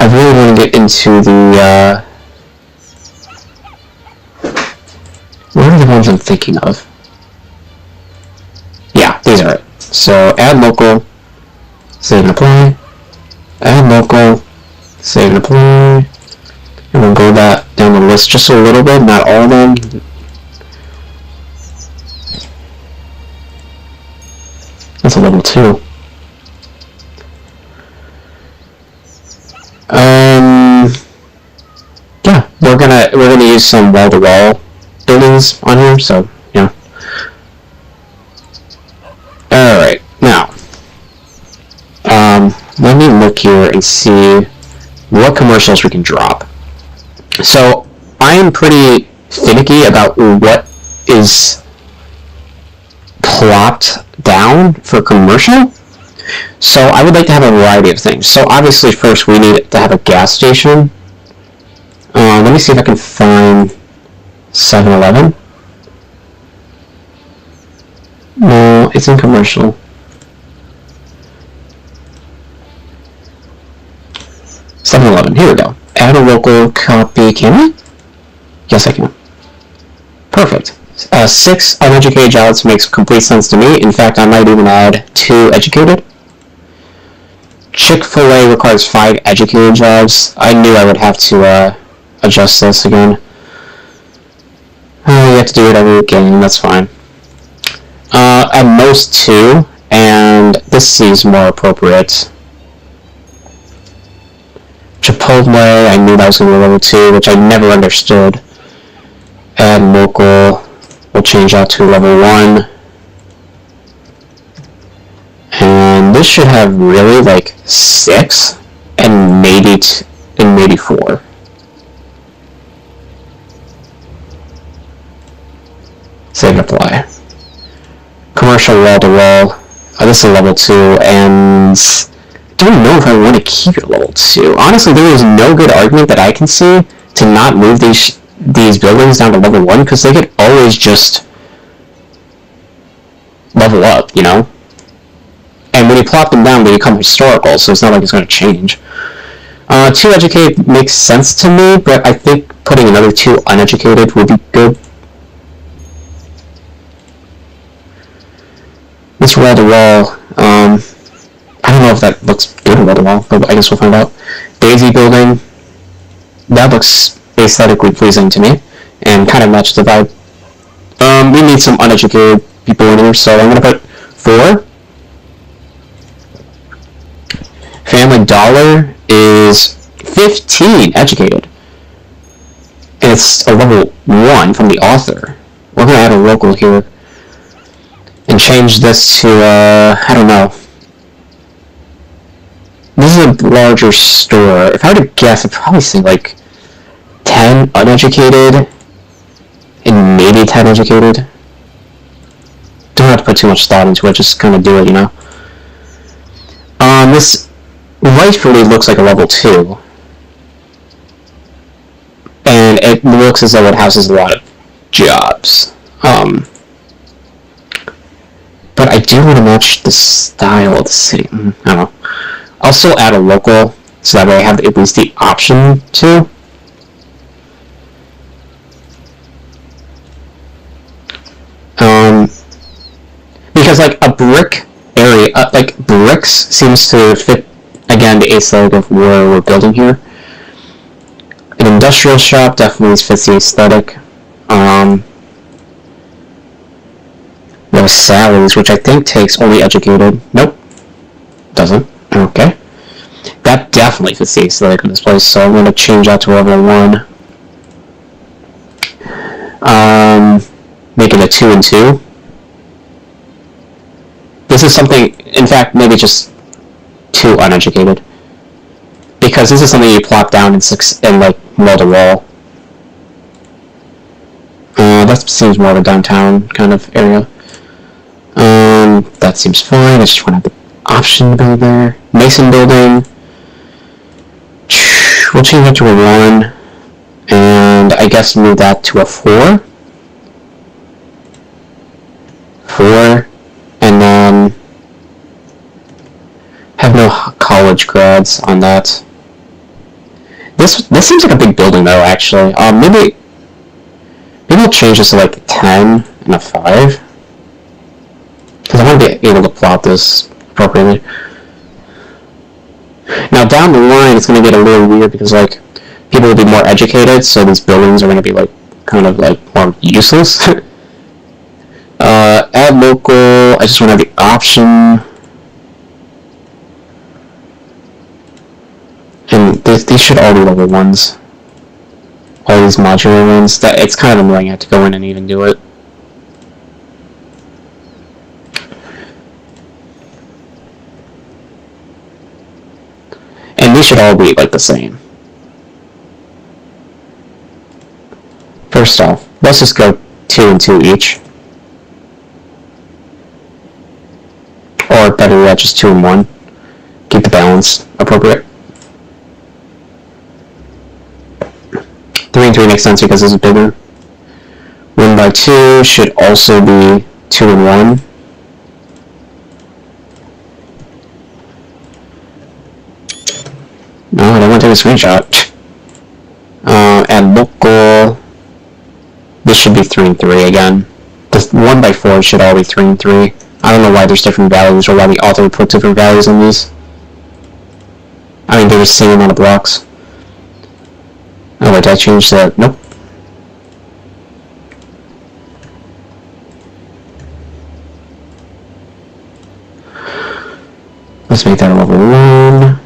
I really want to get into the, what are the ones I'm thinking of? Yeah, these are it. So, add local, save and apply, add local, save and apply, and we'll go down the list just a little bit, not all of them. That's a level 2. Yeah, we're gonna use some wall-to-wall buildings on here, so yeah. Alright, now let me look here and see what commercials we can drop. So I am pretty finicky about what is plopped down for commercial. So I would like to have a variety of things. So obviously first we need to have a gas station. Let me see if I can find 7-Eleven. No, it's in commercial. Here we go. Add a local copy. Can I? Yes, I can. Perfect. 6 uneducated jobs makes complete sense to me. In fact, I might even add 2 educated. Chick-fil-A requires 5 educated jobs. I knew I would have to adjust this again. You have to do it every game, that's fine. At most 2, and this seems more appropriate. Chipotle, I knew that was going to be level 2, which I never understood. Add local, we'll change that to level 1. And this should have really like 6 and maybe 4. Save and apply. Commercial wall to wall. This is level 2, and don't know if I want to keep it level 2. Honestly, there is no good argument that I can see to not move these buildings down to level 1, because they could always just level up, you know? And when you plop them down, they become historical, so it's not like it's going to change. 2 educated makes sense to me, but I think putting another 2 uneducated would be good. This wall-to-wall, I don't know if that looks good wall-to-wall, but I guess we'll find out. Daisy building, that looks aesthetically pleasing to me, and kind of matches the vibe. We need some uneducated people in here, so I'm going to put 4. Family Dollar is 15 educated. And it's a level 1 from the author. We're going to add a local here. And change this to, I don't know. This is a larger store. If I were to guess, I'd probably say like 10 uneducated and maybe 10 educated. Don't have to put too much thought into it, just kind of do it, you know. This rightfully looks like a level 2. And it looks as though it houses a lot of jobs. But I do want to match the style of the city. I don't know. I'll still add a local, so that way I have at least the option to. Because like a brick area, like bricks seems to fit, again, the aesthetic of where we're building here. An industrial shop definitely fits the aesthetic. There's salaries, which I think takes only educated. Nope. Doesn't. Okay. That definitely fits the aesthetic of this place, so I'm going to change that to level 1. Make it a 2 and 2. This is something, in fact, maybe just 2 uneducated. Because this is something you plop down in like, wall-to-wall. That seems more of a downtown kind of area. That seems fine. I just want to have the option to build there. Mason building. We'll change that to a 1. And I guess move that to a 4. 4. And then have no college grads on that. This seems like a big building though, actually. Maybe I'll change this to like 10 and a 5. Because I want to be able to plot this appropriately. Now down the line it's going to get a little weird because like people will be more educated, so these buildings are going to be like kind of like more useless. Add local, I just want to have the option. And these should all be level 1s. All these modular ones. It's kind of annoying I have to go in and even do it. And these should all be like the same. First off, let's just go 2 and 2 each. Or better yet, just 2 and 1. Keep the balance appropriate. 3 and 3 makes sense because this is bigger. 1 by 2 should also be 2 and 1. No, I don't want to take a screenshot. And local. This should be 3 and 3 again. This 1 by 4 should all be 3 and 3. I don't know why there's different values or why the author put different values in these. I mean, they're the same amount of blocks. Oh wait, did I change that? Nope. Let's make that a level 1.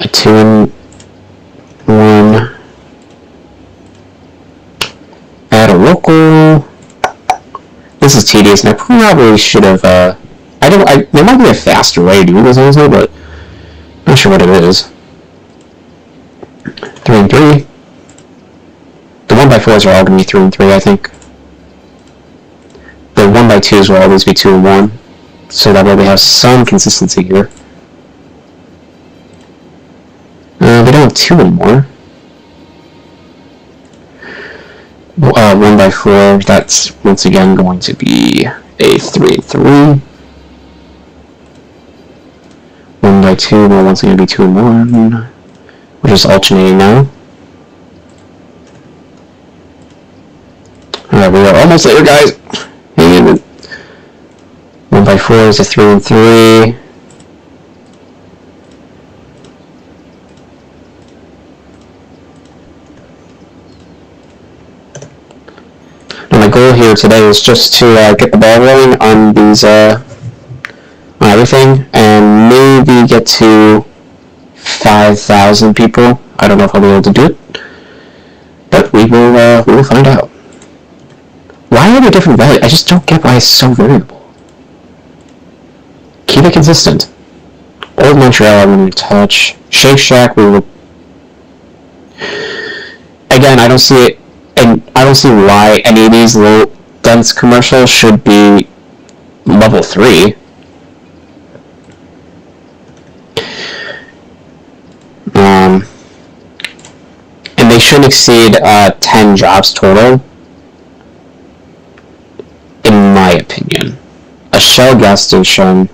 A 2 and 1. Add a local. This is tedious, and I probably should have, there might be a faster way to do this also, but I'm not sure what it is. 3 and 3. The 1 by 4s are all going to be 3 and 3, I think. The 1 by 2s will always be 2 and 1. So that way we have some consistency here. We don't have 2 anymore. 1 by 4, that's once again going to be a 3 and 3. 1 by 2 will once again be 2 and 1. We're just alternating now. Alright, we are almost there, guys. Hang in. 1 by 4 is a 3 and 3. And my goal here today is just to get the ball rolling on these, on everything, and maybe get to 5,000 people. I don't know if I'll be able to do it, but we will find out. Why are there different values? I just don't get why it's so variable. Keep it consistent. Old Montreal, I'm going to touch. Shake Shack, we will... Again, I don't see it, and I don't see why any of these low dense commercials should be level 3. And they shouldn't exceed 10 jobs total, in my opinion. A Shell gas station,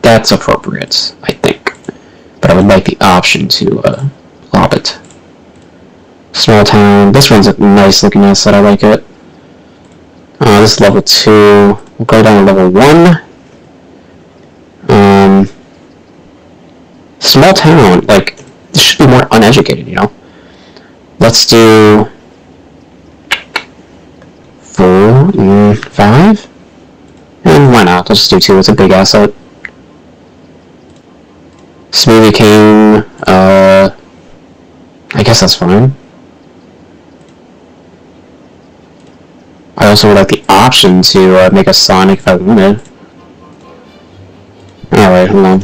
that's appropriate, I think. But I would like the option to lob it. Small town, this one's a nice looking asset, I like it. This is level 2, we'll go down to level 1. Small town, like, this should be more uneducated, you know? Let's do 4 and 5? And why not? Let's just do 2, it's a big asset. Smoothie King, I guess that's fine. I also would like the option to make a Sonic if I wanted. Alright, hold on.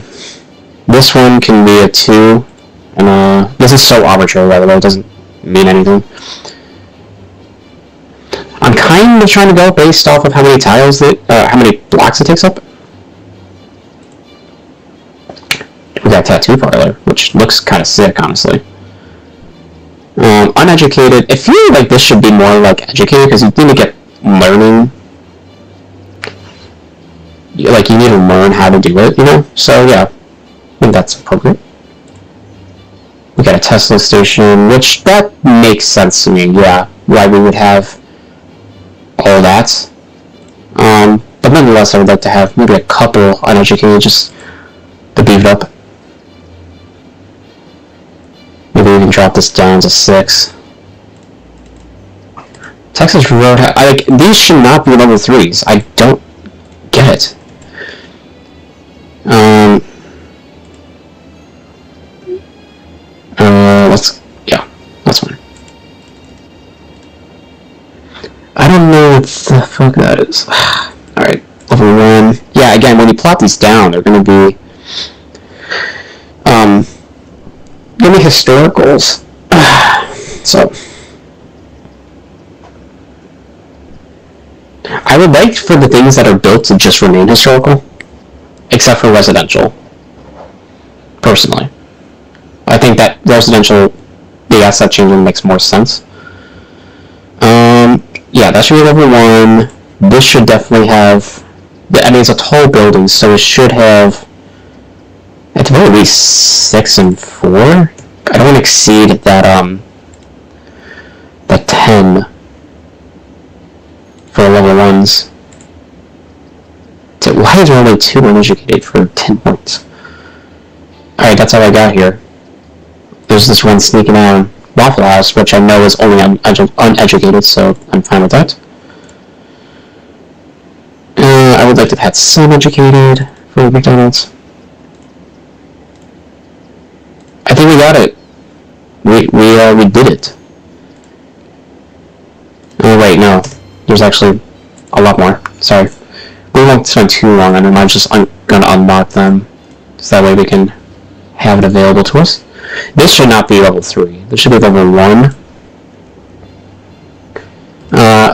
This one can be a 2, and this is so arbitrary, by the way, it doesn't mean anything. I'm kind of trying to go based off of how many tiles that, how many blocks it takes up. We got Tattoo Parlor, which looks kind of sick, honestly. Uneducated, I feel like this should be more like educated, because you need to get learning. Like, you need to learn how to do it, you know? So, yeah, I think that's appropriate. We got a Tesla station, which, that makes sense to me, yeah, why we would have all that. But nonetheless, I would like to have maybe a couple uneducated, just to beef it up. Maybe we can drop this down to 6. Texas Road, these should not be level 3s. I don't get it. That's fine. I don't know what the fuck that is. Alright, level 1. Yeah, again, when you plot these down, they're gonna be, historicals. So, I would like for the things that are built to just remain historical, except for residential, personally. I think that residential, the asset changing makes more sense. Yeah, that should be level 1. This should definitely have, I mean, it's a tall building, so it should have, at the very least, 6 and 4. I don't want to exceed that, that 10 for level 1s. So why is there only 2 uneducated for 10 points? Alright, that's all I got here. There's this one sneaking on Waffle House, which I know is only uneducated, so I'm fine with that. I would like to have had some educated for McDonald's. I think we got it. We did it. Oh wait, no. There's actually a lot more. Sorry. We won't spend too long on them. I'm just gonna unlock them, so that way we can have it available to us. This should not be level 3. This should be level 1.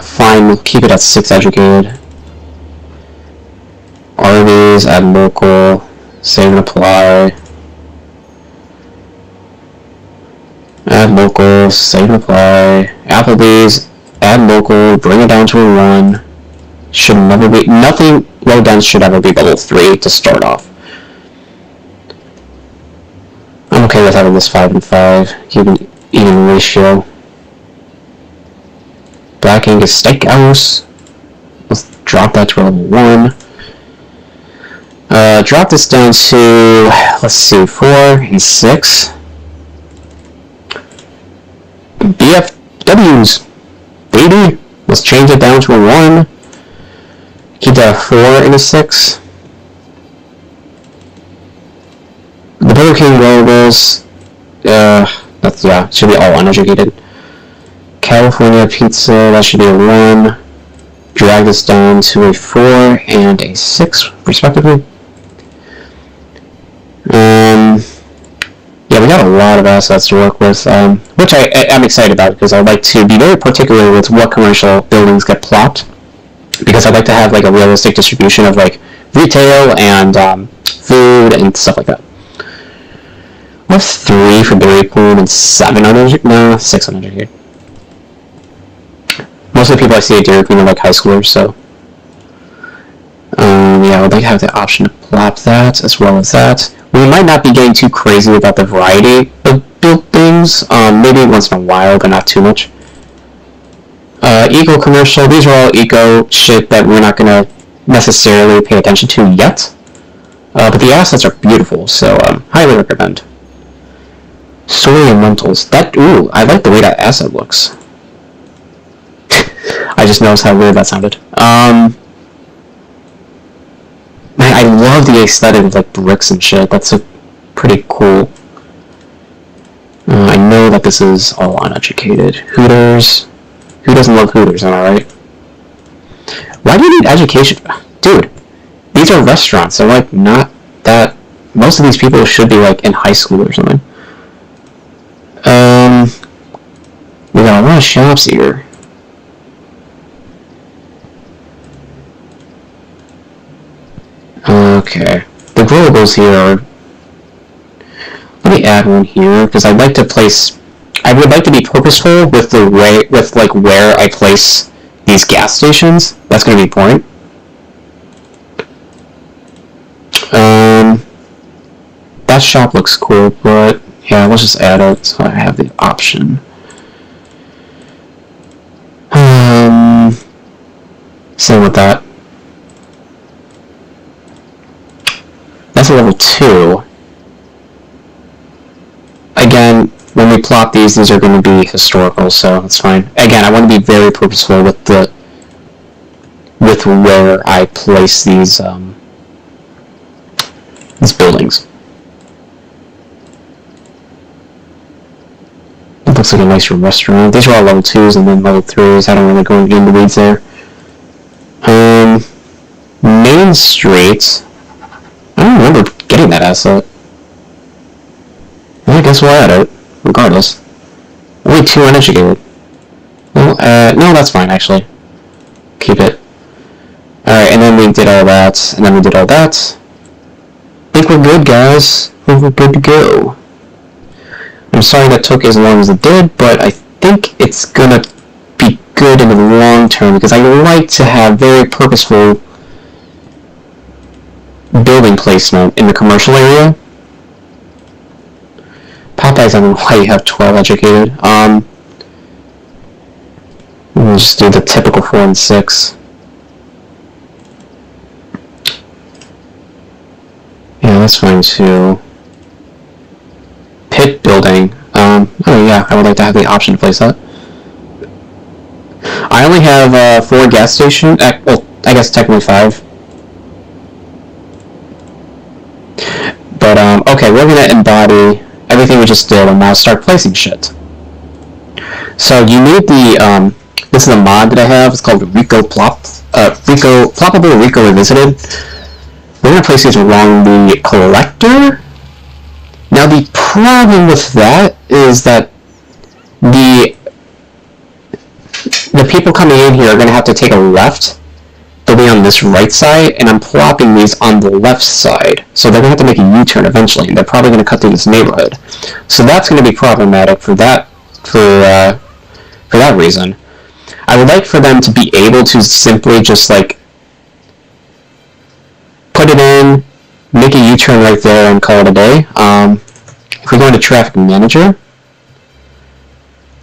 Fine, we'll keep it at 6 educated. RV Applebee's, add local, save and apply. Add local, save and apply. Applebee's, add local, bring it down to a 1. Should never be, nothing low dense should ever be level 3 to start off. I'm okay with having this 5 and 5, even ratio. Black Angus Steakhouse. Let's drop that to level 1. Drop this down to, let's see, 4 and 6. BFWs, baby. Let's change it down to a 1. Keep that a 4 and a 6. The Burger King logos, that's, yeah, should be all uneducated. California Pizza, that should be a 1. Drag this down to a 4 and a 6, respectively. Yeah, we got a lot of assets to work with, which I'm excited about, because I like to be very particular with what commercial buildings get plopped, because I'd like to have like a realistic distribution of like retail and food and stuff like that. I have 3 for Dairy Queen and 7 no, 6 uneducated. Most of the people I see at Dairy Queen are like high schoolers, so yeah, I would like to have the option to plop that as well as that. We might not be getting too crazy about the variety of built things, maybe once in a while, but not too much. Eco commercial, these are all eco shit that we're not going to necessarily pay attention to yet, but the assets are beautiful, so highly recommend. Soy and lentils, that, ooh, I like the way that asset looks. I just noticed how weird that sounded. Man, I love the aesthetic of like bricks and shit. That's pretty cool. I know that this is all uneducated. Hooters. Who doesn't love Hooters, am I right? Why do you need education? Dude, these are restaurants. They're like not that... Most of these people should be like in high school or something. We got a lot of shops here. Okay, the globals here are... Let me add one here, because I'd like to place... I would like to be purposeful with the way, with like where I place these gas stations. That's going to be important. That shop looks cool, but yeah, let's just add it so I have the option. Same with that. That's a level 2. Again, when we plot these are going to be historical, so that's fine. Again, I want to be very purposeful with where I place these buildings. It looks like a nicer restaurant. These are all level 2s and then level 3s. I don't really go into the weeds there. Main Street. I don't remember getting that asset. Well, I guess we'll add it, regardless. Only 2 uneducated. Well, no, that's fine, actually. Keep it. Alright, and then we did all that, and then we did all that. I think we're good, guys. I think we're good to go. I'm sorry that took as long as it did, but I think it's gonna be good in the long term, because I like to have very purposeful building placement in the commercial area. Popeyes, I don't know why you have 12 educated. We'll just do the typical 4 and 6. Yeah, that's fine too. Pit building. Oh yeah, I would like to have the option to place that. I only have 4 gas stations. Well, I guess technically 5. But okay, we're gonna embody everything we just did and now start placing shit. So you need the this is a mod that I have. It's called Ploppable Rico Revisited. We're gonna place these along the collector. Now the problem with that is that the people coming in here are gonna have to take a left. The they'll be on this right side, and I'm plopping these on the left side. So they're going to have to make a U-turn eventually, and they're probably going to cut through this neighborhood. So that's going to be problematic for that reason. I would like for them to be able to simply just like put it in, make a U-turn right there, and call it a day. If we go into traffic manager,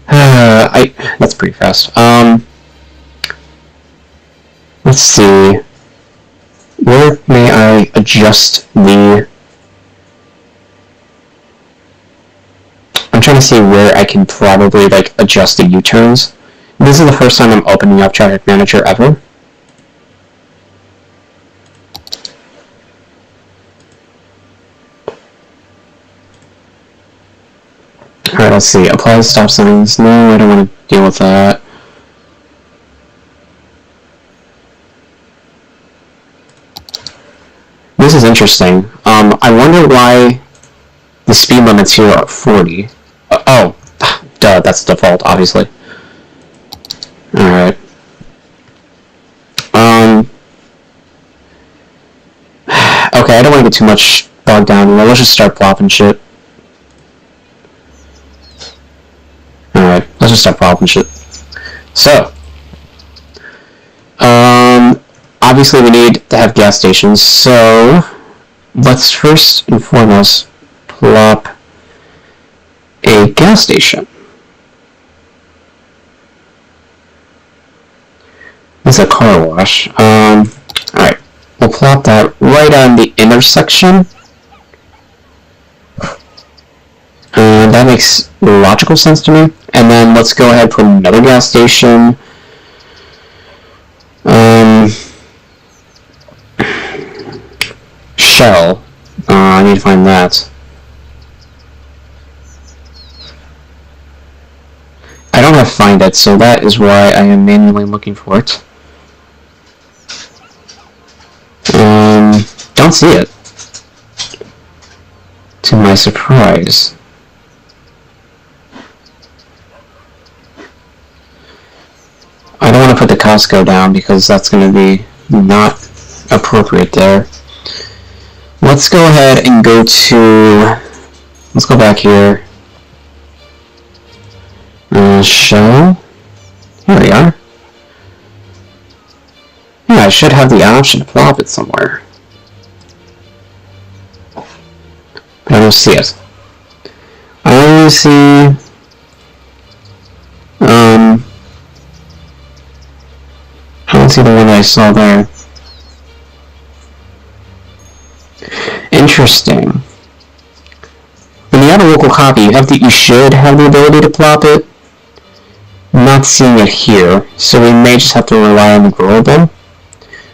that's pretty fast. Let's see. Where may I adjust the... I'm trying to see where I can probably like adjust the U-turns. This is the first time I'm opening up Traffic Manager ever. Alright, let's see. Apply stop signs. No, I don't want to deal with that. This is interesting. I wonder why the speed limits here are 40. Oh, duh, that's the default, obviously. Alright. Okay, I don't want to get too much bogged down here. Let's just start plopping shit. Alright, let's just start plopping shit. So, obviously we need to have gas stations, so let's first and foremost plop a gas station. It's a car wash. Alright, we'll plop that right on the intersection. That makes logical sense to me. And then let's go ahead and put another gas station. Shell. I need to find that. I don't have Find It, so that is why I am manually looking for it. Don't see it. To my surprise. I don't want to put the Costco down because that's going to be not appropriate there. Let's go ahead and go to... Let's go back here. Show. Here we are. Yeah, I should have the option to plop it somewhere. But I don't see it. I only see... I don't see the one I saw there. Interesting. When you have a local copy, you should have the ability to plop it. I'm not seeing it here, so we may just have to rely on the growable.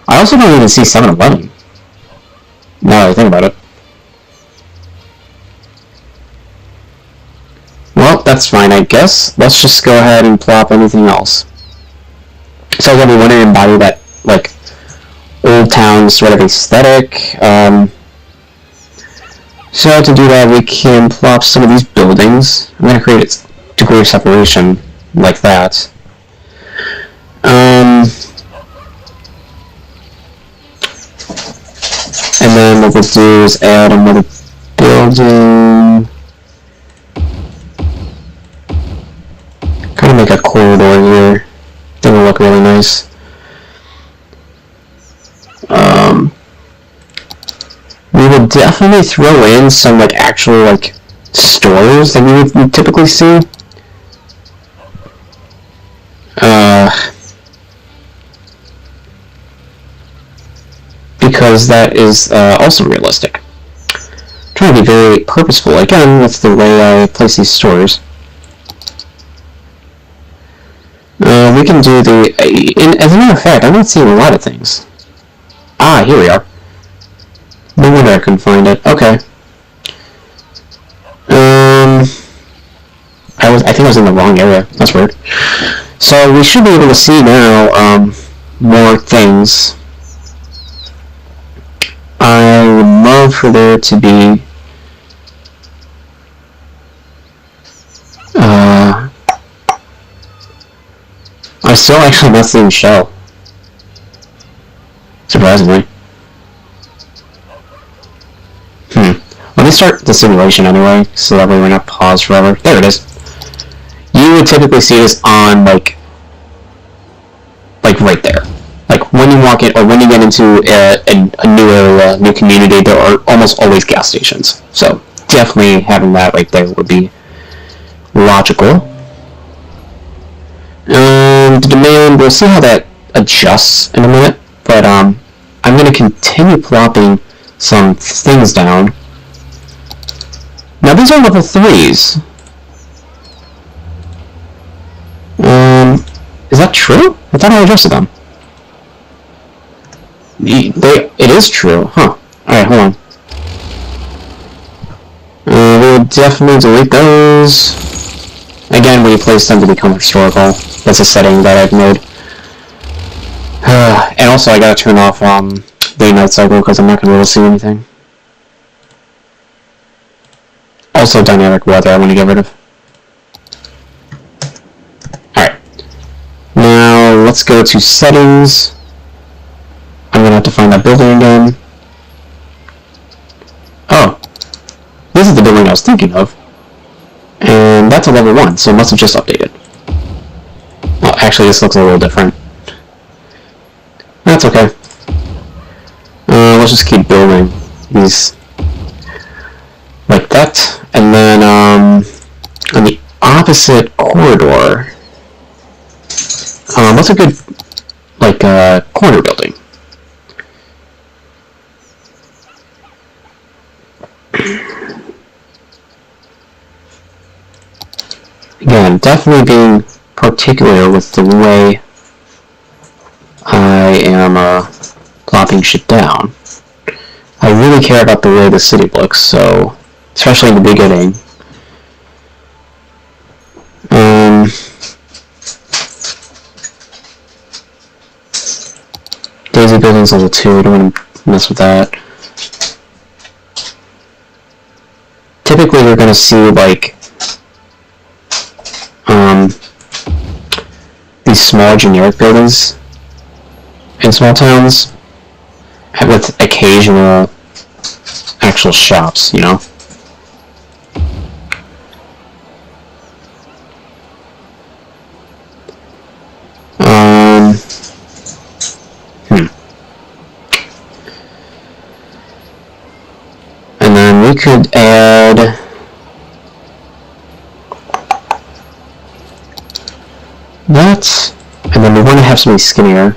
I also don't even see 7-Eleven. Now that I think about it. Well, that's fine, I guess. Let's just go ahead and plop anything else. So again, we want to embody that, like, old town sort of aesthetic. So to do that, we can plop some of these buildings. I'm going to create a degree of separation like that. And then what we'll do is add another building. Kind of make a corridor here. I think it'll look really nice. We will definitely throw in some like actual like stores that we would typically see. Because that is also realistic. I'm trying to be very purposeful. Again, that's the way I place these stores. We can do the... as a matter of fact, I'm not seeing a lot of things. Ah, here we are. No wonder I couldn't find it. Okay. I think I was in the wrong area. That's weird. So we should be able to see now more things. I would love for there to be I'm still actually not seeing Shell. surprisingly. Let me start the simulation anyway, so that way we're not paused forever. There it is. You would typically see this on, like right there. Like, when you walk in, or when you get into a new area, new community, there are almost always gas stations. So, definitely having that right there would be logical. The demand, we'll see how that adjusts in a minute, but I'm going to continue plopping some things down. Now these are level 3s. Is that true? I thought I adjusted them. It is true, huh? Alright, hold on. We'll definitely delete those. Again, we place them to become historical. That's a setting that I've made. And also, I gotta turn off day night cycle because I'm not gonna be able to see anything. Also, dynamic weather I want to get rid of. Alright. Now, let's go to settings. I'm gonna have to find that building again. Oh. This is the building I was thinking of. And that's a level 1, so it must have just updated. Well, actually, this looks a little different. That's okay. Let's just keep building these like that. And then, on the opposite corridor, what's a good, like, corner building? Again, definitely being particular with the way I am plopping shit down. I really care about the way the city looks, so especially in the beginning. Daisy building's level 2, I don't want to mess with that. Typically you're going to see like these small generic buildings in small towns with occasional actual shops, you know? And then we could add that, and then we want to have something skinnier.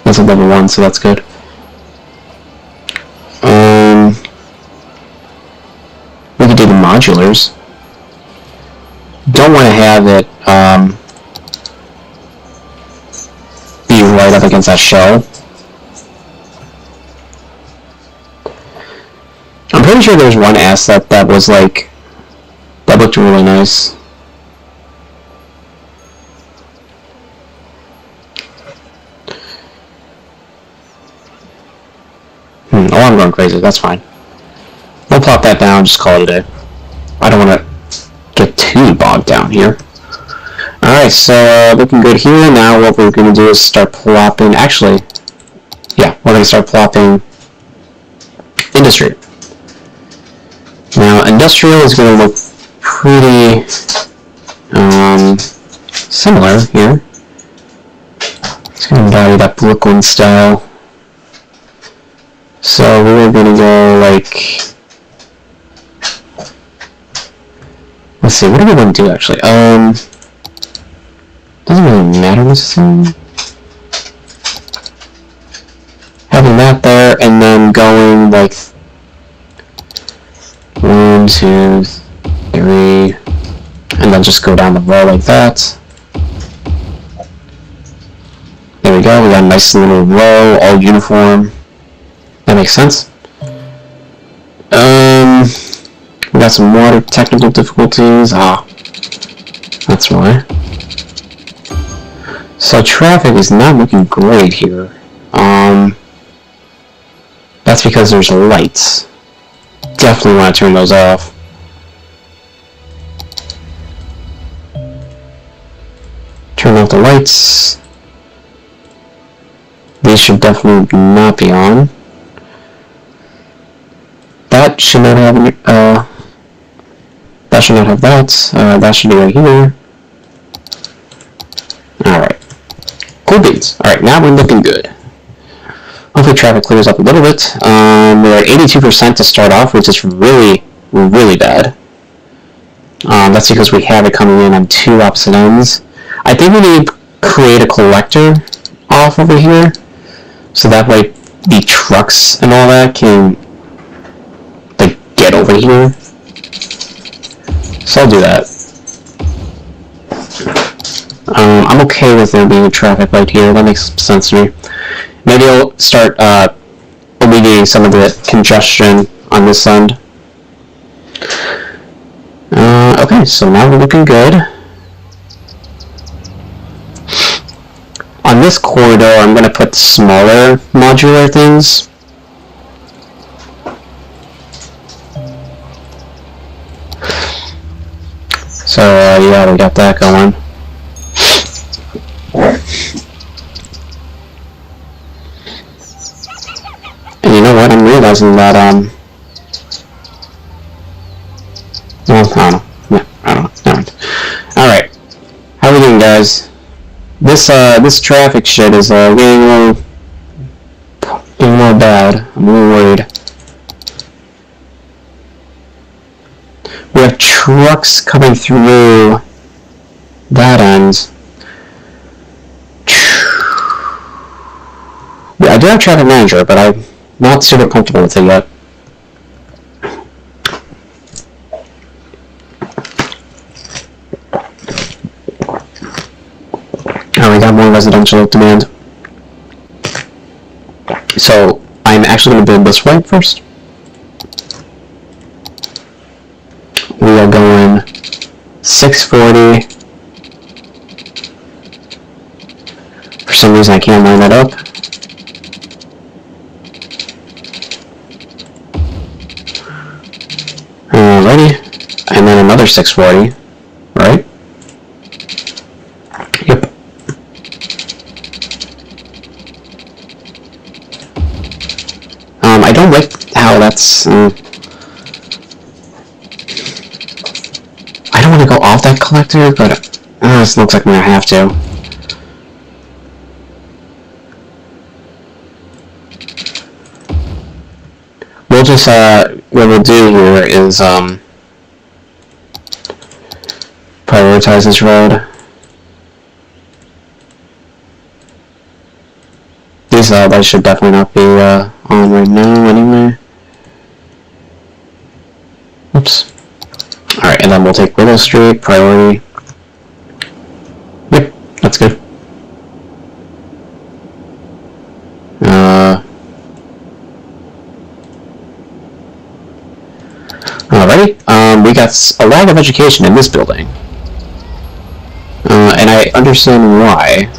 That's a level 1, so that's good. We could do the modulars. Don't want to have it be right up against that shell. I'm pretty sure there's one asset that was like, that looked really nice. Oh, I'm going crazy, that's fine. We'll plop that down, just call it a day. I don't want to get too bogged down here. Alright, so looking good here. Now what we're going to do is start plopping, actually, yeah, we're going to start plopping industry. Now, industrial is going to look pretty similar here. It's going to embody that Brooklyn style. So we're going to go like, let's see, what do we want to do actually? Doesn't really matter necessarily. Having that there, and then going like 1, 2, 3, and then just go down the row like that. There we go, we got a nice little row, all uniform. That makes sense. We got some water technical difficulties. Ah, that's why. So traffic is not looking great here. That's because there's lights. Definitely want to turn those off. Turn off the lights. These should definitely not be on. That should not have any, that should not have that. That should be right here. Alright. Cool beans. Alright, now we're looking good. Hopefully traffic clears up a little bit. We're at 82% to start off, which is really, really bad. That's because we have it coming in on two opposite ends. I think we need to create a collector off over here, so that way the trucks and all that can, like, get over here. So I'll do that. I'm okay with there being a traffic light here. That makes sense to me. Maybe I'll start alleviating some of the congestion on this end. Okay, so now we're looking good. On this corridor, I'm going to put smaller modular things. So, yeah, we got that going. And you know what? I'm realizing that, well, I don't know. Yeah, I don't know. Never mind. Alright. How are we doing, guys? This traffic shit is, getting a little bad. I'm a little worried. We have trucks coming through that end. Yeah, I do have traffic manager, but I'm not super comfortable with it yet. Oh, we got more residential demand. So, I'm actually going to build this way first. We are going 640. For some reason I can't line that up. Alrighty. And then another 640. Right? Yep. I don't like how that's... I don't want to go off that collector, but this looks like I'm going to have to. We'll just, what we'll do here is, prioritize this road. These lights should definitely not be, on right now anyway. Oops. Alright, and then we'll take Willow Street, priority. Yep, that's good. Alrighty, we got a lack of education in this building. And I understand why.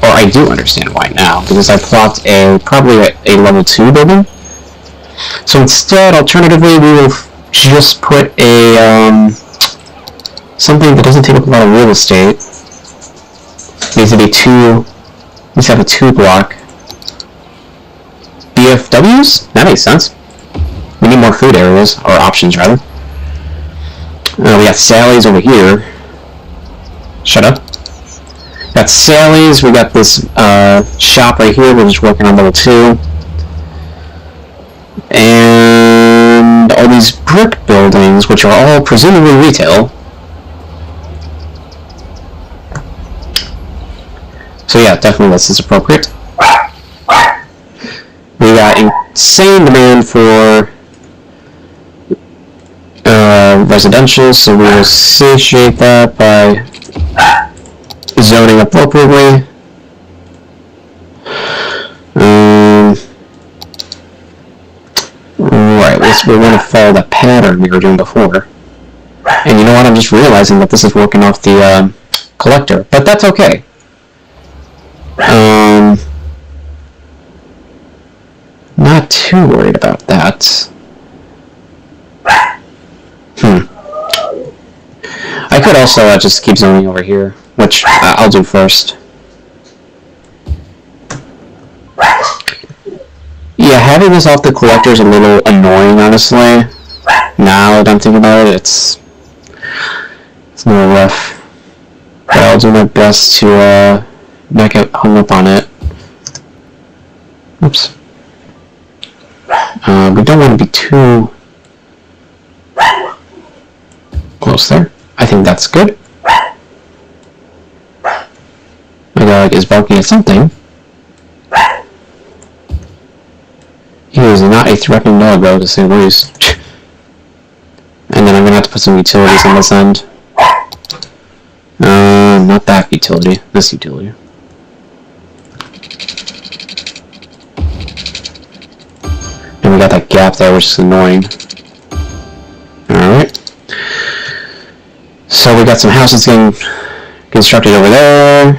Or I do understand why now, because I plopped probably a level 2 building. So instead, alternatively, we will just put a, something that doesn't take up a lot of real estate. Needs to have a 2 block. BFWs? That makes sense. We need more food areas, or options rather. We got Sally's over here. Shut up. Got Sally's, we got this shop right here, we're just working on level 2. And all these brick buildings, which are all presumably retail. So yeah, definitely this is appropriate. We got insane demand for residential, so we will satiate that by zoning appropriately. Right, we want to follow the pattern we were doing before. And you know what, I'm just realizing that this is working off the collector, but that's okay. Not too worried about that. I could also just keep zoning over here, which I'll do first. having this off the collector is a little annoying, honestly. Now that I'm thinking about it, it's a little rough. But I'll do my best to not get hung up on it. Oops. We don't want to be too close there. I think that's good. My dog is barking at something. He is not a threatening dog, though, to say the least. And then I'm gonna have to put some utilities on this end. Not that utility. This utility. And we got that gap there, which is annoying. Alright. So we got some houses getting constructed over there.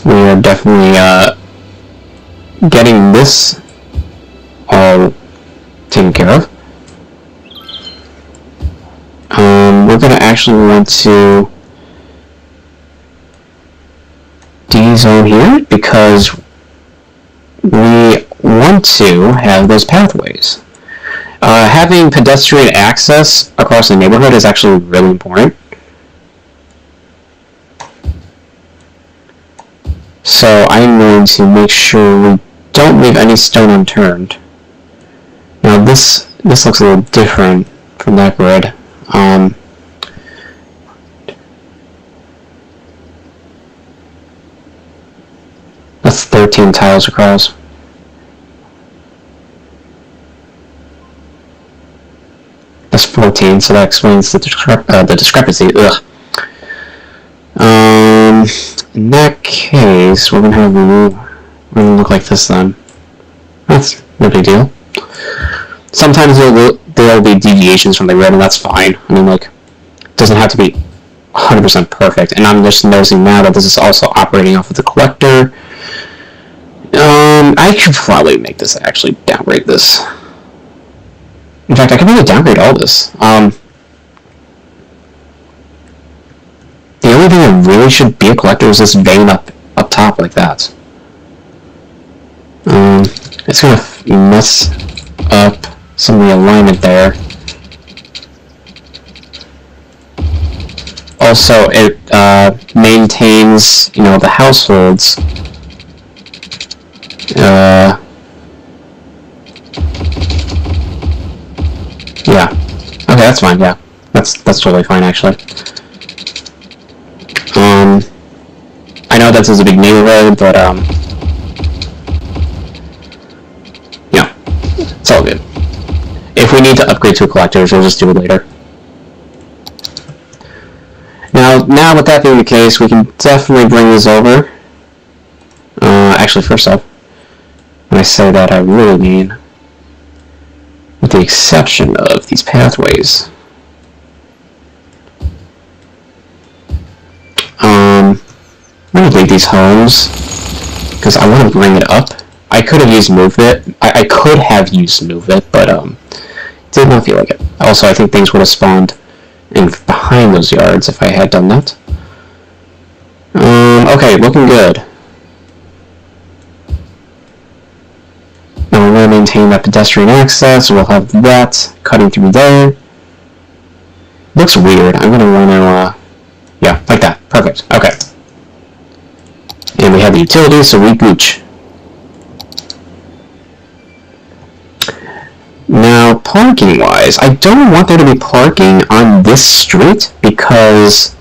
We are definitely getting this all taken care of. We're going to actually want to D-zone here because we want to have those pathways. Having pedestrian access across the neighborhood is actually really important. So I'm going to make sure we don't leave any stone unturned. Now this looks a little different from that grid. That's 13 tiles across. That's 14, so that explains the discrepancy. Ugh. In that case, we're gonna look like this then. That's no big deal. Sometimes there'll be deviations from the grid, and that's fine. I mean, like, it doesn't have to be 100% perfect. And I'm just noticing now that this is also operating off of the collector. I should probably make this actually downgrade this. In fact, I can really downgrade all this. The only thing that really should be a collector is this vein up top like that. It's gonna mess up some of the alignment there. Also, it maintains, you know, the households. Yeah. Okay, that's fine. Yeah, that's totally fine actually. I know this is a big neighborhood, but yeah, it's all good. If we need to upgrade to a collector, we'll just do it later. Now with that being the case, we can definitely bring this over. Actually, first off, when I say that, I really mean with the exception of these pathways. I'm going to leave these homes because I want to bring it up. I could have used Move It. I could have used Move It, but did not feel like it. Also, I think things would have spawned in behind those yards if I had done that. Okay, looking good. Now we're going to maintain that pedestrian access. We'll have that cutting through there. Looks weird. I'm going to want to, yeah, like that. Perfect. Okay. And we have the utilities, so we gooch. Now, parking-wise, I don't want there to be parking on this street because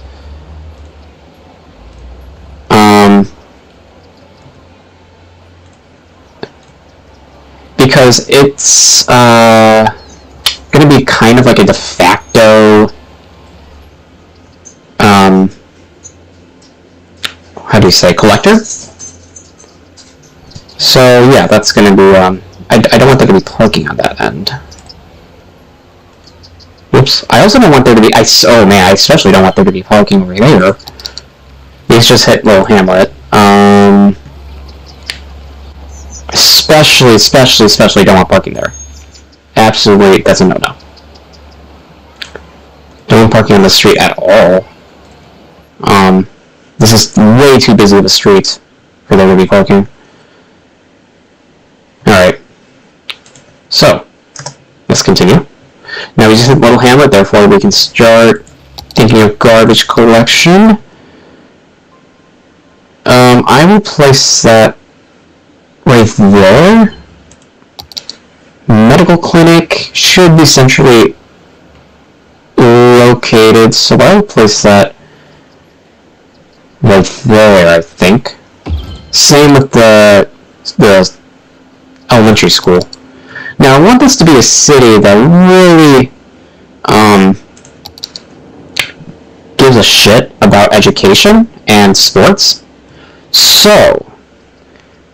it's going to be kind of like a de facto how do you say, collector? So yeah, that's going to be I don't want there to be parking on that end. Whoops. I also don't want there to be, oh man, I especially don't want there to be parking over there. Let's just hit Little Hamlet. Especially don't want parking there. Absolutely, that's a no-no. Don't want parking on the street at all. This is way too busy of a street for there to be parking. Alright. So, let's continue. Now we just hit Little Hamlet, therefore we can start thinking of garbage collection. I will place that right there. Medical clinic should be centrally located, so I will place that right there, I think. Same with the elementary school. Now, I want this to be a city that really gives a shit about education and sports. So,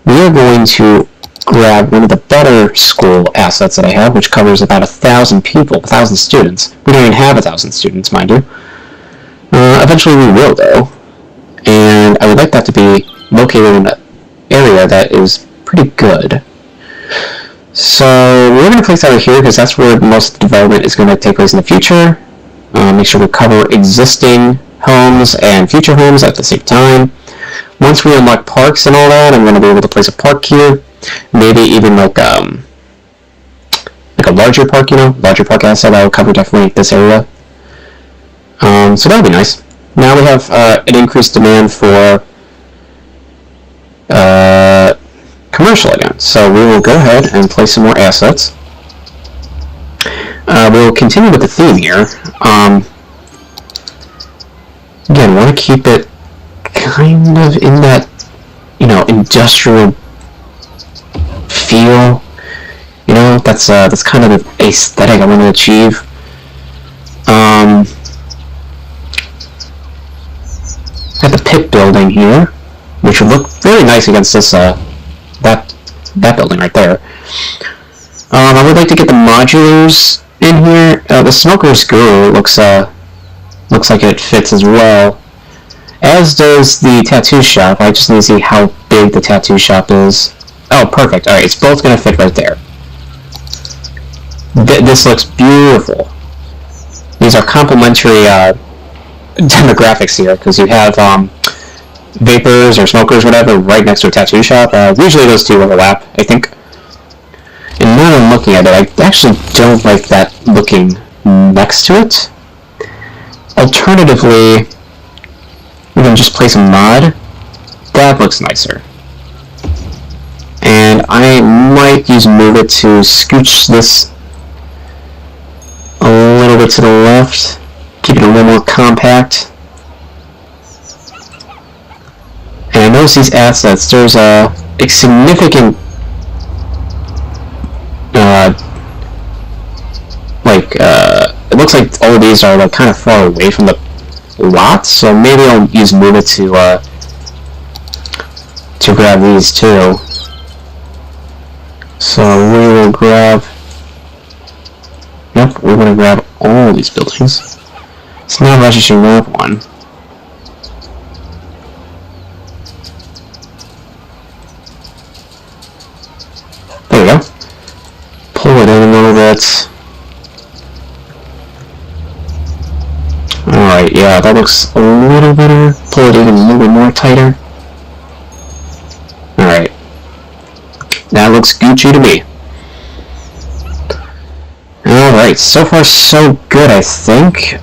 we are going to grab one of the better school assets that I have, which covers about 1,000 people, 1,000 students. We don't even have 1,000 students, mind you. Eventually we will, though. And I would like that to be located in an area that is pretty good. So we're going to place that over here because that's where most of the development is going to take place in the future. Make sure we cover existing homes and future homes at the same time. Once we unlock parks and all that, I'm going to be able to place a park here. Maybe even like a larger park, larger park asset that will cover definitely this area. So that would be nice. Now we have an increased demand for commercial again. So we will go ahead and place some more assets. We'll continue with the theme here. Again, want to keep it kind of in that, industrial feel. That's kind of the aesthetic I want to achieve. Got the pit building here, which would look very nice against this that building right there. I would like to get the modulars in here. The smoker's guru looks like it fits as well, as does the tattoo shop. I just need to see how big the tattoo shop is. Oh, perfect. Alright, it's both going to fit right there. This looks beautiful. These are complementary demographics here, because you have vapors or smokers, whatever, right next to a tattoo shop. Usually those two overlap, I think. And now I'm looking at it, I actually don't like that looking next to it. Alternatively, we can just place a mod. That looks nicer. And I might use Move It to scooch this a little bit to the left, keep it a little more compact. And I notice these assets, there's a significant it looks like all of these are like kind of far away from the lot, so maybe I'll use Move It to grab these too. So we will grab. Yep, we're gonna grab all these buildings. It's not registering that one. There we go. Pull it in a little bit. Alright, yeah, that looks a little better. Pull it even a little bit more tighter. Alright. That looks Gucci to me. Alright, so far so good, I think.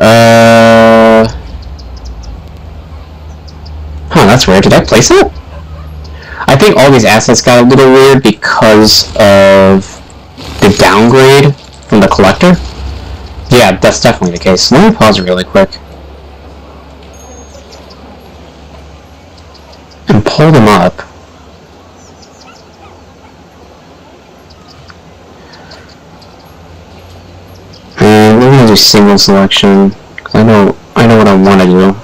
That's weird. Did I place it? I think all these assets got a little weird because of the downgrade from the collector. Yeah, that's definitely the case. Let me pause it really quick. And pull them up. And we're gonna do single selection, because I know what I want to do.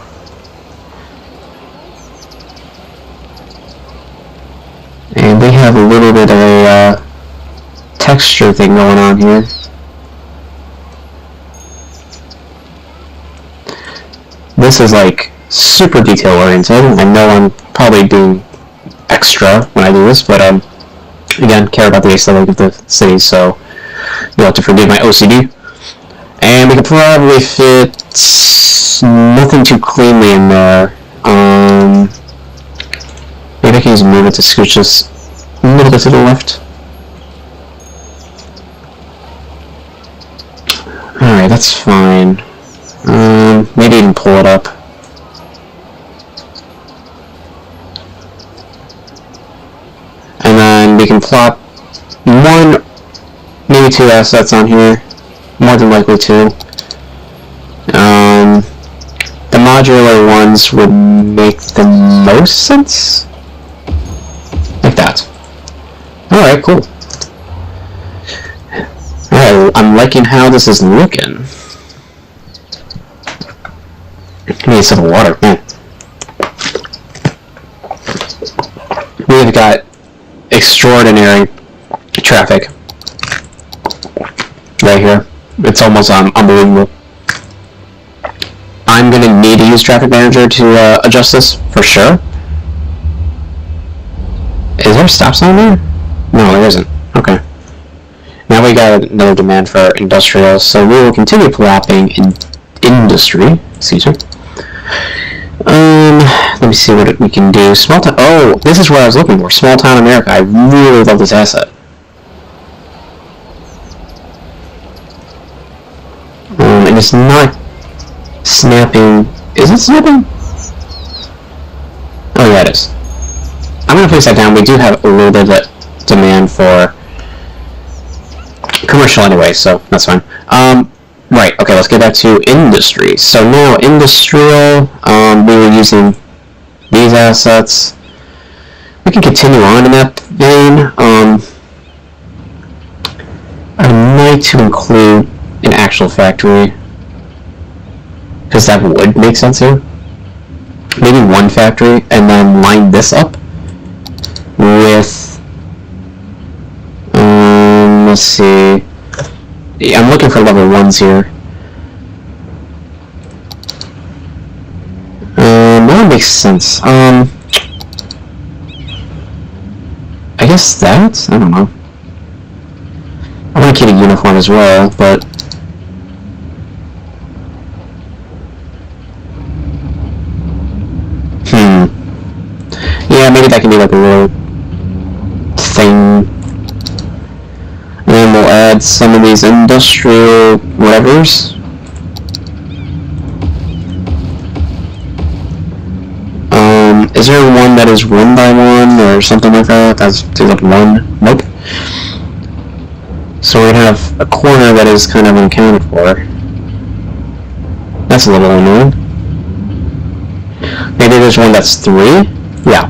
And we have a little bit of a texture thing going on here. This is like super detail oriented. I know I'm probably being extra when I do this, but again, care about the aesthetic of the city, so you'll have to forgive my OCD. And we can probably fit nothing too cleanly in there. Maybe Maybe I can just move it to scooch this a little bit to the left. Alright, that's fine. Maybe even pull it up. And then we can plop one, maybe two assets on here. More than likely two. The modular ones would make the most sense? Like that. Alright, cool. Alright, I'm liking how this is looking. I need a sip of water, man. We've got extraordinary traffic right here. It's almost unbelievable. I'm gonna need to use Traffic Manager to adjust this for sure. Is there a stop sign there? No, there isn't. Okay. Now we got another demand for industrial, so we will continue plopping in industry. Excuse me. Let me see what we can do. Small town. Oh, this is what I was looking for. Small town America. I really love this asset. And it's not snapping. Is it snapping? Oh yeah, it is. I'm gonna place that down. We do have a little bit of demand for commercial anyway, so that's fine. Right, okay, let's get back to industry. So now, industrial, we were using these assets. We can continue on in that vein. I'd like to include an actual factory, because that would make sense here. Maybe one factory, and then line this up with, let's see. Yeah, I'm looking for level 1s here. That makes sense. I guess that? I don't know. I want to keep a uniform as well, but... Yeah, maybe that can be like a little thing. And then we'll add some of these industrial whatevers. Is there one that is 1 by 1 or something like that? That's like 1? Nope. So we're gonna have a corner that is kind of unaccounted for. That's a little annoying. Maybe there's one that's 3? Yeah.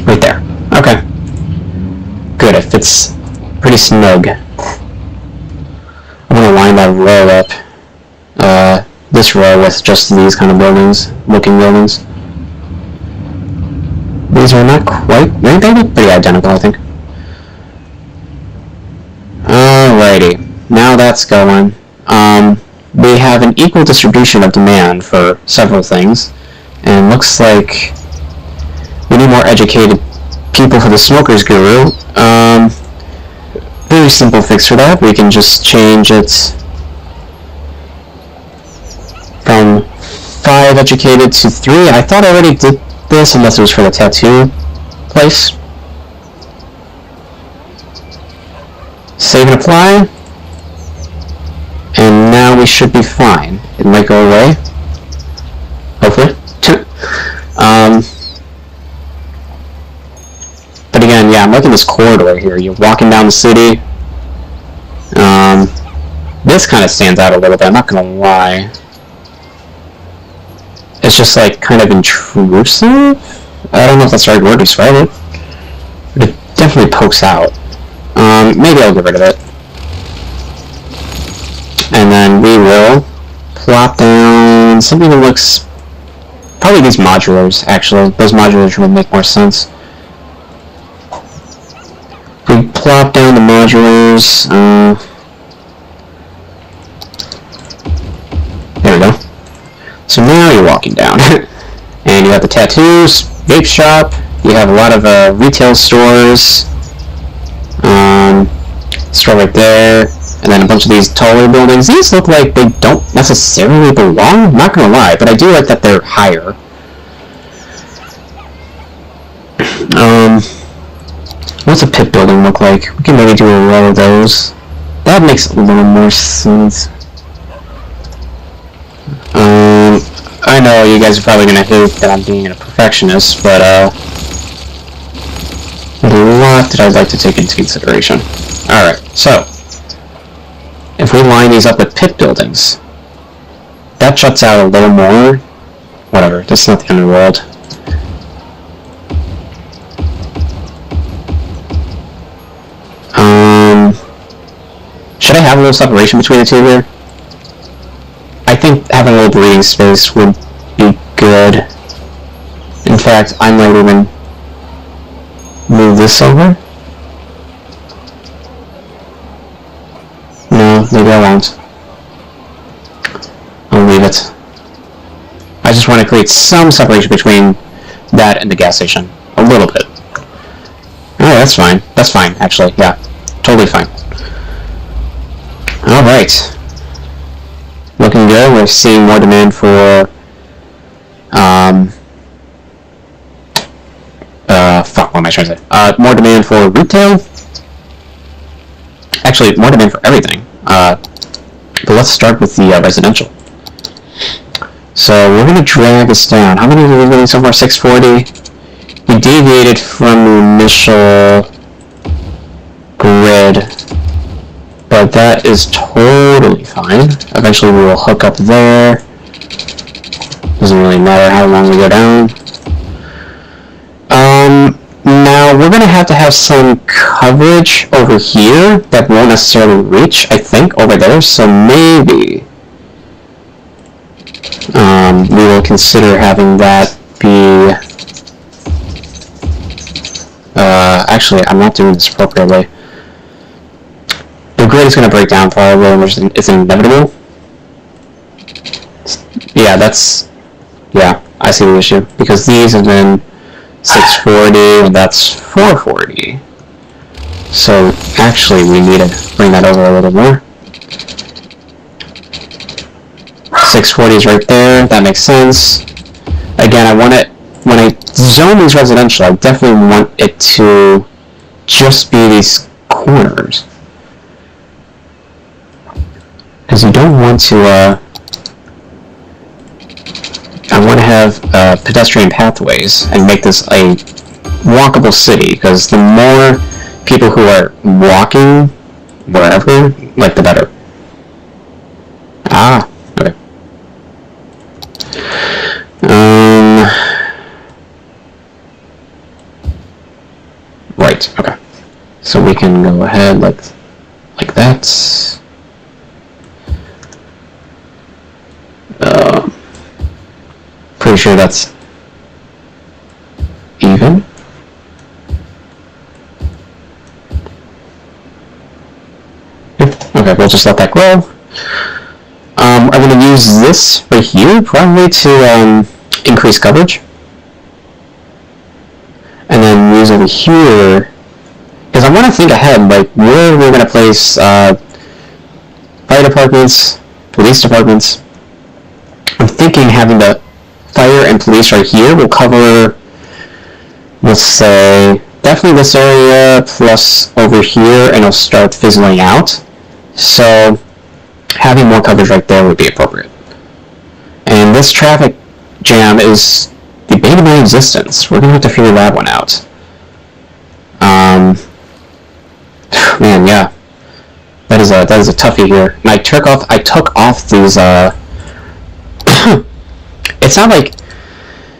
Right there. Okay. Good, it fits pretty snug. I'm gonna line that row up. This row with just these kind of buildings, looking buildings. These are not quite, they look pretty identical, I think. Alrighty, now that's going. We have an equal distribution of demand for several things, and looks like we need more educated people for the smokers guru. Very simple fix for that. We can just change it from 5 educated to 3. I thought I already did this, unless it was for the tattoo place. Save and apply. And now we should be fine. It might go away. Hopefully. But again, yeah, I'm liking this corridor here. You're walking down the city. This kind of stands out a little bit, I'm not gonna lie. It's just like kind of intrusive? I don't know if that's the right word to describe it. But it definitely pokes out. Maybe I'll get rid of it. And then we will plop down something that looks... Probably these modulars, actually. Those modulars would make more sense. We plop down the modulars. There we go. So now you're walking down. And you have the tattoos, vape shop, you have a lot of retail stores. Store right there. And then a bunch of these taller buildings. These look like they don't necessarily belong, not gonna lie, but I do like that they're higher. What's a pit building look like? We can maybe do a row of those. That makes a little more sense. I know you guys are probably gonna hate that I'm being a perfectionist, but a lot that I'd like to take into consideration. Alright, so if we line these up with pit buildings, that shuts out a little more. Whatever, that's not the end of the world. Should I have a little separation between the two here? I think having a little breathing space would be good. In fact, I might even move this over. No, maybe I won't. I'll leave it. I just want to create some separation between that and the gas station. A little bit. Oh, that's fine. That's fine, actually. Yeah, totally fine. Alright. Looking good. We're seeing more demand for fuck, what am I trying to say? More demand for retail? Actually, more demand for everything. But let's start with the residential. So we're gonna drag this down. How many are we getting so far? 640. We deviated from the initial grid, but that is totally fine. Eventually we will hook up there. Doesn't really matter how long we go down. Now we're gonna have to have some coverage over here that won't necessarily reach, I think, over there, so maybe we will consider having that be... actually, I'm not doing this appropriately. The grid is going to break down probably, and it's inevitable. Yeah, that's... yeah, I see the issue. Because these have been 640, and that's 440. So, actually, we need to bring that over a little more. 640 is right there, that makes sense. Again, I want it... when I zone these residential, I definitely want it to just be these corners. Because you don't want to, I want to have pedestrian pathways and make this a walkable city, because the more people who are walking wherever, like, the better. Ah, okay. Right, okay. So we can go ahead like that. Pretty sure that's even. Yep. Okay, we'll just let that grow. I'm going to use this right here probably to increase coverage. And then use over here, because I want to think ahead, like where we're going to place fire departments, police departments. I'm thinking having the fire and police right here will cover, let's say, definitely this area, plus over here, and it'll start fizzling out. So having more coverage right there would be appropriate. And this traffic jam is the bane of my existence. We're gonna have to figure that one out. Man, yeah, that is a toughie here. And I took off these. It's not like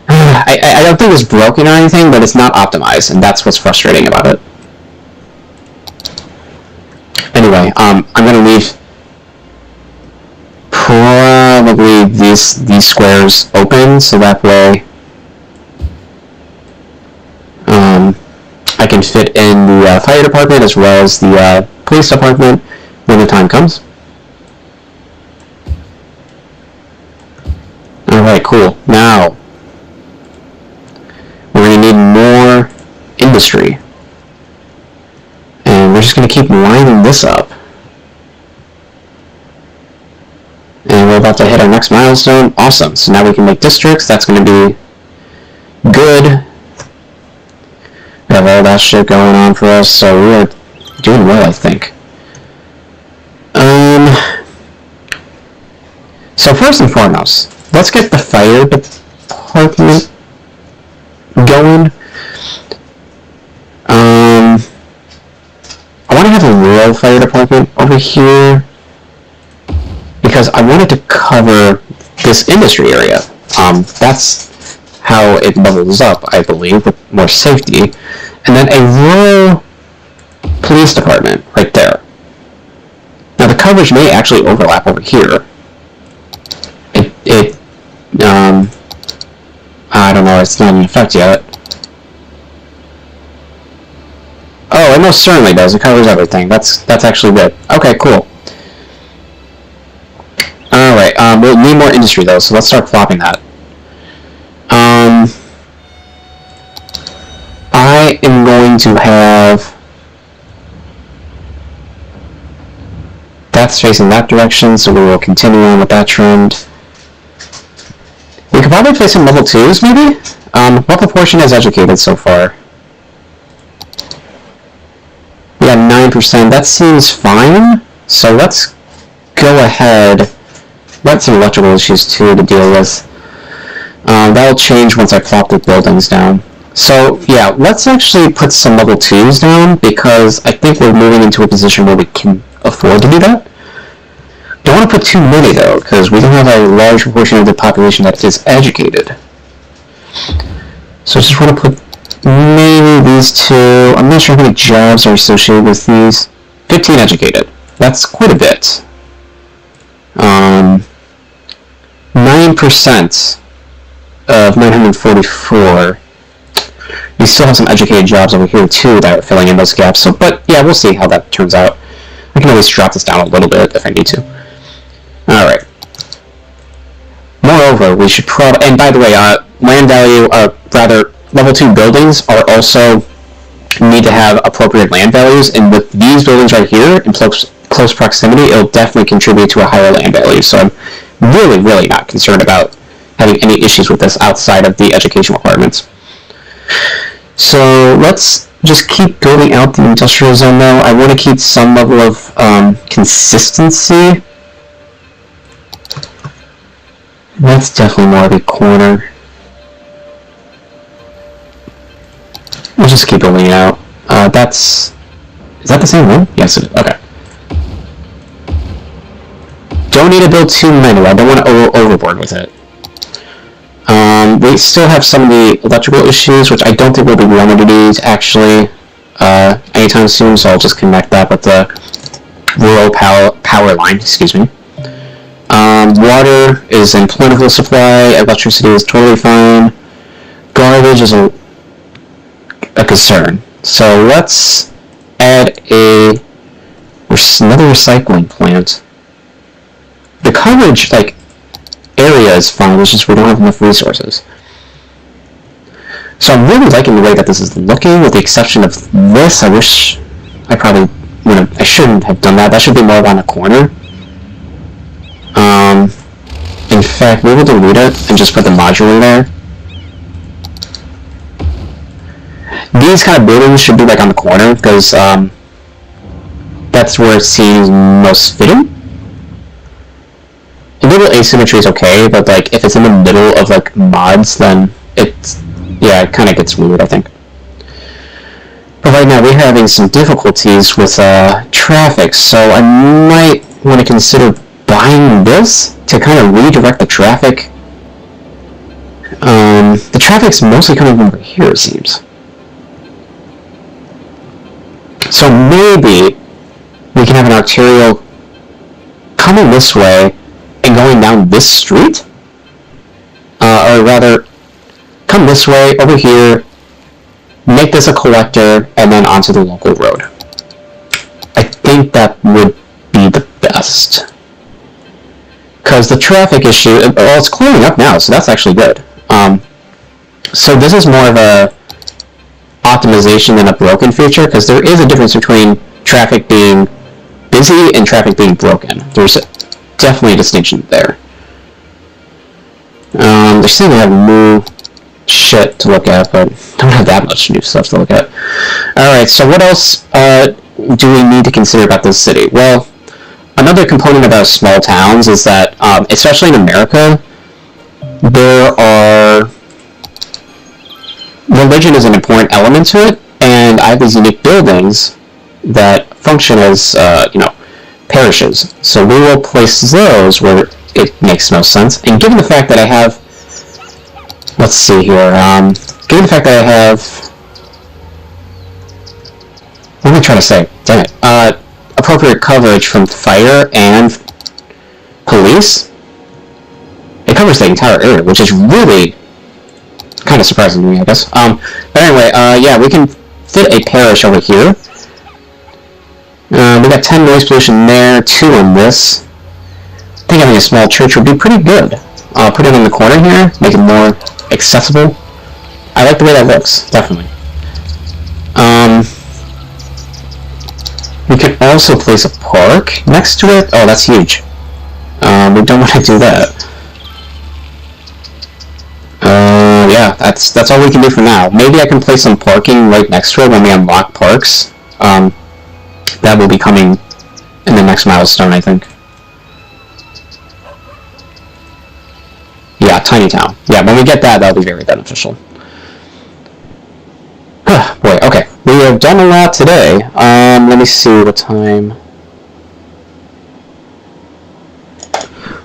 I don't think it's broken or anything, but it's not optimized, and that's what's frustrating about it. Anyway, I'm gonna leave probably these squares open, so that way I can fit in the fire department as well as the police department when the time comes. Alright, cool. Now, we're going to need more industry. And we're just going to keep lining this up. And we're about to hit our next milestone. Awesome. So now we can make districts. That's going to be good. have all that shit going on for us, so we are doing well, I think. So first and foremost, let's get the fire department going. I want to have a rural fire department over here because I wanted to cover this industry area. That's how it levels up, I believe, with more safety. And then a rural police department right there. Now the coverage may actually overlap over here. I don't know, it's not in effect yet. Oh, it most certainly does. It covers everything. That's actually good. Okay, cool. Alright, we'll need more industry though, so let's start flopping that. I am going to have... That's facing that direction, so we will continue on with that trend. We could probably place some level 2s, maybe? What proportion is educated so far? Yeah, 9%. That seems fine. So let's go ahead. Got some electrical issues too to deal with. That'll change once I plop the buildings down. So yeah, let's actually put some level 2s down because I think we're moving into a position where we can afford to do that. Don't want to put too many though, because we don't have a large proportion of the population that is educated. So I just want to put maybe these two. I'm not sure how many jobs are associated with these. 15 educated. That's quite a bit. 9% of 944. We still have some educated jobs over here too that are filling in those gaps. So, but yeah, we'll see how that turns out. I can always drop this down a little bit if I need to. Alright. Moreover, we should probably... And by the way, land value, rather, level 2 buildings are also need to have appropriate land values, and with these buildings right here, in close proximity, it'll definitely contribute to a higher land value, so I'm really, really not concerned about having any issues with this outside of the education requirements. So, let's just keep building out the industrial zone, though. I want to keep some level of consistency. That's definitely more of a corner. We'll just keep building it out. Is that the same one? Yes, it is. Okay. Don't need to build too many. I don't want to go overboard with it. We still have some of the electrical issues, which I don't think will be remedied actually anytime soon, so I'll just connect that with the rural power line, excuse me. Water is in plentiful supply, electricity is totally fine. Garbage is a concern. So let's add another recycling plant. The coverage, like, area is fine, it's just we don't have enough resources. So I'm really liking the way that this is looking, with the exception of this. I wish I probably, I shouldn't have done that. That should be more around the corner. In fact, we will delete it and just put the modular there. These kind of buildings should be like on the corner, because that's where it seems most fitting. A little asymmetry is okay, but like if it's in the middle of like mods, then it kind of gets weird, I think. But right now we're having some difficulties with traffic, so I might want to consider buying this to kind of redirect the traffic. The traffic's mostly coming from over here, it seems. So maybe we can have an arterial coming this way and going down this street? Or rather, come this way, over here, make this a collector, and then onto the local road. I think that would be the best. Because the traffic issue, well, it's clearing up now, so that's actually good. So this is more of a optimization than a broken feature, because there is a difference between traffic being busy and traffic being broken. There's definitely a distinction there. They seem to have new shit to look at, but don't have that much new stuff to look at. Alright, so what else do we need to consider about this city? Well, another component about small towns is that, especially in America, religion is an important element to it, and I have these unique buildings that function as, parishes. So we will place those where it makes most sense. And given the fact that I have, let's see here, given the fact that I have, what am I trying to say? Damn it. Appropriate coverage from fire and police, it covers the entire area, which is really kind of surprising to me, I guess. But anyway, yeah, we can fit a parish over here. We got 10 noise pollution there, 2 on this. I think having a small church would be pretty good. Put it in the corner here, make it more accessible. I like the way that looks, definitely. We could also place a park next to it. Oh, that's huge. We don't want to do that. Yeah, that's all we can do for now. Maybe I can place some parking right next to it when we unlock parks. That will be coming in the next milestone, I think. Yeah, tiny town. Yeah, when we get that, that'll be very beneficial. Boy, okay. We have done a lot today. Let me see what time.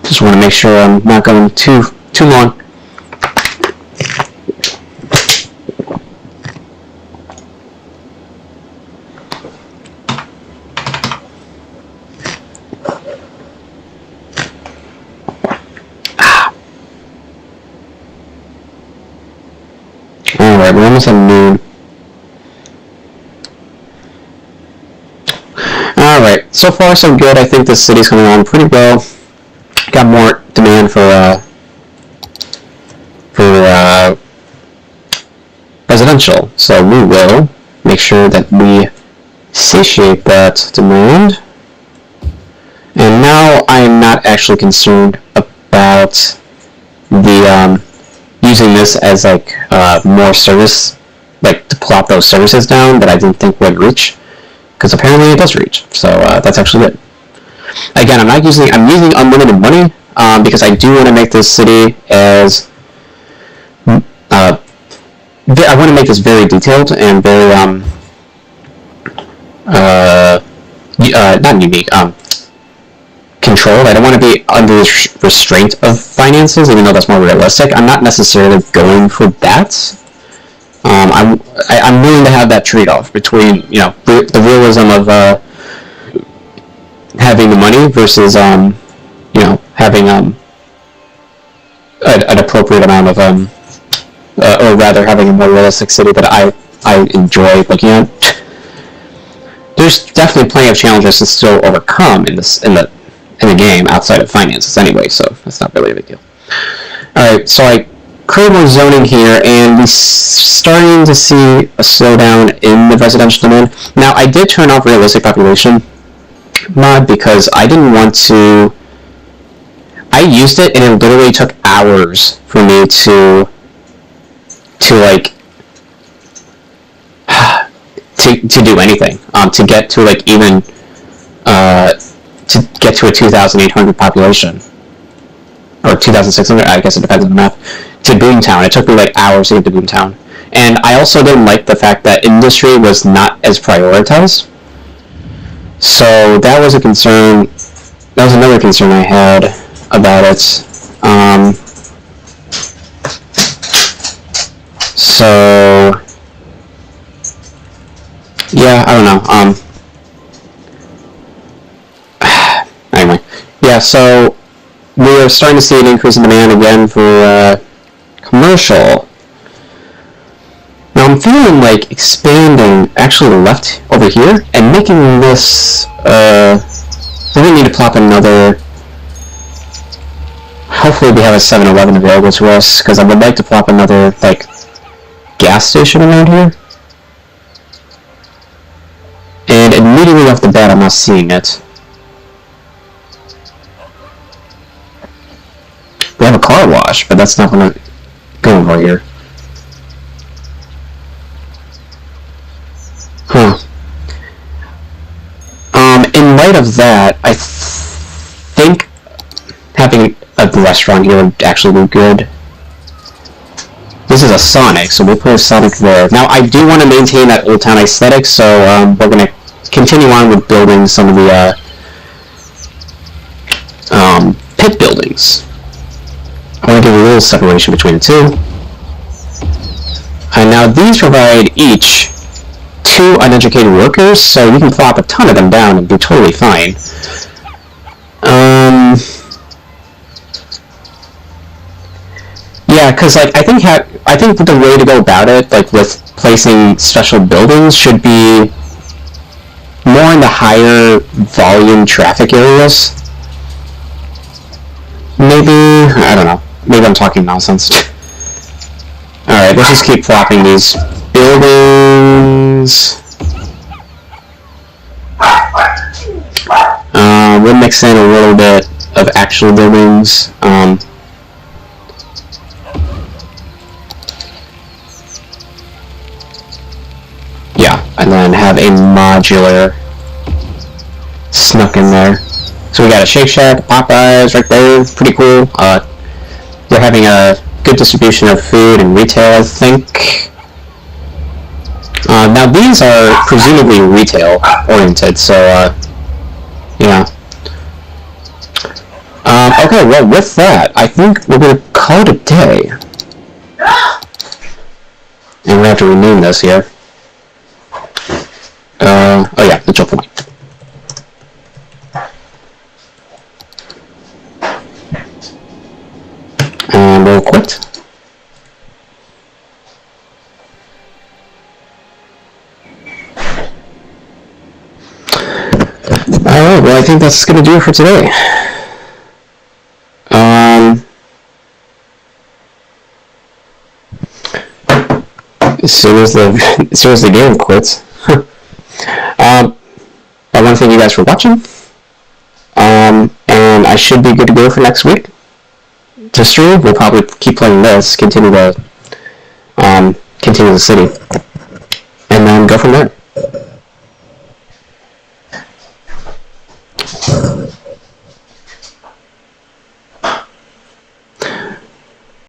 Just want to make sure I'm not going too long. Alright, we're almost at noon. Alright, so far so good. I think this city's coming along pretty well. Got more demand for residential, so we will make sure that we satiate that demand. And now I am not actually concerned about the using this as like more service, like to plop those services down that I didn't think would reach, because apparently it does reach. So that's actually good. Again, I'm using unlimited money because I do want to make this city as I want to make this very detailed and very not unique, controlled. I don't want to be under the restraint of finances, even though that's more realistic. I'm not necessarily going for that. I'm willing to have that trade-off between, the realism of having the money versus, having an appropriate amount of, or rather having a more realistic city that I enjoy looking at. There's definitely plenty of challenges to still overcome in the game outside of finances anyway, so that's not really a big deal. Alright, so I create more zoning here, and we're starting to see a slowdown in the residential demand. Now, I did turn off realistic population mod because I didn't want to. I used it, and it literally took hours for me to do anything, to get to like even to get to a 2,800 population, or 2,600, I guess it depends on the map, to Boomtown. It took me like hours to get to Boomtown. And I also didn't like the fact that industry was not as prioritized. So that was a concern, that was another concern I had about it. So yeah, I don't know. Anyway, yeah. So we are starting to see an increase in demand again for commercial. Now I'm feeling like expanding actually left over here and making this. We need to plop another. Hopefully we have a 7-Eleven available to us, because I would like to plop another like gas station around here. And immediately off the bat, I'm not seeing it. We have a car wash, but that's not going to go over here. Huh. In light of that, I think having a restaurant here would actually be good. This is a Sonic, so we'll put a Sonic there. Now, I do want to maintain that Old Town aesthetic, so we're going to continue on with building some of the pit buildings. I want to give a little separation between the two. And now these provide each 2 uneducated workers, so you can plop a ton of them down and be totally fine. Yeah, because like I think the way to go about it, like with placing special buildings, should be more in the higher volume traffic areas. Maybe, I don't know. Maybe I'm talking nonsense. Alright, let's just keep plopping these buildings. We'll mix in a little bit of actual buildings. Yeah, and then have a modular snuck in there. So we got a Shake Shack, Popeyes right there, pretty cool. We're having a good distribution of food and retail, I think. Now these are presumably retail oriented, so yeah. Okay, well with that, I think we're gonna call it a day. And we have to rename this here. Oh yeah, the choke point. And we'll quit. Alright, well I think that's gonna do it for today. As soon as the game quits. I want to thank you guys for watching. And I should be good to go for next week. To stream, we'll probably keep playing this, continue the city, and then go from there.